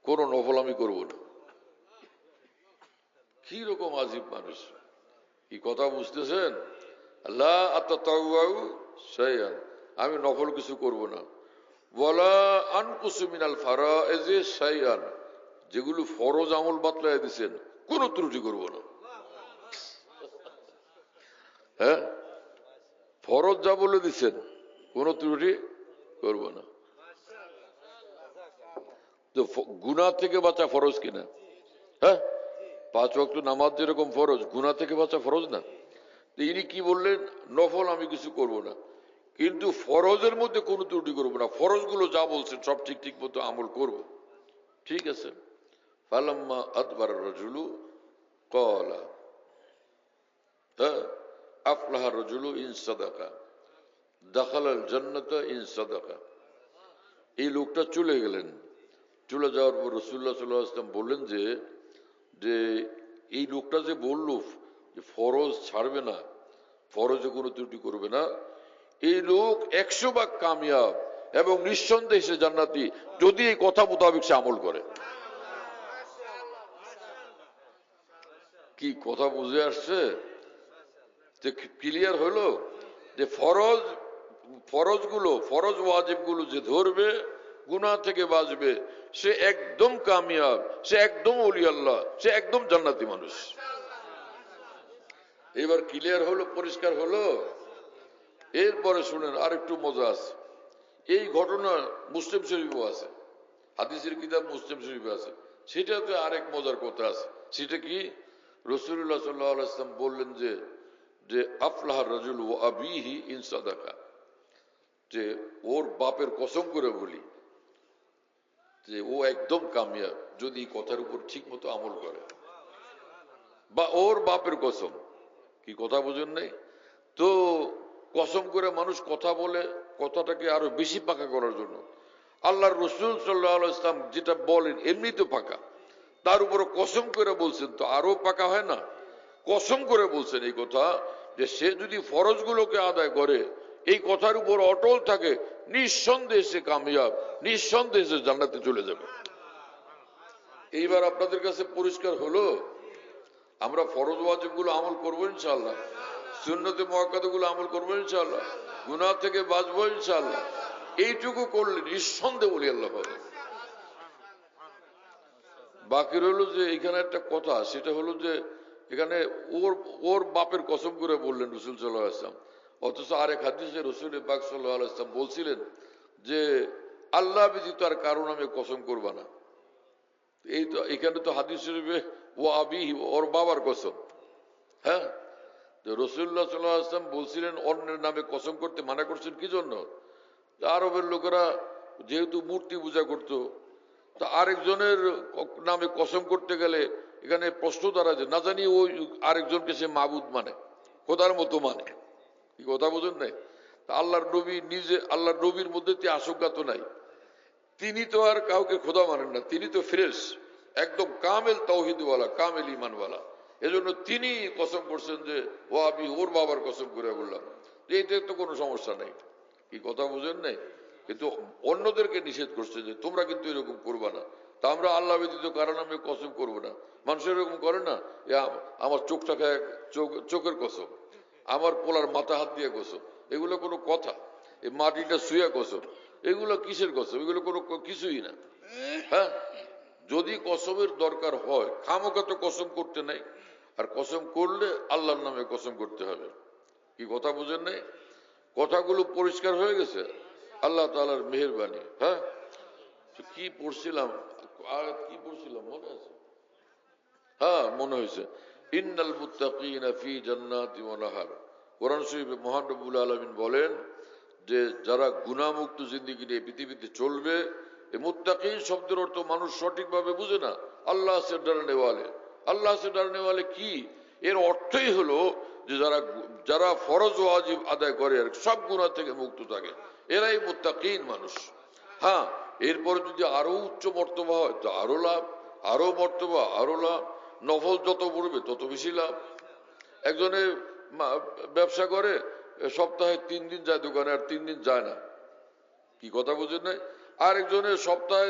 কোন নফল আমি করব না। কি রকম আজীব মানুষ! কি কথা বুঝতেছেন? লা আতাতাওয়াউ শাইআন, আমি নফল কিছু করব না। ওয়ালা আনকুসু মিনাল ফারাইজি শাইআন, যেগুলো ফরজ আমল বাতলায় দিয়েছেন কোন ত্রুটি করব না। হ্যাঁ, ফরজ যা বলে দিচ্ছেন কোন ত্রুটি করব না। তো গুনাহ থেকে বাঁচা ফরজ কিনা? হ্যাঁ, 5 ওয়াক্ত নামাজ যেরকম ফরজ, গুনাহ থেকে বাঁচা ফরজ না? ইনি কি বললেন, নফল আমি কিছু করব না, কিন্তু ফরজের মধ্যে কোনো ত্রুটি করব না, ফরজগুলো যা বলছেন সব ঠিক ঠিক মতো আমল করব। ঠিক আছে। ফালাম্মা আদবার রাজুলু ক্বালা, হ্যাঁ, আফলাহা রাজুলু ইন সাদাকা দাখালাল জান্নাতা ইন সাদাকা, এই লোকটা চলে গেলেন। চলে যাওয়ার পর রাসূলুল্লাহ সাল্লাল্লাহু আলাইহি ওয়াসাল্লাম বললেন যে এই লোকটা যে বলল যে ফরজ ছাড়বে না, ফরজে কোনো ত্রুটি করবে না, এই লোক 100 ভাগ কামিয়াব এবং নিঃসন্দেহে সে জান্নাতি, যদি এই কথা মোতাবেক সে আমল করে। কি কথা বুঝে আসছে? যে ক্লিয়ার হলো যে ফরজগুলো, ফরজ ওয়াজিবগুলো যে ধরবে, গুনাহ থেকে বাঁচবে, সে একদম কামিয়াব, সে একদম ওলি আল্লাহ, সে একদম জান্নাতি মানুষ। এবার ক্লিয়ার হলো, পরিষ্কার হলো। এরপরে শুনেন, আরেকটু মজা আছে। এই ঘটনা মুসলিম শরীফও আছে, হাদিসের কিতাব মুসলিম শরীফে আছে। সেটাতে আরেক মজার কথা আছে। সেটা কি? রাসূলুল্লাহ সাল্লাল্লাহু আলাইহি ওয়াসাল্লাম বললেন যে যে আফলাহ রাজুল ওয়া আবিহি ইন সাদাকা, যে ওর বাপের কসম করে বলি যে ও একদম কামিয়াব যদি কথার উপর ঠিক মতো আমল করে। বা ওর বাপের কসম, কি কথা বুঝেন নাই? তো কসম করে মানুষ কথা বলে কথাটাকে আরো বেশি পাকা করার জন্য। আল্লাহর রাসূল সাল্লাল্লাহু আলাইহি ওয়াসাল্লাম যেটা বলেন এমনি তো পাকা, তার উপর কসম করে বলছেন তো আরো পাকা হয় না? কসম করে বলছেন এই কথা যে সে যদি ফরজগুলোকে আদায় করে, এই কথার উপর অটল থাকে, নিঃসন্দেহে সে কামিয়াব, নিঃসন্দেহে সে জান্নাতে চলে যাবে। এইবার আপনাদের কাছে পরিষ্কার হলো, আমরা ফরজ ওয়াজিব গুলো আমল করবো ইনশাআল্লাহ, সুন্নতে মুআক্কাদা গুলো আমল করবো ইনশাআল্লাহ, গুনাহ থেকে বাঁচবো ইনশাআল্লাহ। এইটুকু করলে নিঃসন্দেহে ওলি আল্লাহ হবে। বাকি রইল যে এখানে একটা কথা, সেটা হলো যে এখানে ওর ওর বাপের কসম করে বললেন রাসূল সাল্লাল্লাহু আলাইহি ওয়াসাল্লাম, অথচ আরেক হাদিসে রাসূল পাক সাল্লাল্লাহু আলাইহি ওয়াসাল্লাম বলছিলেন যে আল্লাহ ব্যতীত আর কারো নামে কসম করবা না। এই তো এখানে তো হাদিস শরীফে ও আবিহি, ওর বাবার কসম। হ্যাঁ, তো রাসূলুল্লাহ সাল্লাল্লাহু আলাইহি ওয়াসাল্লাম বলছিলেন অন্যের নামে কসম করতে মানা করছেন কি জন্য? আরবের লোকেরা যেহেতু মূর্তি পূজা করতো, তা আরেকজনের নামে কসম করতে গেলে এখানে প্রশ্ন দ্বারা যে না জানি ওই আরেকজনকে সে মাবুদ মানে, খোদার মতো মানে। কি কথা বোঝেন নাই? তা আল্লাহর নবী নিজে, আল্লাহর নবীর মধ্যে আশঙ্কা তো নাই, তিনি তো আর কাউকে খোদা মানেন না, তিনি তো ফ্রেশ, একদম কামেল তাওহীদওয়ালা, কামেল ঈমানওয়ালা। এজন্য তিনি কসম করছেন যে ও আমি ওর বাবার কসম করে বললাম, এইটা তো কোনো সমস্যা নাই। কি কথা বুঝেন নাই? কিন্তু অন্যদেরকে নিষেধ করছে যে তোমরা কিন্তু এরকম করবা না। তা আমরা আল্লাহ ব্যতীত কারো নামে কসম করবো না। মানুষের এরকম করে না, আমার চোখটা খায়, চোখের কসম, আমার পোলার মাথা হাত দিয়ে কসম, এগুলো কোনো কথা? এই মাটিটা শুয়ে কসম, এগুলো কিসের কসম? এগুলো কোনো কিছুই না। হ্যাঁ, যদি কসমের দরকার হয় খামোখা তো কসম করতে নাই, আর কসম করলে আল্লাহর নামে কসম করতে হবে। কি কথা বুঝেন নাই? কথাগুলো পরিষ্কার হয়ে গেছে আল্লাহ তাআলার মেহেরবানি। হ্যাঁ, কি পড়ছিলাম, কি পড়ছিলাম মনে আছে? হ্যাঁ, মনে হয়েছে। ইন্নাল মুত্তাকিনা ফি জান্নাতি ওয়া নাহার। কোরআন শরীফে মহান রব্বুল আলামিন বলেন যে যারা গুনাহমুক্ত জিন্দেগি নিয়ে পৃথিবীতে চলবে, এই মুত্তাকিন শব্দের অর্থ মানুষ সঠিকভাবে বুঝে না। আল্লাহ সে ডরনে ওয়ালে, আল্লাহ সে ডরনে ওয়ালে কি? এর অর্থই হলো যে যারা ফরজ ওয়াজিব আদায় করে আর সব গুনাহ থেকে মুক্ত থাকে, এরাই মুত্তাকিন মানুষ। হ্যাঁ, এরপরে যদি আরো উচ্চ মর্তবা হয় তো আরো লাভ, আরো মর্তবা আরো লাভ, নফল যত পড়বে তত বেশি লাভ। একজনে ব্যবসা করে, সপ্তাহে 3 দিন যায় দোকানে আর 3 দিন যায় না। কি কথা বুঝেন নাই? আরেকজনের সপ্তাহে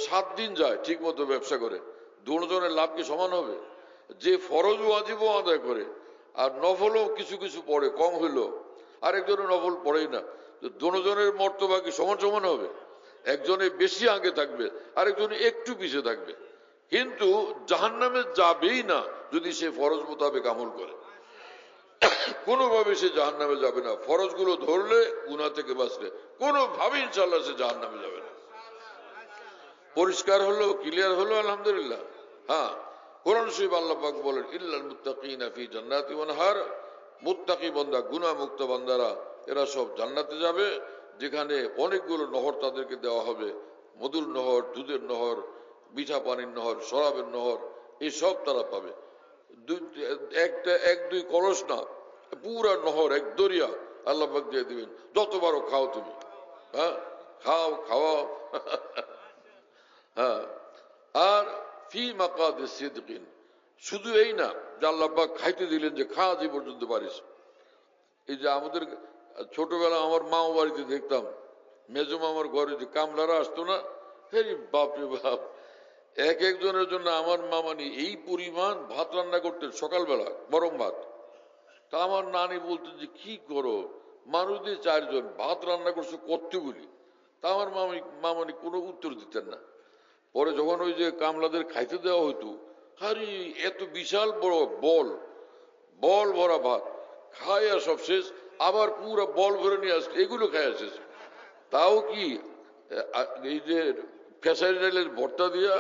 7 দিন যায় ঠিক মতো ব্যবসা করে। দুজনের লাভ কি সমান হবে? যে ফরজ ওয়াজিবও আদায় করে আর নফলও কিছু কিছু পড়ে, কম হইলো, আরেকজনের নফল পড়েই না, দুজনের মর্তবা কি সমান সমান হবে? একজনে বেশি আগে থাকবে, আরেকজনে একটু পিছিয়ে থাকবে, কিন্তু জাহান্নামে যাবেই না যদি সে ফরজ মোতাবেক আমল করে। কোনোভাবে সে জাহান্নামে যাবে না। ফরজগুলো ধরলে, গুনাহ থেকে বাঁচলে কোনোভাবে ইনশাআল্লাহ সে জাহান্নামে যাবে না। পরিষ্কার হলো, ক্লিয়ার হলো? আলহামদুলিল্লাহ। হ্যাঁ, কোরআন শরীফ আল্লাহ পাক বলেন ইল্লাল মুত্তাকিনা ফি জান্নাতি ওয়া নাহার, মুত্তাকি বান্দা, গুনাহ মুক্ত বান্দারা এরা সব জান্নাতে যাবে, যেখানে অনেকগুলো নহর তাদেরকে দেওয়া হবে। মধুর নহর, দুধের নহর, মিঠা পানির নহর, শরাবের নহর, এসব তারা পাবে। এক দুই কলস না, পুরা নহর, এক দরিয়া আল্লাহ পাক দিয়ে দিবেন। যতবারও খাও তুমি। হ্যাঁ, খাও, খাওয়াও। হ্যাঁ, আর ফি মাকাদি সিদকিন, শুধু এই না যে আল্লাহ পাক খাইতে দিলেন যে খা যে পর্যন্ত পারিস। এই যে আমাদের ছোটবেলা আমার মা বাড়িতে দেখতাম, মেজো মামার ঘরে যে কামলারা আসতো না, বাপরে বাপ, এক একজনের জন্য আমার মামানি এই পরিমাণ ভাত রান্না করতেন সকালবেলা, গরম ভাত। তা আমার নানি বলতেন যে কি করো, মানুষদের 4 জন, ভাত রান্না করছো কতগুলি? তা আমার মামানি কোনো উত্তর দিতেন না। পরে যখন ওই যে কামলাদের খাইতে দেওয়া হইতো, আরে এত বিশাল বড় বল, বল ভরা ভাত, খায়া সব শেষ, আবার পুরা বল ভরে নিয়ে আসছে, এগুলো খায়া শেষ। তাও কি এই যে খেসারি ডালের ভর্তা দিয়া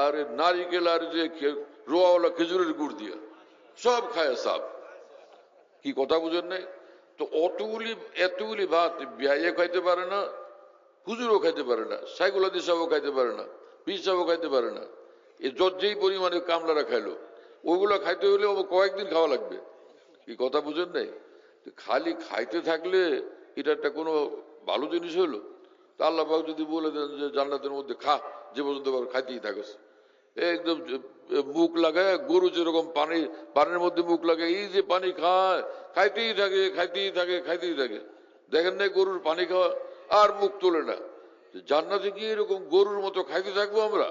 আর নারিকেল আর যে রোয়াওয়ালা খেজুরের গুড় দিয়া সব খায় সাপ। কি কথা বুঝেন নাই? তো এতগুলি ভাত বিয়ে খাইতে পারে না, হুজুরও খাইতে পারে না, সাইকুলাদি সাহেবও খাইতে পারে না, পীর সাহেবও খাইতে পারে না। এ যেই পরিমাণে কামলারা খাইলো, ওইগুলো খাইতে হলে কয়েকদিন খাওয়া লাগবে। কি কথা বুঝেন নাই? খালি খাইতে থাকলে এটা একটা কোনো ভালো জিনিস হইলো? তা আল্লাহ পাক যদি বলে দেন যে জান্নাতের মধ্যে খা, যে পর্যন্ত খাইতেই থাকিস, একদম মুখ লাগায় গরু যেরকম পানির মধ্যে মুখ লাগায়, এই যে পানি খায়, খাইতেই থাকে খাইতেই থাকে খাইতেই থাকে। দেখেন না গরুর পানি খাওয়া আর মুখ তোলে না। জান্নাতে কি এরকম গরুর মতো খাইতে থাকবো আমরা?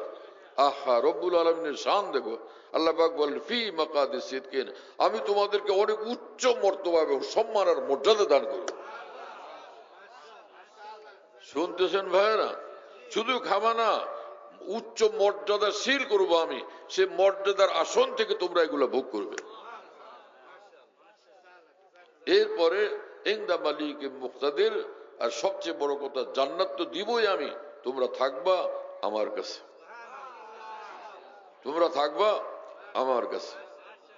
আহা, রব্বুল আলমিনের শান দেখো। আল্লাহ পাক বলেন ফি মাকাদি সিদকিন, আমি তোমাদেরকে অনেক উচ্চ মর্তবা এবং সম্মান আর মর্যাদা দান করব। শুনতেছেন ভাইয়েরা? শুধু খাবা না, উচ্চ মর্যাদাশীল করবো আমি, সে মর্যাদার আসন থেকে তোমরা এগুলো ভোগ করবে। এরপরে ইনদা মালিক মুক্তাদির, আর সবচেয়ে বড় কথা জান্নাত তো দিবই আমি, তোমরা থাকবা আমার কাছে, তোমরা থাকবা আমার কাছে।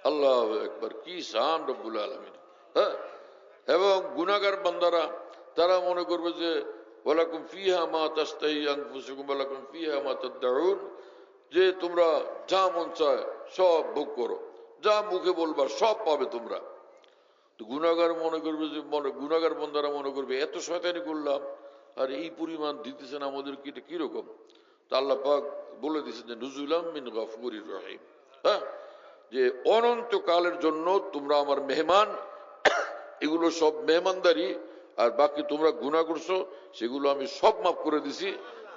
আল্লাহ একবার, কি শান রব্বুল আলামিন। হ্যাঁ, এবং গুনাহগার বান্দারা তারা মনে করবে যে ওয়ালাকুম ফিহা মা তাশতাহি আনফুসুকুম ওয়ালাকুম ফিহা মা তাদউন, যে তোমরা যা মন চায় সব ভোগ করো, যা মুখে বলবা সব পাবে তোমরা। তো গুনাহগার মনে করবে যে গুনাহগার বান্দারা মনে করবে এত শয়তানি করলাম আর এই পরিমাণ দিতেছেন আমাদেরকে, এটা কিরকম? তা আল্লাহ পাক বলে দিয়েছেন যে নুজুলাম মিন গফুরির রহিম। হ্যাঁ, যে অনন্তকালের জন্য তোমরা আমার মেহমান, এগুলো সব মেহমানদারি, আর বাকি তোমরা গুনাহ করছো সেগুলো আমি সব মাফ করে দিছি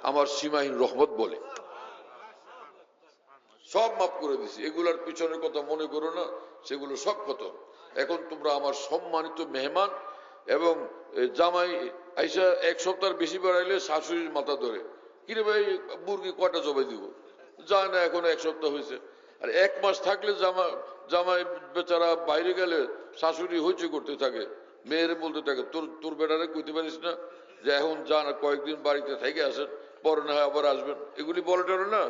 আমার সীমাহীন রহমত বলে, সব মাফ করে দিছি। এগুলার পিছনের কথা মনে করো না, সেগুলো সব খতম। এখন তোমরা আমার সম্মানিত মেহমান। এবং জামাই আইসা এক সপ্তাহ বেশি বেড়াইলে শাশুড়ির মাথা ধরে, কিরে ভাই মুরগি কয়টা জবাই দিব, যায় না, এখন এক সপ্তাহ হয়েছে। আর এক মাস থাকলে জামাই বেচারা বাইরে গেলে শাশুড়ি হইচে করতে থাকে, মেয়েরে বলতে থাকে তোর বেটারে কইতে পারিস না যে এখন যান কয়েকদিন বাড়িতে থেকে আসেন, পরে না হয় আবার আসবেন। এগুলি বলে টলে না।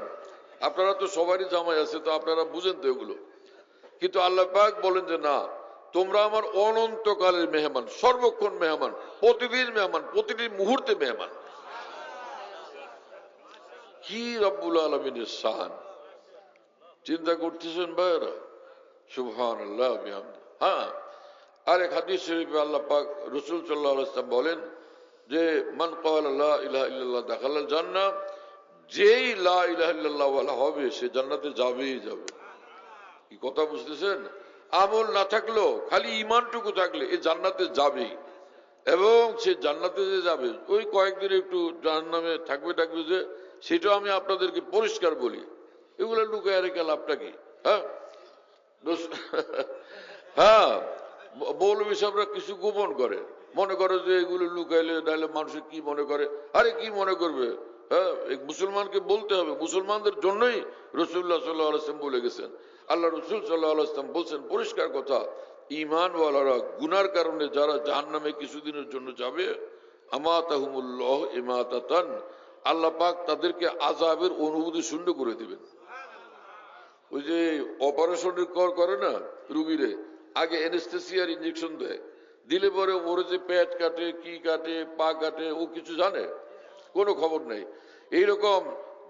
আপনারা তো সবারই জামাই আছে, তো আপনারা বুঝেন তো এগুলো। কিন্তু আল্লাহ পাক বলেন যে না, তোমরা আমার অনন্তকালের মেহমান, সর্বক্ষণ মেহমান, প্রতিদিন মেহমান, প্রতিটি মুহূর্তে মেহমান। কি রব্বুল আলামিনের শান চিন্তা করতেছেন ভাইরা? সুবহানাল্লাহ বিহামদি। হ্যাঁ, আরেক হাদিস শরীফে আল্লাহ পাক রাসূল সাল্লাল্লাহু আলাইহি ওয়াসাল্লাম বলেন যে মান ক্বালা লা ইলাহা ইল্লাল্লাহ দাখালাল জান্নাহ, যেই লা ইলাহা ইল্লাল্লাহ ওয়ালা হবে সে জান্নাতে যাবেই যাবে। কি কথা বুঝতেছেন? আমল না থাকলেও খালি ঈমানটুকু থাকলে এ জান্নাতে যাবেই। এবং সে জান্নাতে যে যাবে ওই কয়েকদিন একটু জাহান্নামে থাকবে যে, সেটাও আমি আপনাদেরকে পরিষ্কার বলি। এগুলো লুকায় রেখে লাভটা কি? হ্যাঁ, হ্যাঁ, মৌলভী সাহেবরা কিছু গোপন করে, মনে করে যে এগুলো লুকাইলে নাহলে মানুষের কি মনে করে। আরে কি মনে করবে? হ্যাঁ, মুসলমানকে বলতে হবে, মুসলমানদের জন্যই রাসূলুল্লাহ সাল্লাল্লাহু আলাইহি ওয়াসাল্লাম বলে গেছেন। আল্লাহ রাসূল সাল্লাল্লাহু আলাইহি ওয়াসাল্লাম বলছেন পরিষ্কার কথা, ঈমানওয়ালারা গুনার কারণে যারা জাহান্নামে কিছুদিনের জন্য যাবে, আমাতাহুমুল্লাহ ইমাতাতান, আল্লাহ পাক তাদেরকে আযাবের অনুভূতি শূন্য করে দিবেন। ওই যে অপারেশনের করে না রুগীরে, আগে অ্যানেস্থেসিয়ার ইনজেকশন দেয়, দিলে পরে ওর যে পেট কাটে, কি কাটে, পা কাটে, ও কিছু জানে? কোনো খবর নেই। এইরকম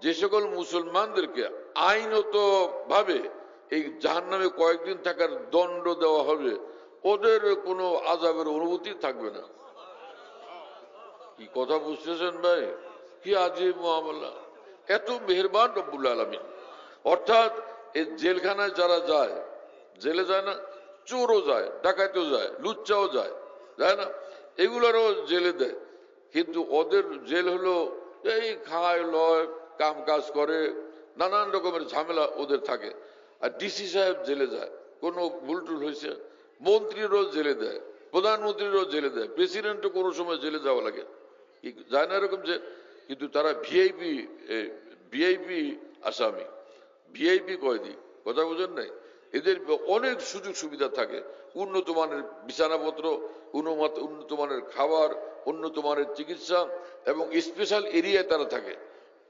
যে সকল মুসলমানদেরকে আইনত ভাবে এই জাহান্নামে কয়েকদিন থাকার দণ্ড দেওয়া হবে, ওদের কোনো আযাবের অনুভূতি থাকবে না। কি কথা বুঝতেছেন ভাই? কি আজীব মুআমালা! এত মেহেরবান রব্বুল আলামিন। অর্থাৎ এই জেলখানায় যারা যায়, জেলে যায় না, চোরও যায়, ডাকাতেও যায়, লুচ্চাও যায়, যায় না, এগুলোরও জেলে দেয়। কিন্তু ওদের জেল হলো এই খায় লয়, কাম কাজ করে, নানান রকমের ঝামেলা ওদের থাকে। আর ডিসি সাহেব জেলে যায়, কোনো ভুলটুল হয়েছে, মন্ত্রীরও জেলে দেয়, প্রধানমন্ত্রীরও জেলে দেয়, প্রেসিডেন্টও কোনো সময় জেলে যাওয়া লাগে, যায় না এরকম যে। কিন্তু তারা ভিআইপি আসামি, ভিআইপি কয়েদি, কথা বুঝেন নাই? এদের অনেক সুযোগ সুবিধা থাকে, উন্নত মানের বিছানাপত্র, উন্নত মানের খাবার, উন্নত মানের চিকিৎসা, এবং স্পেশাল এরিয়ায় তারা থাকে।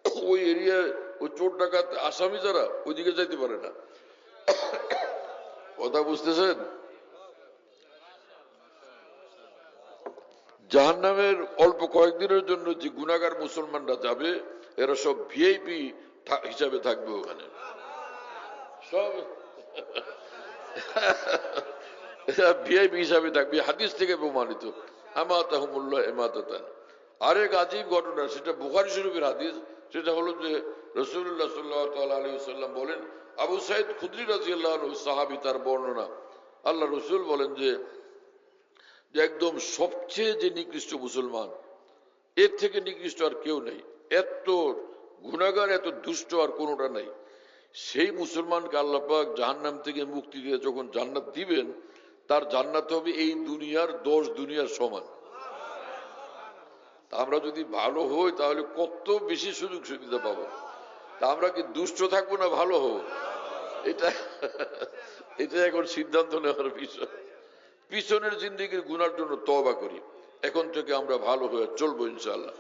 ওই এরিয়ায় ওই চোর ডাকাত আসামি যারা ওইদিকে যাইতে পারে না। কথা বুঝতেছেন? জাহান্নামের অল্প কয়েকদিনের জন্য যে গুনাহগার মুসলমানরা যাবে এরা সব ভিআইপি হিসাবে থাকবে ওখানে, সব ভিআইপি হিসাবে থাকবে, হাদিস থেকে প্রমাণিত। আমাতাহুমুল্লাহ ইমাতাতান। আরেক আজীব ঘটনা, সেটা বুখারী শরীফের হাদিস, সেটা হলো যে রাসূলুল্লাহ সাল্লাল্লাহু আলাইহি ওয়াসাল্লাম বলেন, আবু সাঈদ খুদরি রাদিয়াল্লাহু আনহু সাহাবী, তার বর্ণনা, আল্লাহ রসুল বলেন যে একদম সবচেয়ে যে নিকৃষ্ট মুসলমান, এর থেকে নিকৃষ্ট আর কেউ নেই, এত গুনাহগার এত দুষ্ট আর কোনোটা নেই। সেই মুসলমানকে আল্লাহ পাক জাহান্নাম থেকে মুক্তি দিয়ে যখন জান্নাত দিবেন, তার জান্নাত হবে এই দুনিয়ার 10 দুনিয়ার সমান। আমরা যদি ভালো হই তাহলে কত বেশি সুযোগ সুবিধা পাবো। তা আমরা কি দুষ্ট থাকবো না ভালো হব? এটা এটা এখন সিদ্ধান্ত নেওয়ার বিষয়। পিছনের জিন্দেগির গুনার জন্য তওবা করি, এখন থেকে আমরা ভালো হয়ে চলবো ইনশাআল্লাহ।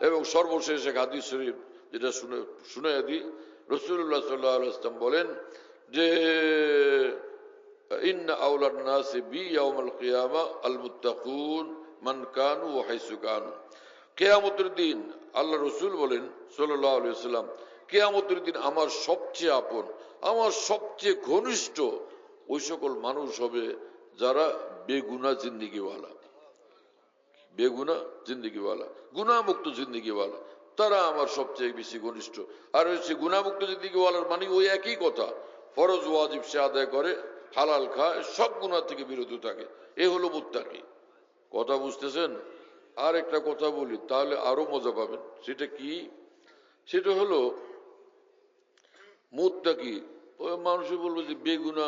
এবং সর্বশেষ এক হাদিস শরীফ যেটা শুনে দিই, রাসূলুল্লাহ সাল্লাল্লাহু আলাইহি ওয়াসাল্লাম বলেন যে ইন্না আওলান নাসি বি ইয়াউমাল কিয়ামা আল মুত্তাকুন মান কানু ওয়া হাইসু কানু। কিয়ামতের দিন আল্লাহ রসুল বলেন সাল্লাল্লাহু আলাইহি ওয়াসাল্লাম, কিয়ামতের দিন আমার সবচেয়ে আপন, আমার সবচেয়ে ঘনিষ্ঠ ওই সকল মানুষ হবে যারা বেগুনা জিন্দিগিওয়ালা, বেগুনা জিন্দিগিওয়ালা, গুনাহমুক্ত জিন্দিগিওয়ালা, তারা আমার সবচেয়ে বেশি ঘনিষ্ঠ। আর হচ্ছে গুনাহমুক্ত জিন্দিগিওয়ালার মানে ওই একই কথা, ফরজ ওয়াজিব সে আদায় করে, হালাল খায়, সব গুনাহ থেকে বিরত থাকে, এ হলো মুত্তাকি। কথা বুঝতেছেন? আর একটা কথা বলি তাহলে আরো মজা পাবেন। সেটা কি? সেটা হলো মুত্তাকি। ওই মানুষই বলবো যে বেগুনা,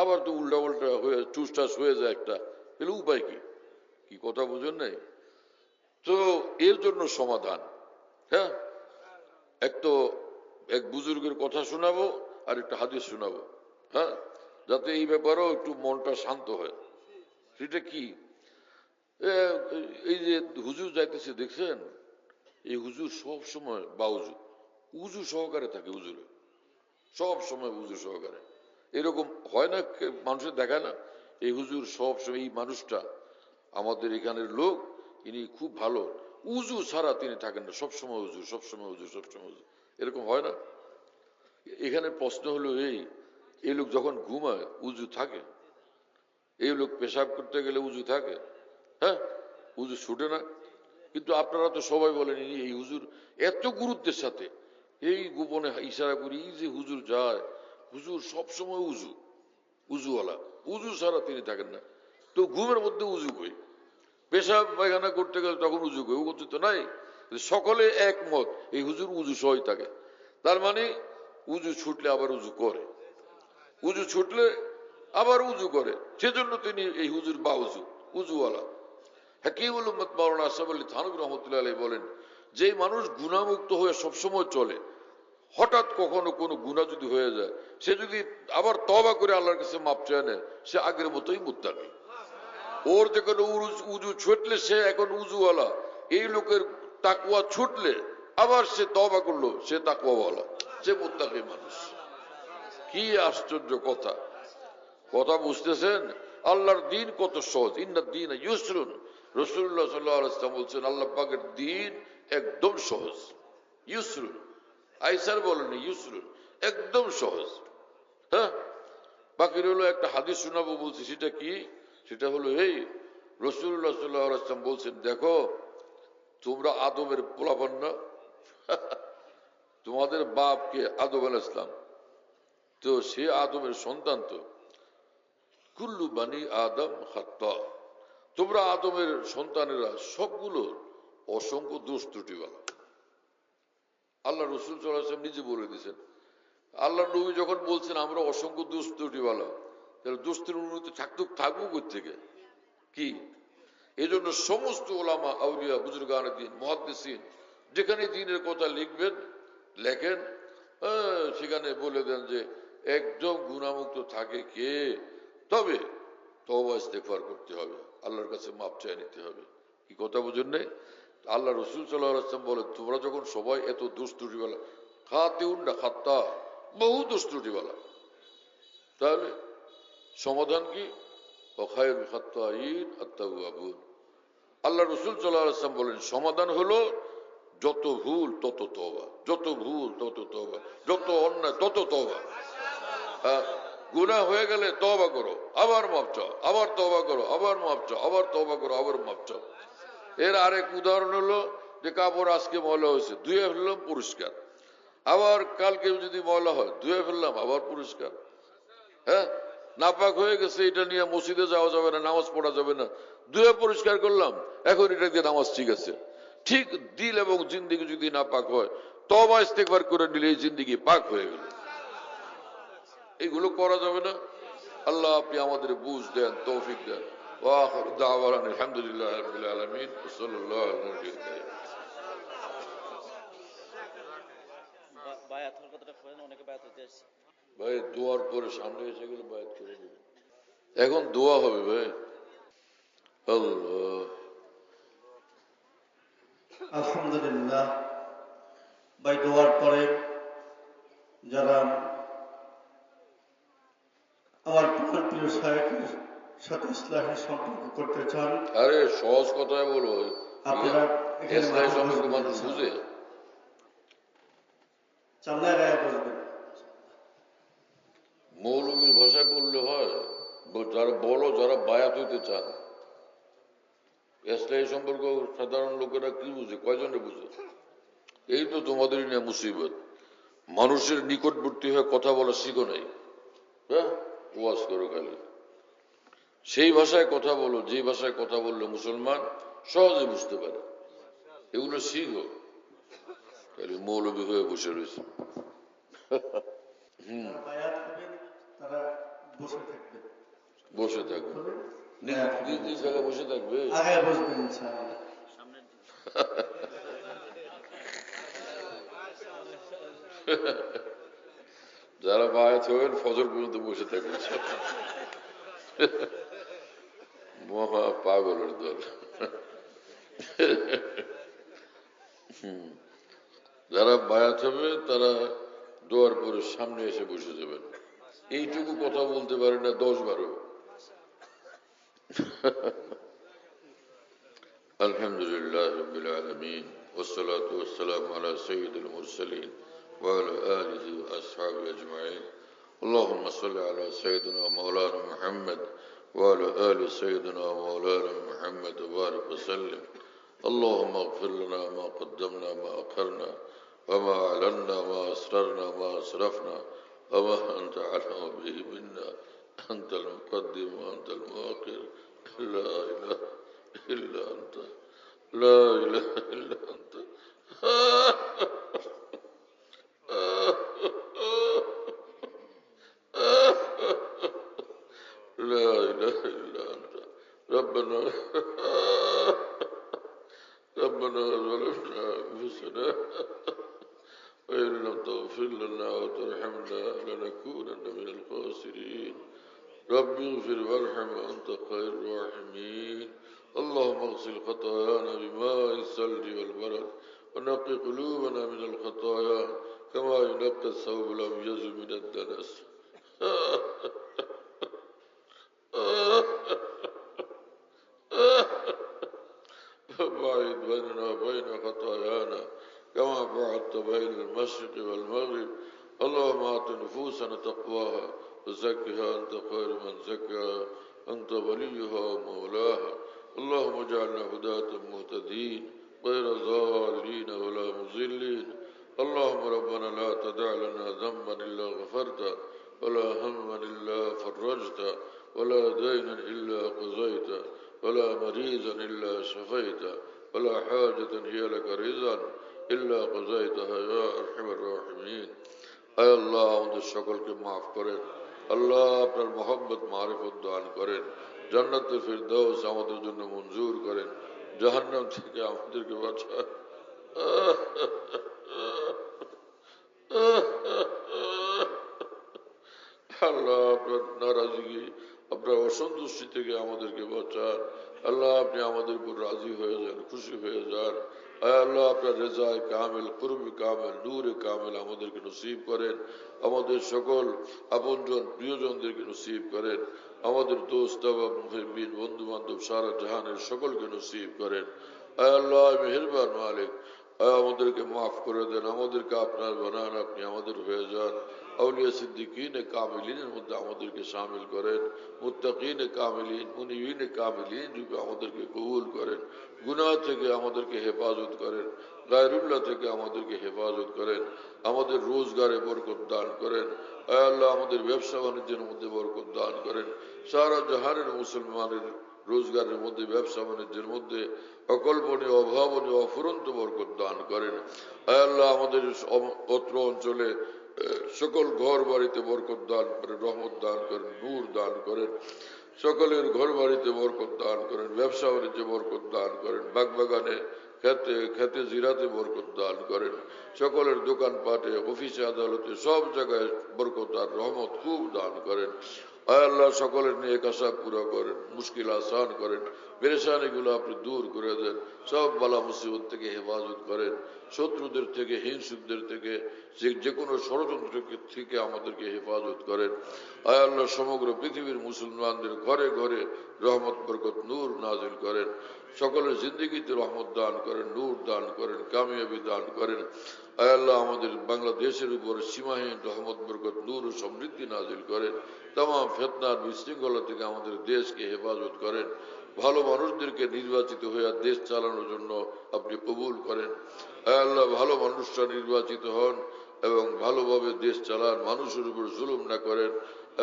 আবার তো উল্টা উল্টা হয়ে টুসটাস হয়ে যায় একটা, এর উপায় কি? কি কথা বুঝেন নাই? তো এর জন্য সমাধান, হ্যাঁ, এক বুজুর্গের কথা শোনাবো আর একটা হাদিস শোনাবো, হ্যাঁ, যাতে এই ব্যাপারেও একটু মনটা শান্ত হয়। সেটা কি? এই যে হুজুর যাইতেছে দেখছেন, এই হুজুর সব সময় বাউজু উজু সহকারে থাকে, হুজুরে সব সময় উজু সহকারে। এরকম হয় না, মানুষের দেখায় না? এই হুজুর সব সময়, এই মানুষটা আমাদের এখানের লোক, ইনি খুব ভালো, উজু ছাড়া তিনি থাকেন না, সবসময় উজু, সবসময় উজু, সবসময় উজু, এরকম হয় না? এখানে প্রশ্ন হলো এই লোক যখন ঘুমায় উজু থাকে? এই লোক পেশাব করতে গেলে উজু থাকে? হ্যাঁ, উজু ছুটে না। কিন্তু আপনারা তো সবাই বলেন এই হুজুর এত গুরুত্বের সাথে, এই গোপনে ইশারা করি, এই যে হুজুর যায়, হুজুর সবসময় উজু, উজুওয়ালা, উজু ছাড়া তিনি থাকেন না। তো ঘুমের মধ্যে উজু কই, পেশাব পায়খানা করতে গেলে তখন উজু কই, ও করতে তো নাই। সকলে একমত এই হুজুর উজু সহই থাকে। তার মানে উজু ছুটলে আবার উজু করে, উজু ছুটলে আবার উজু করে, সেজন্য তিনি এই হুজুর বা উজু, উজুওয়ালা। হাকিমুল উম্মত মাওলানা আশরাফ আলী থানভী রহমতুল্লাহ আলাইহি বলেন, যে মানুষ গুনাহমুক্ত হয়ে সবসময় চলে, হঠাৎ কখনো কোনো গুনাহ যদি হয়ে যায়, সে যদি আবার তওবা করে আল্লাহর কাছে মাপ চেয়ে নেয়, সে আগের মতোই মুত্তাকি। ওর যে কোনো উজু ছুটলে সে এখন উজুওয়ালা, এই লোকের তাকওয়া ছুটলে আবার সে তওবা করলো, সে তাকওয়াওয়ালা, সে মুত্তাকি মানুষ। কি আশ্চর্য কথা! কথা বুঝতেছেন? আল্লাহর দিন কত সহজ, ইন্নাদ দীন ইউসরুন। রাসূলুল্লাহ সাল্লাল্লাহু আলাইহি ওয়াসাল্লাম বলছেন আল্লাহ পাকের দিন একদম সহজ, ইউসরুন, আইসার বলেন ইউসরুন, একদম সহজ। হ্যাঁ, বাকি হলো একটা হাদিস শোনাবো বলছি, সেটা কি? সেটা হলো এই, রাসূলুল্লাহ সাল্লাল্লাহু আলাইহি ওয়াসাল্লাম বলছেন, দেখো তোমরা আদমের পোলাপান না? তোমাদের বাপ কে? আদম আলাইহিস সালাম। তো সে আদমের সন্তান, তো কুল্লু বানি আদম খাত্তা, তোমরা আদমের সন্তানেরা সবগুলো অসংখ্য দোষ ত্রুটিওয়ালা। আল্লাহ রসুল সাল্লাল্লাহু আলাইহি ওয়াসাল্লাম নিজে বলে দিয়েছেন। আল্লাহ নবী যখন বলছেন আমরা অসংখ্য দোষ ত্রুটিওয়ালা, তাহলে দোষ ত্রুটি থাকবো কোত্থেকে? কি এই জন্য সমস্ত ওলামা, আউলিয়া, বুজুর্গানে দ্বীন, মুহাদ্দিসিন যেখানে দ্বীনের কথা লিখবেন, লেখেন, সেখানে বলে দেন যে একদম গুনাহমুক্ত থাকে কে? তবে তওবা ইস্তেগফার করতে হবে, আল্লাহর কাছে মাপ চেয়ে নিতে হবে। কি কথা বুঝেন নাই? আল্লাহ রসুল সাল্লাল্লাহু আলাইহি ওয়াসাল্লাম বলে তোমরা যখন সবাই এত দোষ ত্রুটিওয়ালা খাতিউন খাত্তা বহু দোষ ত্রুটিওয়ালা, তাহলে সমাধান কি? খায়রুল খাত্তাইন আত-তাওয়াবুন। আল্লাহ রসুল সাল্লাল্লাহু আলাইহি ওয়াসাল্লাম বলেন সমাধান হলো যত ভুল তত তওবা, যত ভুল তত তওবা, যত অন্যায় তত তওবা। গুনাহ হয়ে গেলে তওবা করো, আবার মাফ চাও, আবার তওবা করো, আবার মাফ চাও, আবার তওবা করো, আবার মাফ চাও। এর আরেক উদাহরণ হলো যে কাপড় আজকে ময়লা হয়েছে, ধুয়ে ফেললাম, পরিষ্কার। আবার কালকে যদি ময়লা হয় ধুয়ে ফেললাম, আবার পরিষ্কার। হ্যাঁ, নাপাক হয়ে গেছে, এটা নিয়ে মসজিদে যাওয়া যাবে না, নামাজ পড়া যাবে না, ধুয়ে পরিষ্কার করলাম, এখন এটা দিয়ে নামাজ ঠিক আছে। ঠিক দিল এবং জিন্দিগি যদি নাপাক হয়, তওবা ইস্তেগফার করে নিলে এই জিন্দিগি পাক হয়ে গেল। এগুলো করা যাবে না। আল্লাহ আপনি আমাদের বুঝ দেন, তৌফিক দেন। ওয়া আখিরু দাওয়ানা আলহামদুলিল্লাহি রাব্বিল আলামিন ওয়া সাল্লাল্লাহু আলা নবিয়িল কারীম। বায়াতের কথাটা করেন, অনেকে বায়াত হইতে আসছে। ভাই দোয়ার পরে সামনে এসে গেলে বায়াত করে দিবেন। এখন দোয়া হবে ভাই। আল্লাহ আলহামদুলিল্লাহ। ভাই দোয়ার পরে যারা আমার প্রিয় শায়েখের সাথে ইসলাহি সম্পর্ক করতে চান, আরে সহজ কথায় বলো, আপনারা এখানে ইসলাম সম্পর্কে মানুষ বুঝে? সামনে গায়ে বসবেন। মৌলবীর ভাষায় বললে হয়? যারা বলো, যারা বায়াত হইতে চান। ইসলাহি সম্পর্ক সাধারণ লোকেরা কি বুঝে? কয়জনে বুঝে? এই তো তোমাদের নিয়ে মুসিবত। মানুষের নিকটবর্তী হয়ে কথা বলা শিখো নাই। হ্যাঁ, ওয়াজ করো খালি। সেই ভাষায় কথা বলো যে ভাষায় কথা বললে মুসলমান সহজে বুঝতে পারে। এগুলো শিখো, খালি মৌলবী হয়ে বসে রয়েছে। যারা বায়াত হবেন তারা বসে থাকবেন, বসে থাকবে, নিজ নিজ জায়গায় বসে থাকবে। আগে বসবেন ইনশাআল্লাহ। যারা বায়াত হবেন ফজর পর্যন্ত বসে থাকবে। মহা পাগলের দল। যারা বায়াত হবে তারা দোয়ার পরে সামনে এসে বসে যাবেন। এইটুকু কথা বলতে পারে না 10-12। আলহামদুলিল্লাহ রাব্বিল আলামিন ওয়াসসালাতু ওয়াসসালামু আলা সাইয়্যিদিল মুরসালিন ওয়া আলা আলিহি ওয়া আসহাবিহি আজমাইন। আল্লাহুম্মা সাল্লি আলা সাইয়্যিদিনা মাওলানা মুহাম্মদ ওয়া আলা আলি সাইয়্যিদিনা মাওলানা মুহাম্মদ ওয়া বারিক ওয়া সাল্লিম। اللهم اغفر لنا ما قدمنا ما أخرنا وما أعلنا ما أسررنا ما أسرفنا وما أنت أعلم به منا، أنت المقدم وأنت المؤخر، لا إله إلا أنت، لا إله إلا أنت. لا إله إلا أنت. ربنا ظلمنا أنفسنا وإن لم تغفر لنا وترحمنا لنكونن من الخاسرين. رب اغفر وارحم وأنت خير الراحمين. اللهم اغسل خطايانا بماء الثلج والبرد ونقي قلوبنا من الخطايا كما ينقى الثوب الأبيض من الدنس. باعد بيننا وبين خطايانا كما بعدت بين المشرق والمغرب. اللهم آت نفوسنا تقواها وزكها أنت خير من زكاها أنت وليها ومولاها. اللهم اجعلنا هداة مهتدين غير ضالين ولا مضلين. اللهم ربنا لا تدع لنا ذنبا إلا غفرته ولا هما إلا فرجته ولا دينا إلا قضيته ولا مريضا إلا شفيته ولا حاجة هي لك رضا إلا قضيتها يا أرحم الراحمين. আয় আল্লাহ আমাদের সকলকে মাফ করেন। আল্লাহ আপনার মহব্বত মারিফত দান করেন। জান্নাতুল ফিরদাউস আমাদের জন্য মঞ্জুর করেন। জাহান্নাম থেকে আমাদেরকে বাঁচান। আল্লাহ আপনার নারাজগি, আপনার অসন্তুষ্টি সন্তুষ্টি থেকে আমাদেরকে বাঁচান। আল্লাহ আপনি আমাদের উপর রাজি হয়ে যান, খুশি হয়ে যান। আয় আল্লাহ আপনার রেজায় কামেল, কুরবে কামেল, নূরে কামেল আমাদেরকে নসিব করেন। আমাদের সকল আপনজন প্রিয়জনদেরকে নসিব করেন। আমাদের দোস্ত মুহিবিন বন্ধু বান্ধব সারা জাহানের সকলকে নসিব করেন। আয় আল্লাহ মেহেরবান মালিক, আমাদেরকে মাফ করে দেন, আমাদেরকে আপনার বানান, আপনি আমাদের হয়ে যান। আউলিয়া সিদ্দিকিন কামিলিনের মধ্যে আমাদেরকে শামিল করেন। মুত্তাকিন কামিলিন, মুনিবিন কামিলিন রূপে আমাদেরকে কবুল করেন। গুনাহ থেকে আমাদেরকে হেফাজত করেন, গায়রুল্লাহ থেকে আমাদেরকে হেফাজত করেন। আমাদের রোজগারে বরকত দান করেন। আয় আল্লাহ আমাদের ব্যবসা বাণিজ্যের মধ্যে বরকত দান করেন। সারা জাহানের মুসলমানের রোজগারের মধ্যে, ব্যবসা বাণিজ্যের মধ্যে অকল্পনীয়, অভাবনীয়, অফুরন্ত বরকত দান করেন। আয় আল্লাহ আমাদের অত্র অঞ্চলে সকল ঘর বাড়িতে বরকত দান করেন, রহমত দান করেন, নূর দান করেন। সকলের ঘর বাড়িতে বরকত দান করেন, ব্যবসা বাণিজ্যে বরকত দান করেন, বাগবাগানে, খেতে খেতে জিরাতে বরকত দান করেন। সকলের দোকানপাটে, অফিসে, আদালতে, সব জায়গায় বরকত আর রহমত খুব দান করেন। আয় আল্লাহ সকলের নেক আশা পুরো করেন, মুশকিল আসান করেন, পেরেশানিগুলো আপনি দূর করে দেন। সব বালা মুসিবত থেকে হেফাজত করেন, শত্রুদের থেকে, হিংসুকদের থেকে, যে কোনো ষড়যন্ত্র থেকে আমাদেরকে হেফাজত করেন। আয় আল্লাহ সমগ্র পৃথিবীর মুসলমানদের ঘরে ঘরে রহমত বরকত নূর নাজিল করেন। সকলের জিন্দগিতে রহমত দান করেন, নূর দান করেন, কামিয়াবি দান করেন। আয় আল্লাহ আমাদের বাংলাদেশের উপর সীমাহীন রহমত বরকত নূর ও সমৃদ্ধি নাজিল করেন। তামাম ফিতনার বিশৃঙ্খলা থেকে আমাদের দেশকে হেফাজত করেন। ভালো মানুষদেরকে নির্বাচিত হয়ে দেশ চালানোর জন্য আপনি কবুল করেন। আয় আল্লাহ ভালো মানুষরা নির্বাচিত হন এবং ভালোভাবে দেশ চালান, মানুষের উপর জুলুম না করেন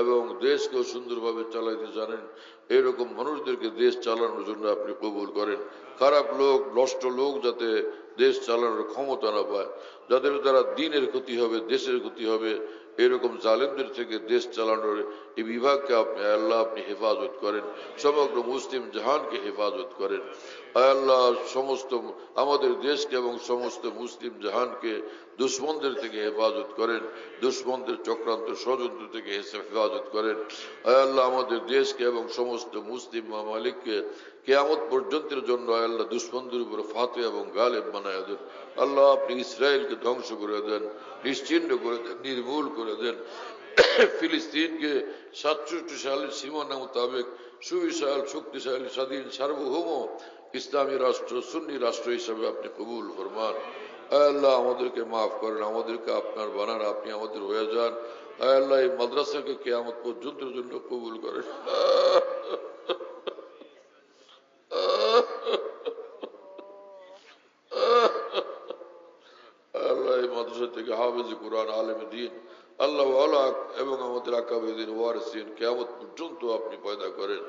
এবং দেশকেও সুন্দরভাবে চালাইতে জানেন। এরকম মানুষদেরকে দেশ চালানোর জন্য আপনি কবুল করেন। খারাপ লোক, নষ্ট লোক যাতে দেশ চালানোর ক্ষমতা না পায়, যাদের দ্বারা দিনের ক্ষতি হবে, দেশের ক্ষতি হবে, এরকম জালেমদের থেকে দেশ চালানোর এই বিভাগকে আপনি আল্লাহ আপনি হেফাজত করেন। সমগ্র মুসলিম জাহানকে হেফাজত করেন। আয় আল্লাহ সমস্ত আমাদের দেশকে এবং সমস্ত মুসলিম জাহানকে দুশ্মনদের থেকে হেফাজত করেন, দুশ্মনদের চক্রান্ত ষড়যন্ত্র থেকে হেফাজত করেন। আয় আল্লাহ আমাদের দেশকে এবং সমস্ত মুসলিম মামালিককে কিয়ামত পর্যন্তের জন্য আয় আল্লাহ দুশ্মনদের উপর ফাতে এবং গালেব বানায় দেন। আল্লাহ আপনি ইসরায়েলকে ধ্বংস করে দেন, নিশ্চিহ্ন করে দেন, নির্মূল করে দেন। ফিলিস্তিনকে 67 সালের সীমানা মোতাবেক সুবিশাল, শক্তিশালী, স্বাধীন, সার্বভৌম ইসলামী রাষ্ট্র, সুন্নি রাষ্ট্র হিসাবে আপনি কবুল ফরমান। আল্লাহ আমাদেরকে মাফ করেন, আমাদেরকে আপনার বানান, আপনি আমাদের হয়ে যান। আল্লাহ এই মাদ্রাসাকে কিয়ামত পর্যন্তের জন্য কবুল করেন। আল্লাহ এই মাদ্রাসা থেকে হাফেজ কুরআন, আলেম দ্বীন, আল্লাহ এবং আমাদের আকাবিদিন ওয়ারিসিন কিয়ামত পর্যন্ত আপনি পয়দা করেন।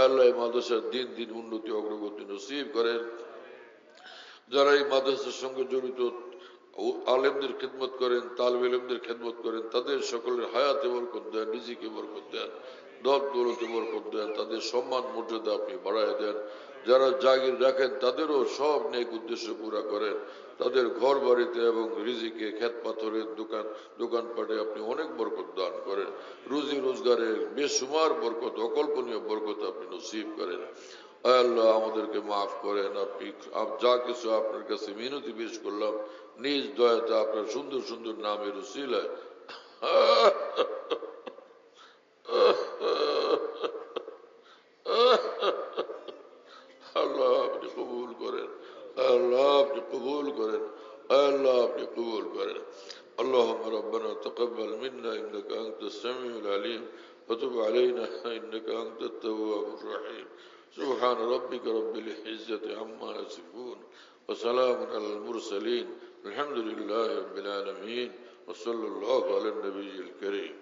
আল্লাহ এই মাদ্রাসার দিন দিন উন্নতি অগ্রগতি নসিব করেন। যারা এই মাদ্রাসার সঙ্গে জড়িত আলেমদের খেদমত করেন, তালিব ইলমদের খেদমত করেন, তাদের সকলের হায়াতে বরকত দেন, রিজিকে বরকত দেন, দল দৌলতে বরকত দেন, তাদের সম্মান মর্যাদা আপনি বাড়ায় দেন। যারা জাগির রাখেন তাদেরও সব নেক উদ্দেশ্য পুরা করেন। তাদের ঘর বাড়িতে এবং রিজিকে, ক্ষেত পাথরের দোকানপাটে আপনি অনেক বরকত দান করেন। রুজি রোজগারে বেসুমার বরকত, অকল্পনীয় বরকত আপনি নসিব করেন। আল্লাহ আমাদেরকে মাফ করেন। আপনি যা কিছু আপনার কাছে মিনতি পেশ করলাম নিজ দয়াতে আপনার সুন্দর সুন্দর নামের উসিলায় আল্লাহ আপনি কবুল করেন। আল্লাহ আপনি কবুল করেন। আল্লাহ আপনি কবুল করেন। اللهم ربنا تقبل منا إنك أنت السميع العليم وتب علينا إنك أنت التواب الرحيم. سبحان ربك رب العزة عما يصفون وسلام على المرسلين الحمد لله رب العالمين وصلى الله على النبي الكريم.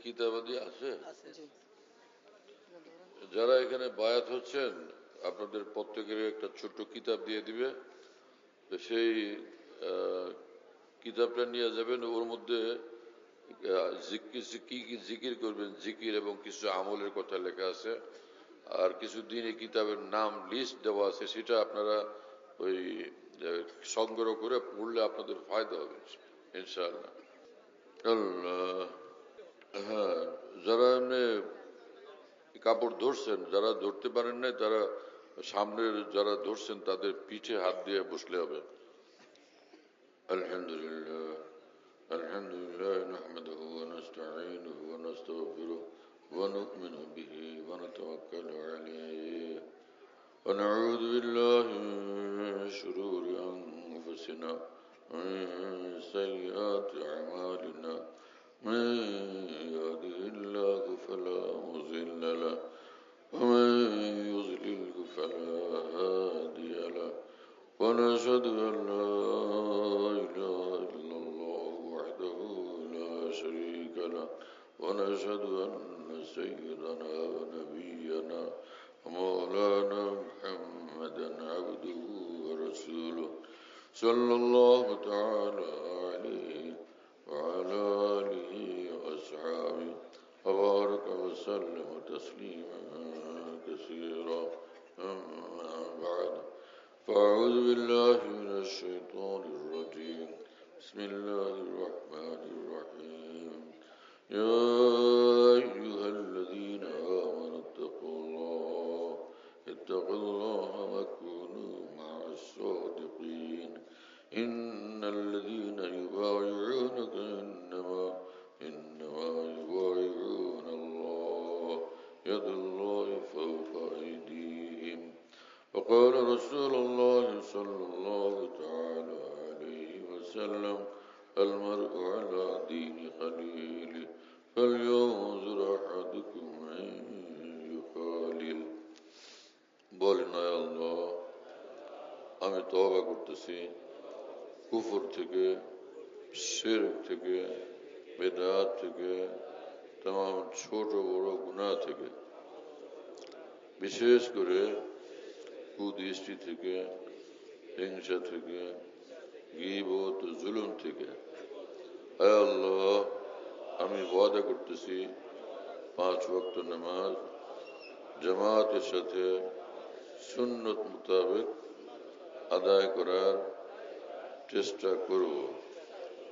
কিতাবাদি আছে? যারা এখানে বায়াত হচ্ছেন আপনাদের প্রত্যেকের একটা ছোট্ট কিতাব দিয়ে দিবে। সেই কিতাবটা নিয়ে যাবেন। ওর মধ্যে কি কি জিকির করবেন, জিকির এবং কিছু আমলের কথা লেখা আছে। আর কিছু দিনই কিতাবের নাম লিস্ট দেওয়া আছে, সেটা আপনারা ওই সংগ্রহ করে পড়লে আপনাদের ফায়দা হবে ইনশাআল্লাহ। আল্লাহ, হ্যাঁ, যারা এমনি কাপড় ধরছেন, যারা ধরতে পারেন নাই তারা সামনের যারা ধরছেন তাদের পিঠে হাত দিয়ে বসলে হবে। আলহামদুলিল্লাহ আলহামদুলিল্লাহ নাহমাদুহু ওয়া নাস্তাঈনুহু ওয়া নাস্তাগফিরুহু ওয়া নু'মিনু বিহি ওয়া নাতাওয়াক্কালু আলাইহি ওয়া নাউযু বিল্লাহি মিন শুরুরি আনফুসিনা ওয়া মিন সাইয়্যাতি আ'মালিনা من يهده الله فلا مضل له ومن يضلله فلا هادي له ونشهد أن لا إله إلا الله وحده لا شريك له ونشهد أن سيدنا ونبينا ومولانا محمدا عبده ورسوله صلى الله تعالى عليه وعلى آله وأصحابه وبارك وسلم تسليما كثيرا أما بعد فأعوذ بالله من الشيطان الرجيم بسم الله الرحمن الرحيم يا أيها الذين آمنوا اتقوا الله وكونوا مع الصادقين إن الذين يبايعونك إنما يبايعون الله يد الله فوق أيديهم وقال رسول الله صلى الله تعالى عليه وسلم المرء على دين خليله فلينظر أحدكم من يخالل বলেন আল্লাহ আমি তওবা করতেছি কুফর থেকে, শিরক থেকে, বেদাত থেকে, तमाम ছোট বড় গুনাহ থেকে, বিশেষ করে কুদৃষ্টি থেকে, হিংসা থেকে, গীবত ও জুলুম থেকে। হে আল্লাহ আমি ওয়াদা করতেছি 5 ওয়াক্ত নামাজ জামাতের সাথে সুন্নত মোতাবেক আদায় করার চেষ্টা করব।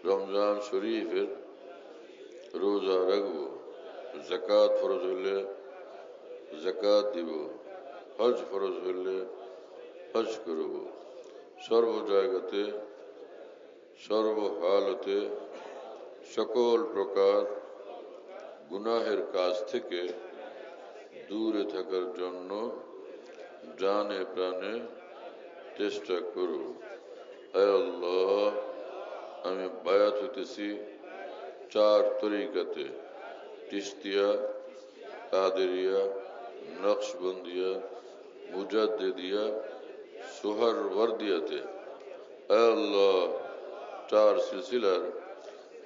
রমজান শরীফের রোজা রাখব, যাকাত ফরজ হলে যাকাত দিব, হজ ফরজ হলে হজ করব। সর্ব জায়গাতে সর্বহালতে সকল প্রকার গুনাহের কাজ থেকে দূরে থাকার জন্য জানে প্রাণে চেষ্টা করব। হে আল্লাহ আমি বায়াত হইতেছি 4 তরিকাতে, চিশতিয়া, কাদেরিয়া, নকশবন্দিয়া, মুজাদ্দিদিয়া, সোহরওয়ার্দিয়াতে। হে আল্লাহ 4 সিলসিলার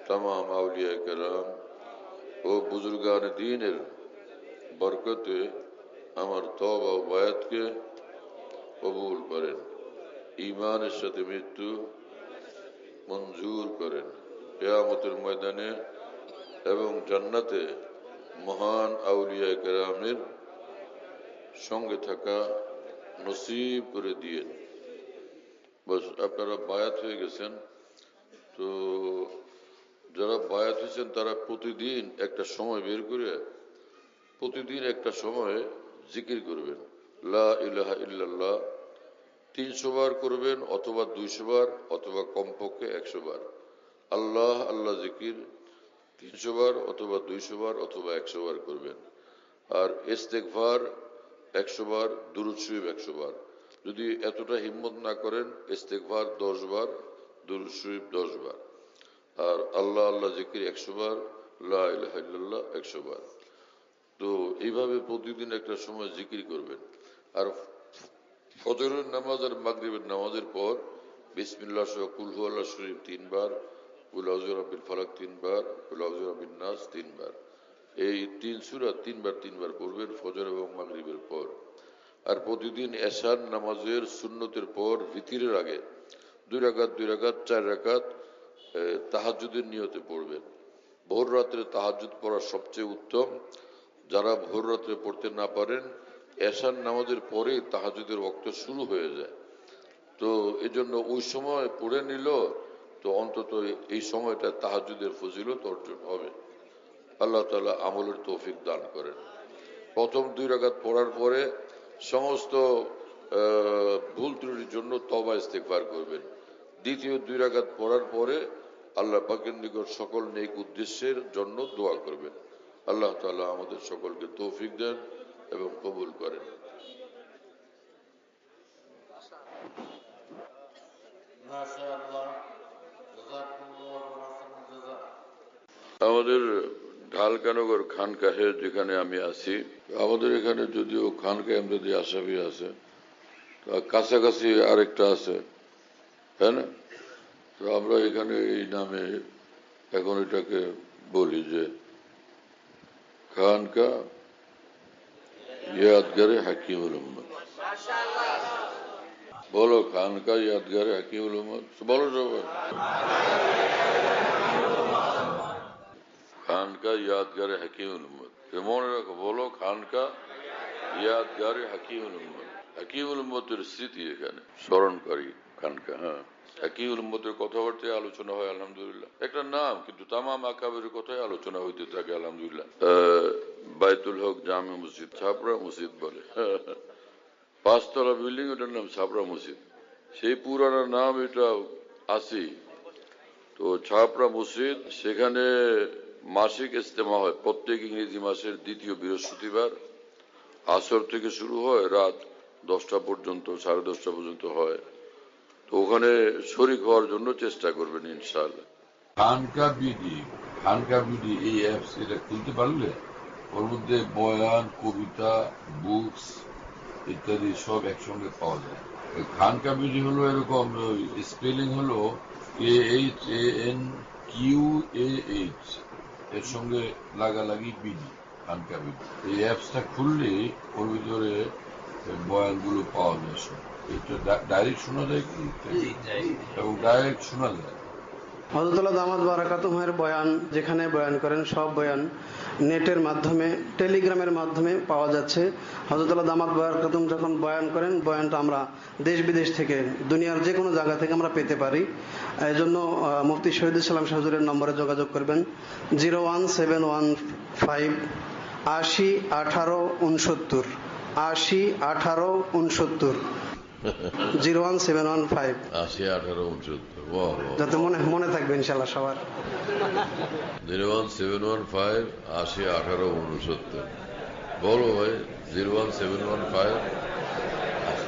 तमाम আউলিয়া কেরাম ও বুজুর্গান দ্বীনের বরকতে আমার তওবা ও বায়াতকে কবুল করেন, ঈমানের সাথে মৃত্যু মঞ্জুর করেন, কিয়ামতের ময়দানে এবং জান্নাতে মহান আউলিয়া কেরামের সঙ্গে থাকা নসিব করে দিয়েন। বস আপনারা বায়াত হয়ে গেছেন, তো যারা বায়াত হয়েছেন তারা প্রতিদিন একটা সময় বের করে প্রতিদিন একটা সময় জিকির করবেন। লা ইলাহা ইল্লাল্লাহ 300 বার করবেন, অথবা 200 বার, অথবা কমপক্ষে 100 বার। আল্লাহ আল্লাহ জিকির 300 বার, অথবা 200 বার, অথবা 100 বার করবেন। আর ইস্তেগফার 100 বার, দুরূদ শরীফ 100 বার। যদি এতটা হিম্মত না করেন, ইস্তেগফার 10 বার, দুরূদ শরীফ 10 বার, আর আল্লাহ আল্লাহ জিকির 100 বার, লা ইলাহা ইল্লাল্লাহ 100 বার। তো এইভাবে প্রতিদিন একটা সময় জিকির করবেন। আর ফজরের নামাজ আর মাগরিবের নামাজের পর বিসমিল্লাহ সহ কুল হুয়াল্লাহ শরীফ 3 বার, কুল আউযু বিরাব্বিল ফালাক 3 বার, কুল আউযু বিরাব্বিন নাস 3 বার। এই 3 সূরা 3 বার পড়বেন ফজর এবং মাগরিবের পর। আর প্রতিদিন এশার নামাজের সুন্নতের পর ভিতরের আগে 2 রাকাত 4 রাকাত তাহাজ্জুদের নিয়তে পড়বেন। ভোর রাত্রে তাহাজ্জুদ পড়া সবচেয়ে উত্তম। যারা ভোর রাত্রে পড়তে না পারেন, এশার নামাজের পরেই তাহাজ্জুদের ওয়াক্ত শুরু হয়ে যায়, তো এজন্য ওই সময় পড়ে নিল, তো অন্তত এই সময়টা তাহাজ্জুদের ফজিলত অর্জন হবে। আল্লাহ তাআলা আমলের তৌফিক দান করেন। প্রথম 2 রাকাত পড়ার পরে সমস্ত ভুল ত্রুটির জন্য তওবা ইস্তেগফার করবেন। দ্বিতীয় 2 রাকাত পড়ার পরে আল্লাহ পাকের নিকট সকল নেক উদ্দেশ্যের জন্য দোয়া করবেন। আল্লাহ তাআলা আমাদের সকলকে তৌফিক দেন এবং কবুল করেন। আমাদের ঢালকানগর খানকাহে যেখানে আমি আছি, আমাদের এখানে যদিও খানকাহ এমদাদি আশরাফি আছে, কাছাকাছি আরেকটা আছে, তাই না? তো আমরা এখানে এই নামে এখন এটাকে বলি যে খানকা ইয়াদগারে হাকিমুল উম্মত। বলো, খানকা ইয়াদগারে হাকিমুল উম্মত বলো সবাই। খানকা ইয়াদগারে হাকিমুল উম্মত, মনে রাখো, বলো খানকা ইয়াদগারে হাকিমুল উম্মত। হাকিমুল উম্মতের স্মৃতি এখানে স্মরণকারী খানকা। হ্যাঁ, হাকিমুল উম্মতের কথাবার্তায় আলোচনা হয় আলহামদুলিল্লাহ। একটা নাম, কিন্তু তামাম আকাবের কথাই আলোচনা হইতে থাকে আলহামদুলিল্লাহ। বাইতুল হক জামে মসজিদ, ছাপড়া মসজিদ বলে, 5 তলা বিল্ডিং, ওটার নাম ছাপড়া মসজিদ। সেই পুরানো নাম এটা আছে। তো ছাপড়া মসজিদ, সেখানে মাসিক ইজতেমা হয় প্রত্যেক ইংরেজি মাসের 2য় বৃহস্পতিবার। আসর থেকে শুরু হয়, রাত 10টা পর্যন্ত, 10:30 পর্যন্ত হয়। তো ওখানে শরীক হওয়ার জন্য চেষ্টা করবেন ইনশাআল্লাহ। খানকা বিডি এই অ্যাপস, এটা খুলতে পারলে ওর মধ্যে বয়ান, কবিতা, বুকস ইত্যাদি সব একসঙ্গে পাওয়া যায়। খানকা বিডি হলো এরকম, স্পেলিং হলো KHANQAH, এর সঙ্গে লাগালাগি বিডি, খানকা বিডি। এই অ্যাপসটা খুললে ওর ভিতরে বয়ানগুলো পাওয়া যায় সব। এটা ডাইরেক্ট শোনা যায় কি, এবং ডাইরেক্ট শোনা যায়। হযরতুল্লাহ দামাত বারাকাতুহুর বয়ান, যেখানে বয়ান করেন, সব বয়ান নেটের মাধ্যমে, টেলিগ্রামের মাধ্যমে পাওয়া যাচ্ছে। হযরতুল্লাহ দামাত বারাকাতুহু যখন বয়ান করেন, বয়ানটা আমরা দেশ বিদেশ থেকে, দুনিয়ার যে কোনো জায়গা থেকে আমরা পেতে পারি। এই জন্য মুফতি শহীদুল ইসলাম হুজুরের নম্বরে যোগাযোগ করবেন, 01715 80 18 69, 80 18 69, 01715 80 18 69। যাতে মনে থাকবে ইনশাআল্লাহ সবার। 01715 80 18 69। বলো ভাই, 01715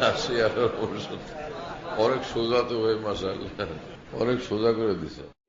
80 18 69। অনেক সোজা তো ভাই, মাশাআল্লাহ, অনেক সোজা করে দিছে।